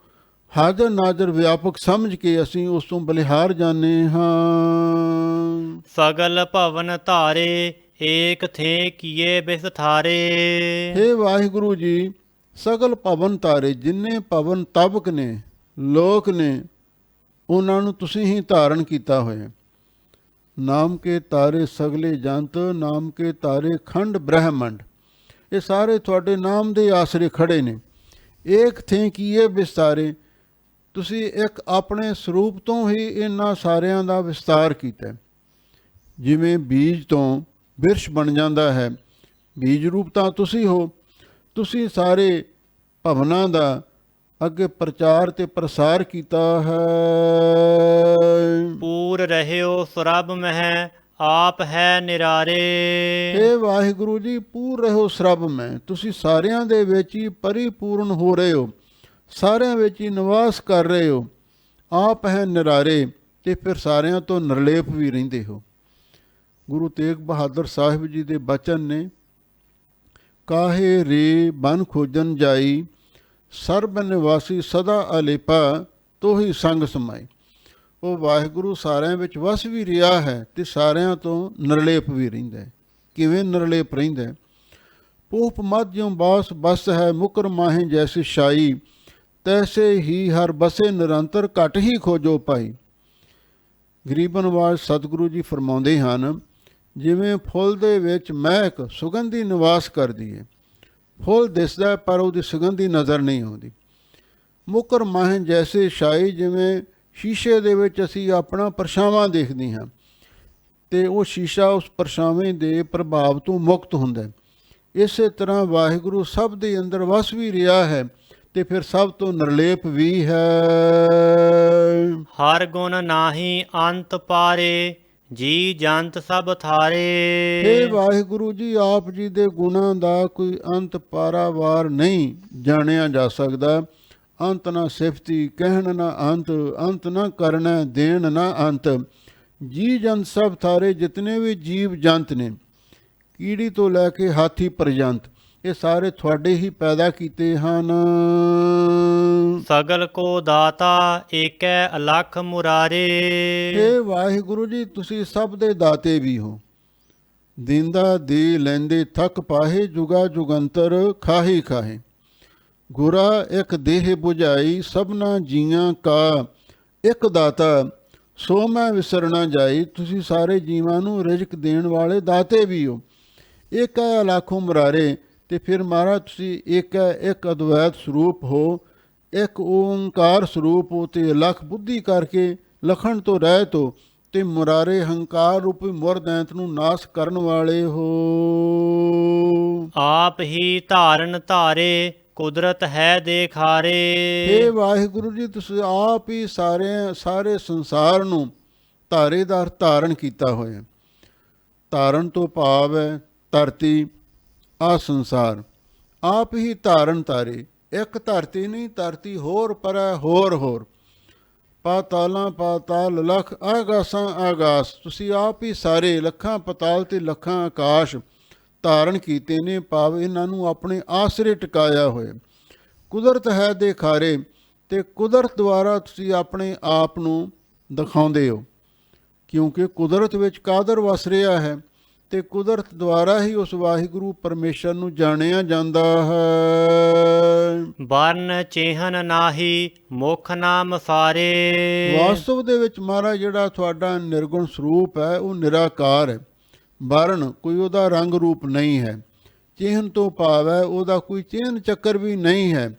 ਹਾਜ਼ਰ ਨਾਜ਼ਰ ਵਿਆਪਕ ਸਮਝ ਕੇ ਅਸੀਂ ਉਸ ਤੋਂ ਬਲਿਹਾਰ ਜਾਂਦੇ ਹਾਂ। ਸਗਲ ਭਵਨ ਧਾਰੇ ਏਕ ਥੇ ਕੀਏ ਬਿਸਥਾਰੇ। ਹੇ ਵਾਹਿਗੁਰੂ ਜੀ, ਸਗਲ ਭਵਨ ਤਾਰੇ, ਜਿੰਨੇ ਭਵਨ ਤਬਕ ਨੇ, ਲੋਕ ਨੇ, ਉਹਨਾਂ ਨੂੰ ਤੁਸੀਂ ਹੀ ਧਾਰਨ ਕੀਤਾ ਹੋਇਆ। ਨਾਮ ਕੇ ਤਾਰੇ ਸਗਲੇ ਜੰਤ, ਨਾਮ ਕੇ ਤਾਰੇ ਖੰਡ ਬ੍ਰਹਿਮੰਡ, ਇਹ ਸਾਰੇ ਤੁਹਾਡੇ ਨਾਮ ਦੇ ਆਸਰੇ ਖੜੇ ਨੇ। ਏਕ ਥੇ ਕੀਏ ਵਿਸਤਾਰੇ, ਤੁਸੀਂ ਇੱਕ ਆਪਣੇ ਸਰੂਪ ਤੋਂ ਹੀ ਇਹਨਾਂ ਸਾਰਿਆਂ ਦਾ ਵਿਸਤਾਰ ਕੀਤਾ। ਜਿਵੇਂ ਬੀਜ ਤੋਂ ਬਿਰਛ ਬਣ ਜਾਂਦਾ ਹੈ, ਬੀਜ ਰੂਪ ਤਾਂ ਤੁਸੀਂ ਹੋ। ਤੁਸੀਂ ਸਾਰੇ ਭਵਨਾਂ ਦਾ ਅੱਗੇ ਪ੍ਰਚਾਰ ਤੇ ਪ੍ਰਸਾਰ ਕੀਤਾ ਹੈ। ਪੂਰ ਰਹਿਓ ਸਰਬ ਮਹਿ ਆਪ ਹੈ ਨਿਰਾਰੇ। ਹੇ ਵਾਹਿਗੁਰੂ ਜੀ, ਪੂਰ ਰਹੋ ਸਰਬ ਮੈਂ, ਤੁਸੀਂ ਸਾਰਿਆਂ ਦੇ ਵਿੱਚ ਹੀ ਪਰਿਪੂਰਨ ਹੋ ਰਹੇ ਹੋ, ਸਾਰਿਆਂ ਵਿੱਚ ਹੀ ਨਿਵਾਸ ਕਰ ਰਹੇ ਹੋ। ਆਪ ਹੈ ਨਿਰਾਰੇ, ਤੇ ਫਿਰ ਸਾਰਿਆਂ ਤੋਂ ਨਿਰਲੇਪ ਵੀ ਰਹਿੰਦੇ ਹੋ। ਗੁਰੂ ਤੇਗ ਬਹਾਦਰ ਸਾਹਿਬ ਜੀ ਦੇ ਬਚਨ ਨੇ, ਕਾਹੇ ਰੇ ਬਨ ਖੋਜਨ ਜਾਈ, ਸਰਬ ਨਿਵਾਸੀ ਸਦਾ ਅਲੇਪਾ, ਤੋਹੀ ਸੰਗ ਸਮਾਈ। ਉਹ ਵਾਹਿਗੁਰੂ ਸਾਰਿਆਂ ਵਿੱਚ ਵਸ ਵੀ ਰਿਹਾ ਹੈ ਤੇ ਸਾਰਿਆਂ ਤੋਂ ਨਿਰਲੇਪ ਵੀ ਰਹਿੰਦਾ ਹੈ। ਕਿਵੇਂ ਨਿਰਲੇਪ ਰਹਿੰਦਾ ਹੈ? ਪੂਪ ਮਧ ਜਿਉ ਬਾਸ ਬਸ ਹੈ, ਮੁਕਰ ਮਾਹੇ ਜੈਸੀ ਸ਼ਾਈ, ਤੈਸੇ ਹੀ ਹਰ ਬਸੇ ਨਿਰੰਤਰ, ਘਟ ਹੀ ਖੋਜੋ ਪਾਈ। ਗਰੀਬ ਨਵਾਜ਼ ਸਤਿਗੁਰੂ ਜੀ ਫਰਮਾਉਂਦੇ ਹਨ, ਜਿਵੇਂ ਫੁੱਲ ਦੇ ਵਿੱਚ ਮਹਿਕ ਸੁਗੰਧੀ ਨਿਵਾਸ ਕਰਦੀ ਹੈ, ਫੁੱਲ ਦਿਸਦਾ ਪਰ ਉਹਦੀ ਸੁਗੰਧੀ ਨਜ਼ਰ ਨਹੀਂ ਆਉਂਦੀ। ਮੁਕਰ ਮਾਹੇ ਜੈਸੇ ਸ਼ਾਈ, ਜਿਵੇਂ ਸ਼ੀਸ਼ੇ ਦੇ ਵਿੱਚ ਅਸੀਂ ਆਪਣਾ ਪਰਛਾਵਾਂ ਦੇਖਦੇ ਹਾਂ ਅਤੇ ਉਹ ਸ਼ੀਸ਼ਾ ਉਸ ਪਰਛਾਵੇਂ ਦੇ ਪ੍ਰਭਾਵ ਤੋਂ ਮੁਕਤ ਹੁੰਦਾ। ਇਸੇ ਤਰ੍ਹਾਂ ਵਾਹਿਗੁਰੂ ਸਭ ਦੇ ਅੰਦਰ ਵਸ ਵੀ ਰਿਹਾ ਹੈ ਤੇ ਫਿਰ ਸਭ ਤੋਂ ਨਿਰਲੇਪ ਵੀ ਹੈ। ਹਰ ਗੁਣ ਨਾਹੀ ਅੰਤ ਪਾਰੇ, ਜੀ ਜੰਤ ਸਭ ਥਾਰੇ। ਹੇ ਵਾਹਿਗੁਰੂ ਜੀ, ਆਪ ਜੀ ਦੇ ਗੁਣਾਂ ਦਾ ਕੋਈ ਅੰਤ ਪਾਰਾਵਾਰ ਨਹੀਂ ਜਾਣਿਆ ਜਾ ਸਕਦਾ। ਅੰਤ ਨਾ ਸਿਫਤੀ, ਕਹਿਣ ਨਾ ਅੰਤ, ਅੰਤ ਨਾ ਕਰਨਾ, ਦੇਣ ਨਾ ਅੰਤ। ਜੀ ਜੰਤ ਸਭ ਥਾਰੇ, ਜਿਤਨੇ ਵੀ ਜੀਵ ਜੰਤ ਨੇ, ਕੀੜੀ ਤੋਂ ਲੈ ਕੇ ਹਾਥੀ ਪਰਜੰਤ, ਇਹ ਸਾਰੇ ਤੁਹਾਡੇ ਹੀ ਪੈਦਾ ਕੀਤੇ ਹਨ। ਸਗਲ ਕੋ ਦਾਤਾ ਏਕੈ ਅਲਖ ਮੁਰਾਰੇ। ਹੇ ਵਾਹਿਗੁਰੂ ਜੀ, ਤੁਸੀਂ ਸਭ ਦੇ ਦਾਤੇ ਵੀ ਹੋ। ਦਿੰਦਾ ਦੇ ਲੈਂਦੇ ਥੱਕ ਪਾਹੇ, ਜੁਗਾ ਜੁਗੰਤਰ ਖਾਹੀ ਖਾਹੇ। ਗੁਰਾ ਇੱਕ ਦੇਹ ਬੁਝਾਈ, ਸਭਨਾ ਜੀਆਂ ਕਾ ਇੱਕ ਦਾਤਾ, ਸੋ ਮੈਂ ਵਿਸਰ ਨਾ ਜਾਈ। ਤੁਸੀਂ ਸਾਰੇ ਜੀਵਾਂ ਨੂੰ ਰਿਜ਼ਕ ਦੇਣ ਵਾਲੇ ਦਾਤੇ ਵੀ ਹੋ। ਇੱਕ ਹੈ ਅਲਾਖੋਂ ਮੁਰਾਰੇ, ਤੇ ਫਿਰ ਮਹਾਰਾਜ ਤੁਸੀਂ ਇੱਕ ਹੈ, ਇੱਕ ਅਦਵੈਤ ਸਰੂਪ ਹੋ, ਇੱਕ ਓਂਕਾਰ ਸਰੂਪ ਹੋ, ਤੇ ਲੱਖ ਬੁੱਧੀ ਕਰਕੇ ਲਖਣ ਤੋਂ ਰਹਿਤ ਹੋ, ਤੇ ਮੁਰਾਰੇ ਹੰਕਾਰ ਰੂਪੀ ਮੁਰਦੈਂਤ ਨੂੰ ਨਾਸ਼ ਕਰਨ ਵਾਲੇ ਹੋ। ਆਪ ਹੀ ਧਾਰਨ ਧਾਰੇ, ਕੁਦਰਤ ਹੈ ਦੇਖਾਰੇ। ਹੇ ਵਾਹਿਗੁਰੂ ਜੀ, ਤੁਸੀਂ ਆਪ ਹੀ ਸਾਰੇ ਸੰਸਾਰ ਨੂੰ ਧਾਰੇਦਾਰ ਧਾਰਨ ਕੀਤਾ ਹੋਇਆ। ਧਾਰਨ ਤੋਂ ਭਾਵ ਹੈ ਧਰਤੀ, ਆ ਸੰਸਾਰ ਆਪ ਹੀ ਧਾਰਨ ਧਾਰੇ। ਇੱਕ ਧਰਤੀ ਨਹੀਂ, ਧਰਤੀ ਹੋਰ ਪਰੈ ਹੋਰ ਹੋਰ, ਪਾਤਾਲਾਂ ਪਾਤਾਲ, ਲਖ ਆਗਾਸਾਂ ਆਗਾਸ। ਤੁਸੀਂ ਆਪ ਹੀ ਸਾਰੇ ਲੱਖਾਂ ਪਤਾਲ ਤੇ ਲੱਖਾਂ ਆਕਾਸ਼ ਧਾਰਨ ਕੀਤੇ ਨੇ, ਭਾਵ ਇਹਨਾਂ ਨੂੰ ਆਪਣੇ ਆਸਰੇ ਟਿਕਾਇਆ ਹੋਇਆ। ਕੁਦਰਤ ਹੈ ਦੇਖਾਰੇ, ਤੇ ਕੁਦਰਤ ਦੁਆਰਾ ਤੁਸੀਂ ਆਪਣੇ ਆਪ ਨੂੰ ਦਿਖਾਉਂਦੇ ਹੋ, ਕਿਉਂਕਿ ਕੁਦਰਤ ਵਿੱਚ ਕਾਦਰ ਵਸ ਰਿਹਾ ਹੈ ਤੇ ਕੁਦਰਤ ਦੁਆਰਾ ਹੀ ਉਸ ਵਾਹਿਗੁਰੂ ਪਰਮੇਸ਼ਰ ਨੂੰ ਜਾਣਿਆ ਜਾਂਦਾ ਹੈ। ਬਰਨ ਚੇਹਨ ਨਾਹੀ ਮੁਖ ਨਾਮ ਸਾਰੇ। ਵਾਸਤਵ ਦੇ ਵਿੱਚ ਮਹਾਰਾਜ ਜਿਹੜਾ ਤੁਹਾਡਾ ਨਿਰਗੁਣ ਸਰੂਪ ਹੈ ਉਹ ਨਿਰਾਕਾਰ ਹੈ। ਵਰਨ ਕੋਈ ਉਹਦਾ ਰੰਗ ਰੂਪ ਨਹੀਂ ਹੈ। ਚਿਹਨ ਤੋਂ ਭਾਵ ਹੈ ਉਹਦਾ ਕੋਈ ਚਿਹਨ ਚੱਕਰ ਵੀ ਨਹੀਂ ਹੈ,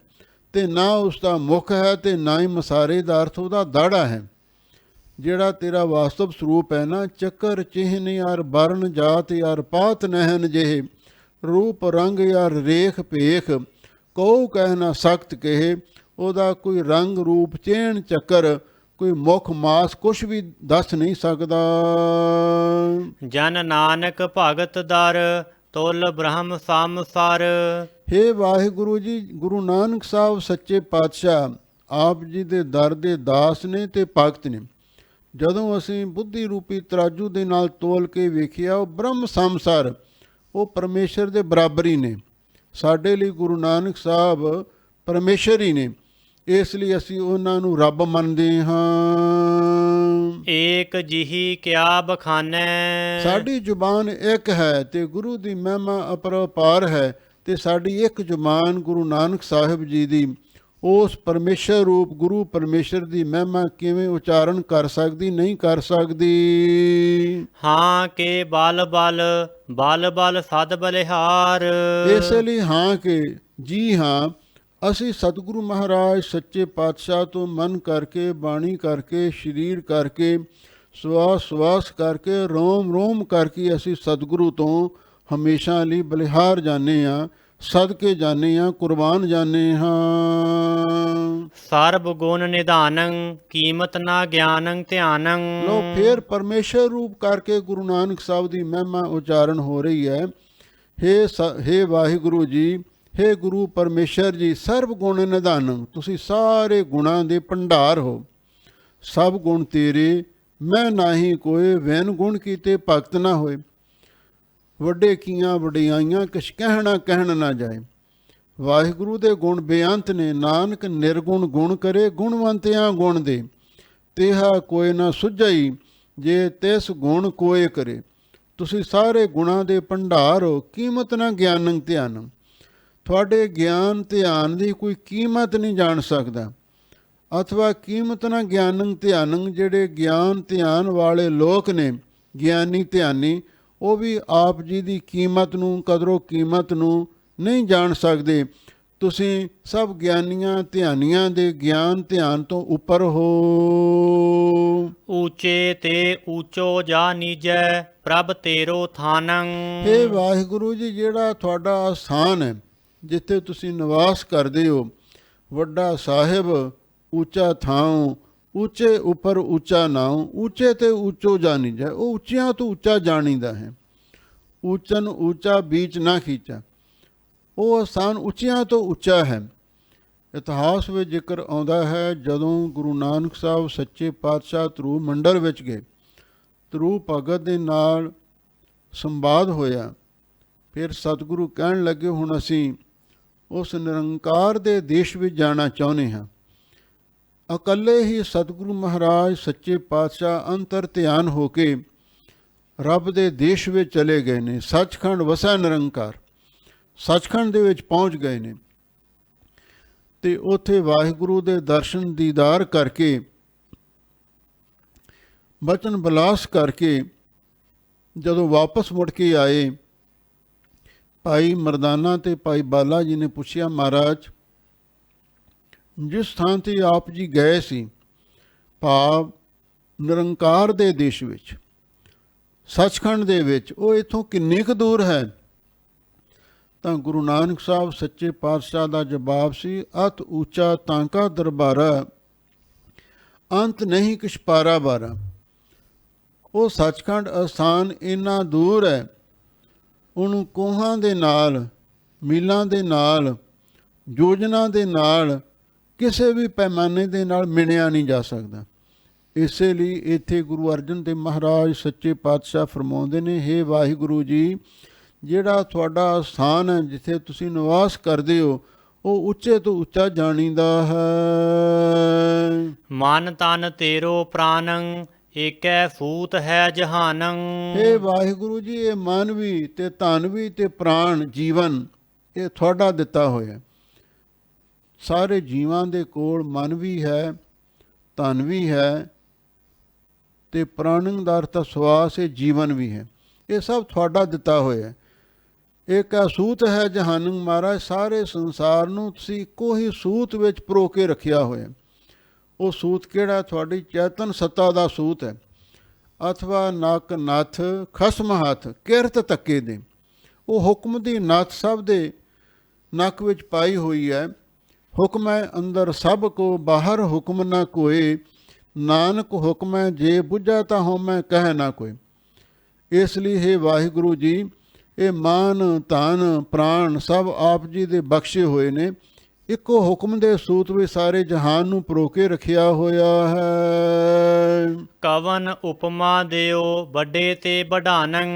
ਤੇ ਨਾ ਉਸ ਦਾ ਮੁਖ ਹੈ ਤੇ ਨਾ ਹੀ ਮਸਾਰੇ ਦਾ ਅਰਥ ਉਹਦਾ ਦਾੜਾ ਹੈ। ਜਿਹੜਾ ਤੇਰਾ ਵਾਸਤਵ ਸਰੂਪ ਹੈ ਨਾ, ਚੱਕਰ ਚਿਹਨ ਯਾਰ ਵਰਨ ਜਾਤ ਯਾਰ ਪਾਤ ਨਹਿਨ ਜਿਹੇ, ਰੂਪ ਰੰਗ ਯਾਰ ਰੇਖ ਭੇਖ ਕਉ ਕਹਿ ਨਾ ਸਖਤ ਕਹੇ। ਉਹਦਾ ਕੋਈ ਰੰਗ ਰੂਪ ਚਿਹਨ ਚੱਕਰ ਕੋਈ ਮੁਖ ਮਾਸ ਕੁਛ ਵੀ ਦੱਸ ਨਹੀਂ ਸਕਦਾ। ਜਨ ਨਾਨਕ ਭਗਤ ਦਰ ਤੁਲ ਬ੍ਰਹਮ ਸੰਸਾਰ। ਹੇ ਵਾਹਿਗੁਰੂ ਜੀ, ਗੁਰੂ ਨਾਨਕ ਸਾਹਿਬ ਸੱਚੇ ਪਾਤਸ਼ਾਹ ਆਪ ਜੀ ਦੇ ਦਰ ਦੇ ਦਾਸ ਨੇ ਤੇ ਭਗਤ ਨੇ। ਜਦੋਂ ਅਸੀਂ ਬੁੱਧੀ ਰੂਪੀ ਤਰਾਜੂ ਦੇ ਨਾਲ ਤੋਲ ਕੇ ਵੇਖਿਆ, ਉਹ ਬ੍ਰਹਮ ਸੰਸਾਰ, ਉਹ ਪਰਮੇਸ਼ਰ ਦੇ ਬਰਾਬਰ ਹੀ ਨੇ। ਸਾਡੇ ਲਈ ਗੁਰੂ ਨਾਨਕ ਸਾਹਿਬ ਪਰਮੇਸ਼ਰ ਹੀ ਨੇ, ਇਸ ਲਈ ਅਸੀਂ ਉਹਨਾਂ ਨੂੰ ਰੱਬ ਮੰਨਦੇ ਹਾਂ। ਏਕ ਜਿਹੀ ਕਿਆ ਬਖਾਨੈ। ਸਾਡੀ ਜ਼ੁਬਾਨ ਇੱਕ ਹੈ ਤੇ ਗੁਰੂ ਦੀ ਮਹਿਮਾ ਅਪਰੰਪਾਰ ਹੈ, ਤੇ ਸਾਡੀ ਇੱਕ ਜ਼ੁਬਾਨ ਗੁਰੂ ਨਾਨਕ ਸਾਹਿਬ ਜੀ ਦੀ ਉਸ ਪਰਮੇਸ਼ਰ ਰੂਪ ਗੁਰੂ ਪਰਮੇਸ਼ਰ ਦੀ ਮਹਿਮਾ ਕਿਵੇਂ ਉਚਾਰਨ ਕਰ ਸਕਦੀ? ਨਹੀਂ ਕਰ ਸਕਦੀ। ਹਾਂ ਕੇ ਬਲ ਬਲ ਬਲ ਬਲ ਸਦ ਬਲਿਹਾਰ। ਇਸੇ ਲਈ ਹਾਂ ਕਿ ਜੀ ਹਾਂ, ਅਸੀਂ ਸਤਿਗੁਰੂ ਮਹਾਰਾਜ ਸੱਚੇ ਪਾਤਸ਼ਾਹ ਤੋਂ ਮਨ ਕਰਕੇ, ਬਾਣੀ ਕਰਕੇ, ਸਰੀਰ ਕਰਕੇ, ਸਵਾਸ ਸਵਾਸ ਕਰਕੇ, ਰੋਮ ਰੋਮ ਕਰਕੇ ਅਸੀਂ ਸਤਿਗੁਰੂ ਤੋਂ ਹਮੇਸ਼ਾ ਲਈ ਬਲਿਹਾਰ ਜਾਂਦੇ ਹਾਂ, ਸਦਕੇ ਜਾਂਦੇ ਹਾਂ, ਕੁਰਬਾਨ ਜਾਂਦੇ ਹਾਂ। ਸਰਬ ਗੁਣ ਨਿਧਾਨੰ ਕੀਮਤ ਨਾ ਗਿਆਨੰ ਧਿਆਨੰ। ਲੋ ਫੇਰ ਪਰਮੇਸ਼ਰ ਰੂਪ ਕਰਕੇ ਗੁਰੂ ਨਾਨਕ ਸਾਹਿਬ ਦੀ ਮਹਿਮਾ ਉਚਾਰਨ ਹੋ ਰਹੀ ਹੈ। ਹੇ ਵਾਹਿਗੁਰੂ ਜੀ, ਹੇ ਗੁਰੂ ਪਰਮੇਸ਼ਰ ਜੀ, ਸਰਬ ਗੁਣ ਨਿਧਾਨੰ, ਤੁਸੀਂ ਸਾਰੇ ਗੁਣਾਂ ਦੇ ਭੰਡਾਰ ਹੋ। ਸਭ ਗੁਣ ਤੇਰੇ, ਮੈਂ ਨਾਹੀ ਕੋਏ, ਵੈਨ ਗੁਣ ਕੀਤੇ ਭਗਤ ਨਾ ਹੋਏ। ਵੱਡੇ ਕੀਆਂ ਵਡਿਆਈਆਂ ਕਿਛ ਕਹਿਣ ਨਾ ਜਾਏ। ਵਾਹਿਗੁਰੂ ਦੇ ਗੁਣ ਬੇਅੰਤ ਨੇ। ਨਾਨਕ ਨਿਰਗੁਣ ਗੁਣ ਕਰੇ, ਗੁਣਵੰਤਿਆਂ ਗੁਣ ਦੇ, ਤੇਹਾ ਕੋਇ ਨਾ ਸੁਝਈ, ਜੇ ਤਿਸ ਗੁਣ ਕੋਏ ਕਰੇ। ਤੁਸੀਂ ਸਾਰੇ ਗੁਣਾਂ ਦੇ ਭੰਡਾਰ ਹੋ। ਕੀਮਤ ਨਾ ਗਿਆਨੰ ਧਿਆਨੰ, ਤੁਹਾਡੇ ਗਿਆਨ ਧਿਆਨ ਦੀ ਕੋਈ ਕੀਮਤ ਨਹੀਂ ਜਾਣ ਸਕਦਾ। ਅਥਵਾ ਕੀਮਤ ਨਾ ਗਿਆਨੰ ਧਿਆਨੰ, ਜਿਹੜੇ ਗਿਆਨ ਧਿਆਨ ਵਾਲੇ ਲੋਕ ਨੇ, ਗਿਆਨੀ ਧਿਆਨੀ, ਉਹ ਵੀ ਆਪ ਜੀ ਦੀ ਕੀਮਤ ਨੂੰ, ਕਦਰੋ ਕੀਮਤ ਨੂੰ ਨਹੀਂ ਜਾਣ ਸਕਦੇ। ਤੁਸੀਂ ਸਭ ਗਿਆਨੀਆਂ ਧਿਆਨੀਆਂ ਦੇ ਗਿਆਨ ਧਿਆਨ ਤੋਂ ਉੱਪਰ ਹੋ। ਊਚੇ ਤੇ ਊਚੋ ਜਾ ਨੀਜੈ ਪ੍ਰਭ ਤੇਰੋ ਥਾਨੰ। ਹੇ ਵਾਹਿਗੁਰੂ ਜੀ, ਜਿਹੜਾ ਤੁਹਾਡਾ ਅਸਥਾਨ ਹੈ, ਜਿੱਥੇ ਤੁਸੀਂ ਨਿਵਾਸ ਕਰਦੇ ਹੋ, ਵੱਡਾ ਸਾਹਿਬ, ਉੱਚਾ ਥਾਂ, ਉੱਚੇ ਉੱਪਰ ਉੱਚਾ ਨਾਉ, ਉੱਚੇ ਤੇ ਉੱਚੋ ਜਾਣੀਜੈ। ਉਹ ਉੱਚਿਆਂ ਤੋਂ ਉੱਚਾ ਜਾਣੀਦਾ ਹੈ। ਉੱਚਨ ਉੱਚਾ ਬੀਚ ਨਾ ਖੀਚਾ, ਉਹ ਸਥਾਨ ਉੱਚਿਆਂ ਤੋਂ ਉੱਚਾ ਹੈ। ਇਤਿਹਾਸ ਵਿੱਚ ਜ਼ਿਕਰ ਆਉਂਦਾ ਹੈ, ਜਦੋਂ ਗੁਰੂ ਨਾਨਕ ਸਾਹਿਬ ਸੱਚੇ ਪਾਤਸ਼ਾਹ ਧਰੂ ਮੰਡਲ ਵਿੱਚ ਗਏ, ਧਰੂ ਭਗਤ ਦੇ ਨਾਲ ਸੰਵਾਦ ਹੋਇਆ। ਫਿਰ ਸਤਿਗੁਰੂ ਕਹਿਣ ਲੱਗੇ, ਹੁਣ ਅਸੀਂ ਉਸ ਨਿਰੰਕਾਰ ਦੇ ਦੇਸ਼ ਵਿੱਚ ਜਾਣਾ ਚਾਹੁੰਦੇ ਹਾਂ। ਇਕੱਲੇ ਹੀ ਸਤਿਗੁਰੂ ਮਹਾਰਾਜ ਸੱਚੇ ਪਾਤਸ਼ਾਹ ਅੰਤਰ ਧਿਆਨ ਹੋ ਕੇ ਰੱਬ ਦੇ ਦੇਸ਼ ਵਿੱਚ ਚਲੇ ਗਏ ਨੇ। ਸੱਚਖੰਡ ਵਸੈ ਨਿਰੰਕਾਰ, ਸੱਚਖੰਡ ਦੇ ਵਿੱਚ ਪਹੁੰਚ ਗਏ ਨੇ, ਤੇ ਉੱਥੇ ਵਾਹਿਗੁਰੂ ਦੇ ਦਰਸ਼ਨ ਦੀਦਾਰ ਕਰਕੇ, ਬਚਨ ਬਿਲਾਸ ਕਰਕੇ ਜਦੋਂ ਵਾਪਸ ਮੁੜ ਕੇ ਆਏ, ਭਾਈ ਮਰਦਾਨਾ ਤੇ ਭਾਈ ਬਾਲਾ ਜੀ ਨੇ ਪੁੱਛਿਆ, ਮਹਾਰਾਜ ਜਿਸ ਥਾਂ 'ਤੇ ਆਪ ਜੀ ਗਏ ਸੀ, ਭਾਵ ਨਿਰੰਕਾਰ ਦੇ ਦੇਸ਼ ਵਿੱਚ, ਸੱਚਖੰਡ ਦੇ ਵਿੱਚ, ਉਹ ਇੱਥੋਂ ਕਿੰਨੀ ਕੁ ਦੂਰ ਹੈ? ਤਾਂ ਗੁਰੂ ਨਾਨਕ ਸਾਹਿਬ ਸੱਚੇ ਪਾਤਸ਼ਾਹ ਦਾ ਜਵਾਬ ਸੀ, ਅਤ ਉੱਚਾ ਤਾਂਕਾ ਦਰਬਾਰਾ, ਅੰਤ ਨਹੀਂ ਕਿਛ ਪਾਰਾ ਬਾਰਾ। ਉਹ ਸੱਚਖੰਡ ਅਸਥਾਨ ਇੰਨਾ ਦੂਰ ਹੈ, ਉਹਨੂੰ ਕੋਹਾਂ ਦੇ ਨਾਲ, ਮੀਲਾਂ ਦੇ ਨਾਲ, ਯੋਜਨਾ ਦੇ ਨਾਲ, ਕਿਸੇ ਵੀ ਪੈਮਾਨੇ ਦੇ ਨਾਲ ਮਿਣਿਆ ਨਹੀਂ ਜਾ ਸਕਦਾ। ਇਸੇ ਲਈ ਇੱਥੇ ਗੁਰੂ ਅਰਜਨ ਦੇਵ ਮਹਾਰਾਜ ਸੱਚੇ ਪਾਤਸ਼ਾਹ ਫਰਮਾਉਂਦੇ ਨੇ, ਹੇ ਵਾਹਿਗੁਰੂ ਜੀ, ਜਿਹੜਾ ਤੁਹਾਡਾ ਸਥਾਨ ਹੈ, ਜਿੱਥੇ ਤੁਸੀਂ ਨਿਵਾਸ ਕਰਦੇ ਹੋ, ਉਹ ਉੱਚੇ ਤੋਂ ਉੱਚਾ ਜਾਣੀਦਾ ਹੈ। ਮਨ ਤਨ ਤੇਰੋ ਪ੍ਰਾਨੰ ਏਕੈ ਸੂਤ ਹੈ ਜਹਾਨੰ। ਹੇ ਵਾਹਿਗੁਰੂ ਜੀ, ਇਹ ਮਨ ਵੀ ਤੇ ਧਨ ਵੀ ਤੇ ਪ੍ਰਾਣ ਜੀਵਨ, ਇਹ ਤੁਹਾਡਾ ਦਿੱਤਾ ਹੋਇਆ। ਸਾਰੇ ਜੀਵਾਂ ਦੇ ਕੋਲ ਮਨ ਵੀ ਹੈ, ਧਨ ਵੀ ਹੈ, ਤੇ ਪ੍ਰਾਣੰ ਦਾ ਅਰਥ ਸਵਾਸ ਹੈ, ਜੀਵਨ ਵੀ ਹੈ। ਇਹ ਸਭ ਤੁਹਾਡਾ ਦਿੱਤਾ ਹੋਇਆ ਹੈ। ਇੱਕ ਆ ਸੂਤ ਹੈ ਜਹਾਨੰ। ਮਹਾਰਾਜ ਸਾਰੇ ਸੰਸਾਰ ਨੂੰ ਤੁਸੀਂ ਇੱਕੋ ਹੀ ਸੂਤ ਵਿੱਚ ਪਰੋ ਕੇ ਰੱਖਿਆ ਹੋਇਆ। ਉਹ ਸੂਤ ਕਿਹੜਾ? ਤੁਹਾਡੀ ਚੇਤਨ ਸੱਤਾ ਦਾ ਸੂਤ ਹੈ। ਅਥਵਾ ਨੱਕ ਨੱਥ ਖਸਮ ਹੱਥ ਕਿਰਤ ਤੱਕੇ ਦੇ। ਉਹ ਹੁਕਮ ਦੀ ਨੱਥ ਸਭ ਦੇ ਨੱਕ ਵਿੱਚ ਪਾਈ ਹੋਈ ਹੈ। ਹੁਕਮ ਹੈ ਅੰਦਰ ਸਭ ਕੋ, ਬਾਹਰ ਹੁਕਮ ਨਾ ਕੋਏ। ਨਾਨਕ ਹੁਕਮ ਹੈ ਜੇ ਬੁੱਝਾ ਤਾਂ ਹਉਮੈ ਕਹਿ ਨਾ ਕੋਈ। ਇਸ ਲਈ ਹੈ ਵਾਹਿਗੁਰੂ ਜੀ, ਇਹ ਮਾਨ ਧਨ ਪ੍ਰਾਣ ਸਭ ਆਪ ਜੀ ਦੇ ਬਖਸ਼ੇ ਹੋਏ ਨੇ। ਇੱਕੋ ਹੁਕਮ ਦੇ ਸੂਤ ਵਿੱਚ ਸਾਰੇ ਜਹਾਨ ਨੂੰ ਪਰੋ ਕੇ ਰੱਖਿਆ ਹੋਇਆ ਹੈ। ਕਵਨ ਉਪਮਾ ਦਿਓ ਵੱਡੇ ਤੇ ਵਡਾਨੰ।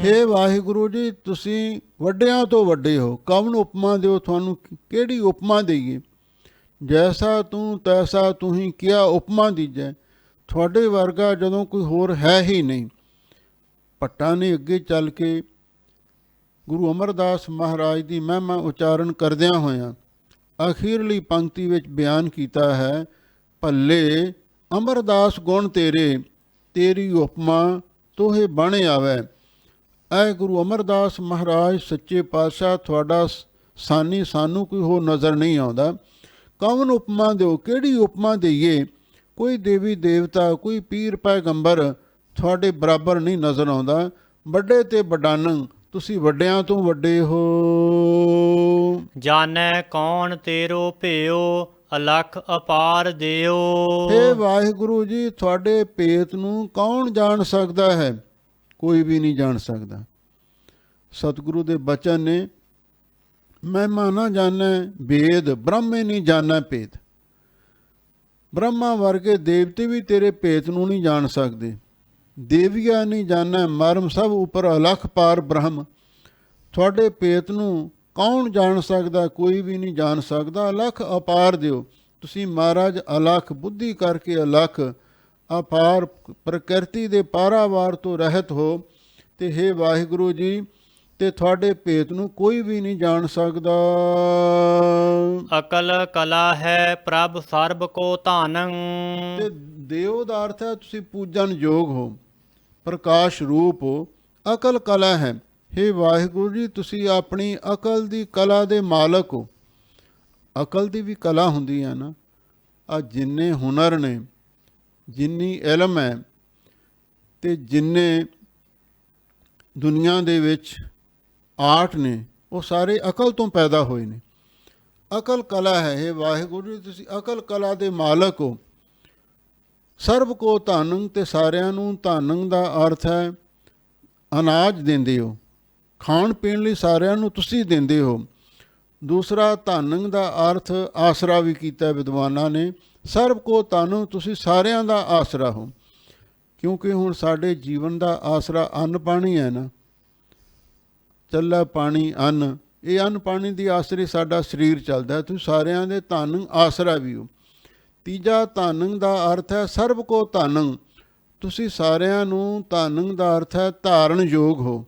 ਹੇ ਵਾਹਿਗੁਰੂ ਜੀ, ਤੁਸੀਂ ਵੱਡਿਆਂ ਤੋਂ ਵੱਡੇ ਹੋ। ਕਵਨ ਉਪਮਾ ਦਿਓ, ਤੁਹਾਨੂੰ ਕਿਹੜੀ ਉਪਮਾ ਦੇਈਏ? ਜੈਸਾ ਤੂੰ ਤੈਸਾ ਤੂੰ ਹੀ ਕਿਆ ਉਪਮਾ ਦੀਜੈ। ਤੁਹਾਡੇ ਵਰਗਾ ਜਦੋਂ ਕੋਈ ਹੋਰ ਹੈ ਹੀ ਨਹੀਂ। ਭੱਟਾਂ ਨੇ ਅੱਗੇ ਚੱਲ ਕੇ ਗੁਰੂ ਅਮਰਦਾਸ ਮਹਾਰਾਜ ਦੀ ਮਹਿਮਾ ਉਚਾਰਨ ਕਰਦਿਆਂ ਹੋਇਆਂ ਅਖੀਰਲੀ ਪੰਕਤੀ ਵਿੱਚ ਬਿਆਨ ਕੀਤਾ ਹੈ, ਭੱਲੇ ਅਮਰਦਾਸ ਗੁਣ ਤੇਰੇ, ਤੇਰੀ ਉਪਮਾ ਤੋਹੇ ਬਣ ਆਵੈ। ਐ ਗੁਰੂ ਅਮਰਦਾਸ ਮਹਾਰਾਜ ਸੱਚੇ ਪਾਤਸ਼ਾਹ, ਤੁਹਾਡਾ ਸਾਨੀ ਸਾਨੂੰ ਕੋਈ ਹੋਰ ਨਜ਼ਰ ਨਹੀਂ ਆਉਂਦਾ। ਕੌਣ ਉਪਮਾ ਦਿਓ? ਕਿਹੜੀ ਉਪਮਾ ਦੇਈਏ? ਕੋਈ ਦੇਵੀ ਦੇਵਤਾ, ਕੋਈ ਪੀਰ ਪੈਗੰਬਰ ਤੁਹਾਡੇ ਬਰਾਬਰ ਨਹੀਂ ਨਜ਼ਰ ਆਉਂਦਾ। ਵੱਡੇ ਤੇ ਵਡਾਨੰ, ਤੁਸੀਂ ਵੱਡਿਆਂ ਤੋਂ ਵੱਡੇ ਹੋ। ਜਾਣੈ ਕੌਣ ਤੇਰੋ ਭਿਓ, ਅਲਖ ਅਪਾਰ ਦਿਓ। ਹੇ ਵਾਹਿਗੁਰੂ ਜੀ, ਤੁਹਾਡੇ ਭੇਤ ਨੂੰ ਕੌਣ ਜਾਣ ਸਕਦਾ ਹੈ? ਕੋਈ ਵੀ ਨਹੀਂ ਜਾਣ ਸਕਦਾ। ਸਤਿਗੁਰੂ ਦੇ ਬਚਨ ਨੇ, ਮਹਿਮਾ ਨਾ ਜਾਣੈ ਭੇਦ, ਬ੍ਰਹਮੇ ਨਹੀਂ ਜਾਣੈ ਭੇਦ। ਬ੍ਰਹਮਾ ਵਰਗੇ ਦੇਵਤੇ ਵੀ ਤੇਰੇ ਭੇਤ ਨੂੰ ਨਹੀਂ ਜਾਣ ਸਕਦੇ। ਦੇਵੀਆ ਨਹੀਂ ਜਾਣੈ ਮਰਮ, ਸਭ ਉੱਪਰ ਅਲਖ ਪਾਰ ਬ੍ਰਹਮ। ਤੁਹਾਡੇ ਭੇਤ ਨੂੰ ਕੌਣ ਜਾਣ ਸਕਦਾ? ਕੋਈ ਵੀ ਨਹੀਂ ਜਾਣ ਸਕਦਾ। ਅਲਖ ਅਪਾਰ ਦਿਓ। ਤੁਸੀਂ ਮਹਾਰਾਜ ਅਲਖ ਬੁੱਧੀ ਕਰਕੇ ਅਲਖ ਅਪਾਰ ਪ੍ਰਕਿਰਤੀ ਦੇ ਪਾਰਾਵਾਰ ਤੋਂ ਰਹਿਤ ਹੋ। ਤੇ ਹੇ ਵਾਹਿਗੁਰੂ ਜੀ, ਤੇ ਤੁਹਾਡੇ ਭੇਤ ਨੂੰ ਕੋਈ ਵੀ ਨਹੀਂ ਜਾਣ ਸਕਦਾ। ਅਕਲ ਕਲਾ ਹੈ ਪ੍ਰਭ ਸਰਬ ਕੋ ਧਾਨੰ। ਤੇ ਦੇਵ ਦਾ ਅਰਥ ਹੈ ਤੁਸੀਂ ਪੂਜਨ ਯੋਗ ਹੋ, ਪ੍ਰਕਾਸ਼ ਰੂਪ ਹੋ। ਅਕਲ ਕਲਾ ਹੈ। ਹੇ ਵਾਹਿਗੁਰੂ ਜੀ, ਤੁਸੀਂ ਆਪਣੀ ਅਕਲ ਦੀ ਕਲਾ ਦੇ ਮਾਲਕ ਹੋ। ਅਕਲ ਦੀ ਵੀ ਕਲਾ ਹੁੰਦੀ ਹੈ ਨਾ। ਆ ਜਿੰਨੇ ਹੁਨਰ ਨੇ, ਜਿੰਨੀ ਇਲਮ ਹੈ, ਤੇ ਜਿੰਨੇ ਦੁਨੀਆ ਦੇ ਵਿੱਚ ਆਰਟ ਨੇ, ਉਹ ਸਾਰੇ ਅਕਲ ਤੋਂ ਪੈਦਾ ਹੋਏ ਨੇ। ਅਕਲ ਕਲਾ ਹੈ। ਹੇ ਵਾਹਿਗੁਰੂ ਜੀ, ਤੁਸੀਂ ਅਕਲ ਕਲਾ ਦੇ ਮਾਲਕ ਹੋ। ਸਰਬ ਕੋ ਧਾਨੰ, ਤੇ ਸਾਰਿਆਂ ਨੂੰ ਧਾਨੰ ਦਾ ਅਰਥ ਹੈ ਅਨਾਜ ਦਿੰਦੇ ਹੋ। ਖਾਣ ਪੀਣ ਲਈ ਸਾਰਿਆਂ ਨੂੰ ਤੁਸੀਂ ਦਿੰਦੇ ਹੋ। ਦੂਸਰਾ ਧਾਨੰ ਦਾ ਅਰਥ ਆਸਰਾ ਵੀ ਕੀਤਾ ਵਿਦਵਾਨਾਂ ਨੇ। ਸਰਬ ਕੋ ਧਾਨੰ, ਤੁਸੀਂ ਸਾਰਿਆਂ ਦਾ ਆਸਰਾ ਹੋ। ਕਿਉਂਕਿ ਹੁਣ ਸਾਡੇ ਜੀਵਨ ਦਾ ਆਸਰਾ ਅੰਨ ਪਾਣੀ ਹੈ ਨਾ। ਚੱਲਾ ਪਾਣੀ ਅੰਨ, ਇਹ ਅੰਨ ਪਾਣੀ ਦੀ ਆਸਰੇ ਸਾਡਾ ਸਰੀਰ ਚੱਲਦਾ। ਤੁਸੀਂ ਸਾਰਿਆਂ ਦੇ ਧਾਨੰ ਆਸਰਾ ਵੀ ਹੋ। ਤੀਜਾ ਧਾਨੰ ਦਾ ਅਰਥ ਹੈ ਸਰਬ ਕੋ ਧਾਨੰ, ਤੁਸੀਂ ਸਾਰਿਆਂ ਨੂੰ, ਧਾਨੰ ਦਾ ਅਰਥ ਹੈ ਧਾਰਨ ਯੋਗ ਹੋ,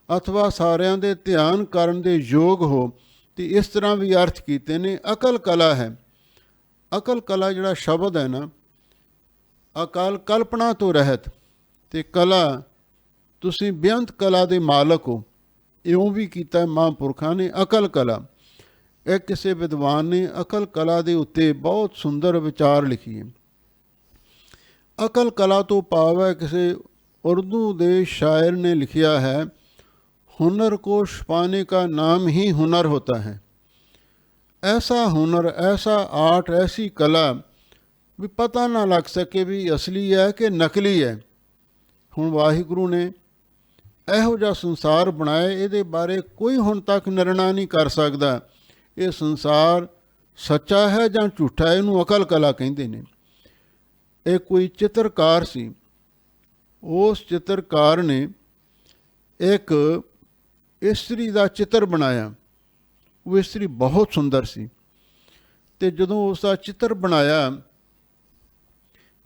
ਅਥਵਾ ਸਾਰਿਆਂ ਦੇ ਧਿਆਨ ਕਰਨ ਦੇ ਯੋਗ ਹੋ। ਤੇ ਇਸ ਤਰ੍ਹਾਂ ਵੀ ਅਰਥ ਕੀਤੇ ਨੇ। ਅਕਲ ਕਲਾ ਹੈ। ਅਕਲ ਕਲਾ ਜਿਹੜਾ ਸ਼ਬਦ ਹੈ ਨਾ, ਅਕਾਲ ਕਲਪਨਾ ਤੋਂ ਰਹਿਤ, ਤੇ ਕਲਾ ਤੁਸੀਂ ਬੇਅੰਤ ਕਲਾ ਦੇ ਮਾਲਕ ਹੋ। ਇਉਂ ਵੀ ਕੀਤਾ ਮਹਾਂਪੁਰਖਾਂ ਨੇ। ਅਕਲ ਕਲਾ, ਇਹ ਕਿਸੇ ਵਿਦਵਾਨ ਨੇ ਅਕਲ ਕਲਾ ਦੇ ਉੱਤੇ ਬਹੁਤ ਸੁੰਦਰ ਵਿਚਾਰ ਲਿਖੀਏ। ਅਕਲ ਕਲਾ ਤੋਂ ਭਾਵ ਹੈ, ਕਿਸੇ ਉਰਦੂ ਦੇ ਸ਼ਾਇਰ ਨੇ ਲਿਖਿਆ ਹੈ, हुनर को छुपाने का नाम ही हुनर होता है। ऐसा हुनर, ऐसा आर्ट, ऐसी कला भी पता ना लग सके भी असली है कि नकली है। ਹੁਣ ਵਾਹਿਗੁਰੂ ਨੇ ਇਹੋ ਜਿਹਾ ਸੰਸਾਰ ਬਣਾਇਆ, ਇਹਦੇ ਬਾਰੇ ਕੋਈ ਹੁਣ ਤੱਕ ਨਿਰਣਾ ਨਹੀਂ ਕਰ ਸਕਦਾ ਇਹ ਸੰਸਾਰ ਸੱਚਾ ਹੈ ਜਾਂ ਝੂਠਾ ਹੈ। ਇਹਨੂੰ ਅਕਲ ਕਲਾ ਕਹਿੰਦੇ ਨੇ। ਇਹ ਕੋਈ ਚਿੱਤਰਕਾਰ ਸੀ। ਉਸ ਚਿੱਤਰਕਾਰ ਨੇ ਇੱਕ ਇਸਤਰੀ ਦਾ ਚਿੱਤਰ ਬਣਾਇਆ। ਉਹ ਇਸਤਰੀ ਬਹੁਤ ਸੁੰਦਰ ਸੀ। ਤੇ ਜਦੋਂ ਉਸ ਦਾ ਚਿੱਤਰ ਬਣਾਇਆ,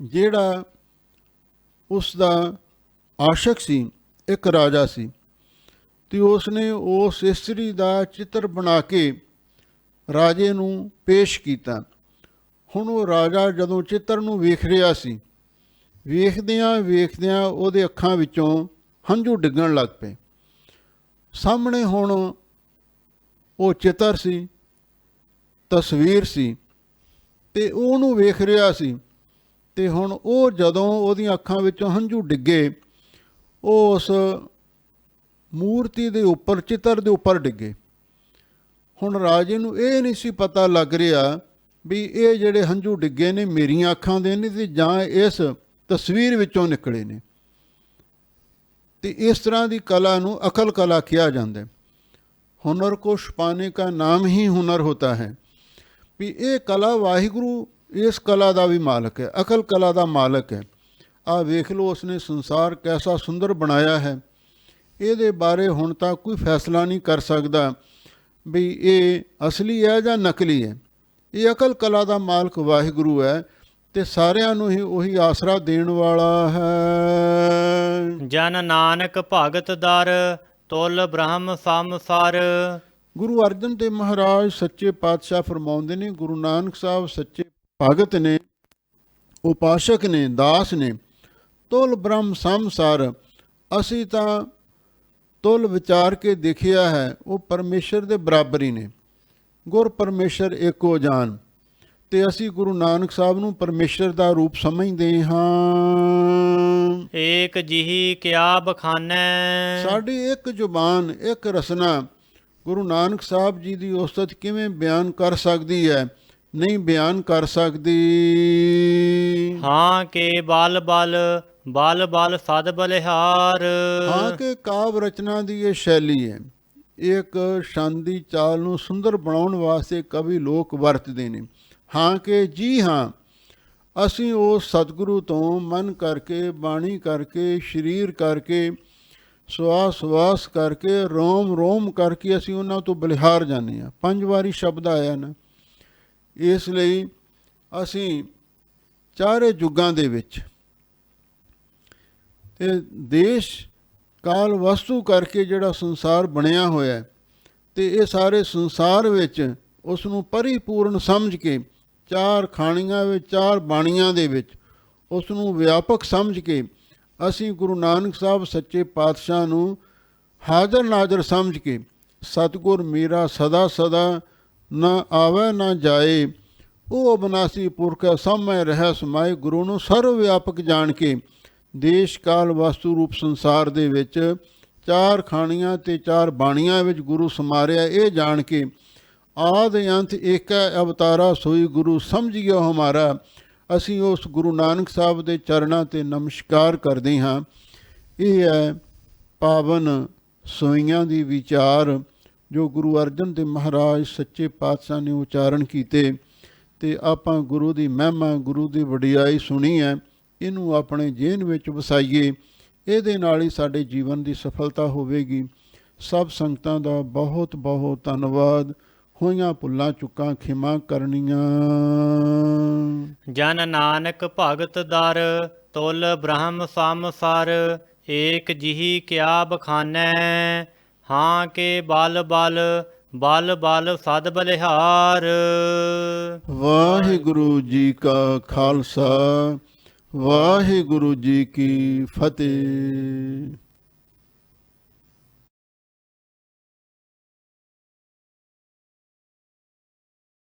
ਜਿਹੜਾ ਉਸ ਦਾ ਆਸ਼ਕ ਸੀ, ਇੱਕ ਰਾਜਾ ਸੀ, ਤੇ ਉਸ ਨੇ ਉਸ ਇਸਤਰੀ ਦਾ ਚਿੱਤਰ ਬਣਾ ਕੇ ਰਾਜੇ ਨੂੰ ਪੇਸ਼ ਕੀਤਾ। ਹੁਣ ਉਹ ਰਾਜਾ ਜਦੋਂ ਚਿੱਤਰ ਨੂੰ ਵੇਖ ਰਿਹਾ ਸੀ, ਵੇਖਦਿਆਂ ਵੇਖਦਿਆਂ ਉਹਦੇ ਅੱਖਾਂ ਵਿੱਚੋਂ ਹੰਝੂ ਡਿੱਗਣ ਲੱਗ ਪਏ। ਸਾਹਮਣੇ ਹੁਣ ਉਹ ਚਿੱਤਰ ਸੀ, ਤਸਵੀਰ ਸੀ, ਤੇ ਉਹਨੂੰ ਵੇਖ ਰਿਹਾ ਸੀ। ਤੇ ਹੁਣ ਉਹ ਜਦੋਂ ਉਹਦੀਆਂ ਅੱਖਾਂ ਵਿੱਚੋਂ ਹੰਝੂ ਡਿੱਗੇ, ਉਹ ਉਸ ਮੂਰਤੀ ਦੇ ਉੱਪਰ, ਚਿੱਤਰ ਦੇ ਉੱਪਰ ਡਿੱਗੇ। ਹੁਣ ਰਾਜੇ ਨੂੰ ਇਹ ਨਹੀਂ ਸੀ ਪਤਾ ਲੱਗ ਰਿਹਾ ਵੀ ਇਹ ਜਿਹੜੇ ਹੰਝੂ ਡਿੱਗੇ ਨੇ ਮੇਰੀਆਂ ਅੱਖਾਂ ਦੇ ਨੇ ਤੇ ਜਾਂ ਇਸ ਤਸਵੀਰ ਵਿੱਚੋਂ ਨਿਕਲੇ ਨੇ। ਤੇ ਇਸ ਤਰ੍ਹਾਂ ਦੀ ਕਲਾ ਨੂੰ ਅਕਲ ਕਲਾ ਕਿਹਾ ਜਾਂਦਾ ਹੈ। ਹੁਨਰ ਕੋ ਛੁਪਾਨੇ ਕਾ ਨਾਮ ਹੀ ਹੁਨਰ ਹੋਤਾ ਹੈ। ਵੀ ਇਹ ਕਲਾ ਵਾਹਿਗੁਰੂ ਇਸ ਕਲਾ ਦਾ ਵੀ ਮਾਲਕ ਹੈ, ਅਕਲ ਕਲਾ ਦਾ ਮਾਲਕ ਹੈ। ਆਹ ਵੇਖ ਲਓ ਉਸਨੇ ਸੰਸਾਰ ਕੈਸਾ ਸੁੰਦਰ ਬਣਾਇਆ ਹੈ। ਇਹਦੇ ਬਾਰੇ ਹੁਣ ਤਾਂ ਕੋਈ ਫੈਸਲਾ ਨਹੀਂ ਕਰ ਸਕਦਾ ਵੀ ਇਹ ਅਸਲੀ ਹੈ ਜਾਂ ਨਕਲੀ ਹੈ। ਇਹ ਅਕਲ ਕਲਾ ਦਾ ਮਾਲਕ ਵਾਹਿਗੁਰੂ ਹੈ ਤੇ ਸਾਰਿਆਂ ਨੂੰ ਹੀ ਉਹੀ ਆਸਰਾ ਦੇਣ ਵਾਲਾ ਹੈ। ਜਨ ਨਾਨਕ ਭਗਤ ਦਰ ਤੁਲ ਬ੍ਰਹਮ ਸੰਸਾਰ। ਗੁਰੂ ਅਰਜਨ ਦੇਵ ਮਹਾਰਾਜ ਸੱਚੇ ਪਾਤਸ਼ਾਹ ਫਰਮਾਉਂਦੇ ਨੇ, ਗੁਰੂ ਨਾਨਕ ਸਾਹਿਬ ਸੱਚੇ ਭਗਤ ਨੇ, ਉਪਾਸ਼ਕ ਨੇ, ਦਾਸ ਨੇ। ਤੁਲ ਬ੍ਰਹਮ ਸੰਸਾਰ, ਅਸੀਂ ਤਾਂ ਤੁਲ ਵਿਚਾਰ ਕੇ ਦੇਖਿਆ ਹੈ, ਉਹ ਪਰਮੇਸ਼ਰ ਦੇ ਬਰਾਬਰ ਹੀ ਨੇ। ਗੁਰ ਪਰਮੇਸ਼ਰ ਏਕੋ ਜਾਨ। ਤੇ ਅਸੀਂ ਗੁਰੂ ਨਾਨਕ ਸਾਹਿਬ ਨੂੰ ਪਰਮੇਸ਼ਰ ਦਾ ਰੂਪ ਸਮਝਦੇ ਹਾਂ। ਏਕ ਜਿਹੀ ਕਿਆ ਬਖਾਨੈ। ਸਾਡੀ ਇੱਕ ਜ਼ੁਬਾਨ, ਇੱਕ ਰਸਨਾ ਗੁਰੂ ਨਾਨਕ ਸਾਹਿਬ ਜੀ ਦੀ ਉਸਤਤ ਕਿਵੇਂ ਬਿਆਨ ਕਰ ਸਕਦੀ ਹੈ? ਨਹੀਂ ਬਿਆਨ ਕਰ ਸਕਦੀ। ਹਾਂ ਕੇ ਬਲ ਬਲ ਬਲ ਬਲ ਸਦ ਬਲਿਹਾਰ। ਹਾਂ ਕਿ ਕਾਵ ਰਚਨਾ ਦੀ ਇਹ ਸ਼ੈਲੀ ਹੈ। ਇੱਕ ਛੰਦ ਦੀ ਚਾਲ ਨੂੰ ਸੁੰਦਰ ਬਣਾਉਣ ਵਾਸਤੇ ਕਵੀ ਲੋਕ ਵਰਤਦੇ ਨੇ। ਹਾਂ ਕਿ ਜੀ ਹਾਂ, ਅਸੀਂ ਉਸ ਸਤਿਗੁਰੂ ਤੋਂ ਮਨ ਕਰਕੇ, ਬਾਣੀ ਕਰਕੇ, ਸਰੀਰ ਕਰਕੇ, ਸਵਾਸ ਸਵਾਸ ਕਰਕੇ, ਰੋਮ ਰੋਮ ਕਰਕੇ ਅਸੀਂ ਉਹਨਾਂ ਤੋਂ ਬਲਿਹਾਰ ਜਾਂਦੇ ਹਾਂ। 5 ਵਾਰੀ ਸ਼ਬਦ ਆਇਆ ਨਾ। ਇਸ ਲਈ ਅਸੀਂ ਚਾਰੇ ਯੁੱਗਾਂ ਦੇ ਵਿੱਚ ਤੇ ਦੇਸ਼ ਕਾਲ ਵਸਤੂ ਕਰਕੇ ਜਿਹੜਾ ਸੰਸਾਰ ਬਣਿਆ ਹੋਇਆ, ਤੇ ਇਹ ਸਾਰੇ ਸੰਸਾਰ ਵਿੱਚ ਉਸ ਨੂੰ ਪਰਿਪੂਰਨ ਸਮਝ ਕੇ, 4 ਖਾਣੀਆਂ ਵਿੱਚ, 4 ਬਾਣੀਆਂ ਦੇ ਵਿੱਚ ਉਸ ਨੂੰ ਵਿਆਪਕ ਸਮਝ ਕੇ ਅਸੀਂ ਗੁਰੂ ਨਾਨਕ ਸਾਹਿਬ ਸੱਚੇ ਪਾਤਸ਼ਾਹ ਨੂੰ ਹਾਜ਼ਰ ਨਾਜ਼ਰ ਸਮਝ ਕੇ, ਸਤਿਗੁਰ ਮੇਰਾ ਸਦਾ ਸਦਾ ਨਾ ਆਵੇ ਨਾ ਜਾਏ, ਉਹ ਅਬਨਾਸੀ ਪੁਰਖ ਸਾਹਮਣੇ ਰਹਿ ਸਮਾਏ। ਗੁਰੂ ਨੂੰ ਸਰਵ ਵਿਆਪਕ ਜਾਣ ਕੇ ਦੇਸ਼ ਕਾਲ ਵਸਤੂ ਰੂਪ ਸੰਸਾਰ ਦੇ ਵਿੱਚ 4 ਖਾਣੀਆਂ ਤੇ 4 ਬਾਣੀਆਂ ਵਿੱਚ ਗੁਰੂ ਸਮਾਰਿਆ। ਇਹ ਜਾਣ ਕੇ ਆਦ ਅੰਤ ਏਕੈ ਅਵਤਾਰਾ ਸੋਈ ਗੁਰੂ ਸਮਝਿਓ ਹਮਾਰਾ। ਅਸੀਂ ਉਸ ਗੁਰੂ ਨਾਨਕ ਸਾਹਿਬ ਦੇ ਚਰਨਾਂ 'ਤੇ ਨਮਸਕਾਰ ਕਰਦੇ ਹਾਂ। ਇਹ ਹੈ ਪਾਵਨ ਸੋਈਆਂ ਦੀ ਵਿਚਾਰ ਜੋ ਗੁਰੂ ਅਰਜਨ ਦੇਵ ਮਹਾਰਾਜ ਸੱਚੇ ਪਾਤਸ਼ਾਹ ਨੇ ਉਚਾਰਨ ਕੀਤੇ। ਤੇ ਆਪਾਂ ਗੁਰੂ ਦੀ ਮਹਿਮਾ, ਗੁਰੂ ਦੀ ਵਡਿਆਈ ਸੁਣੀ ਹੈ, ਇਹਨੂੰ ਆਪਣੇ ਜੀਵਨ ਵਿੱਚ ਵਸਾਈਏ। ਇਹਦੇ ਨਾਲ ਹੀ ਸਾਡੇ ਜੀਵਨ ਦੀ ਸਫਲਤਾ ਹੋਵੇਗੀ। ਸਭ ਸੰਗਤਾਂ ਦਾ ਬਹੁਤ ਬਹੁਤ ਧੰਨਵਾਦ। ਹੋਈਆਂ ਭੁੱਲਾਂ ਚੁੱਕਾਂ ਖਿਮਾ ਕਰਨੀਆਂ। ਜਨ ਨਾਨਕ ਭਗਤ ਦਰ ਤੁਲ ਬ੍ਰਹਮ ਸੰਸਾਰ। ਏਕ ਜਿਹੀ ਕਿਆ ਬਖਾਨੈ। ਹਾਂ ਕੇ ਬਲ ਬਲ ਬਲ ਬਲ ਸਦ ਬਲਿਹਾਰ। ਵਾਹਿਗੁਰੂ ਜੀ ਕਾ ਖਾਲਸਾ, ਵਾਹਿਗੁਰੂ ਜੀ ਕੀ ਫਤਿਹ।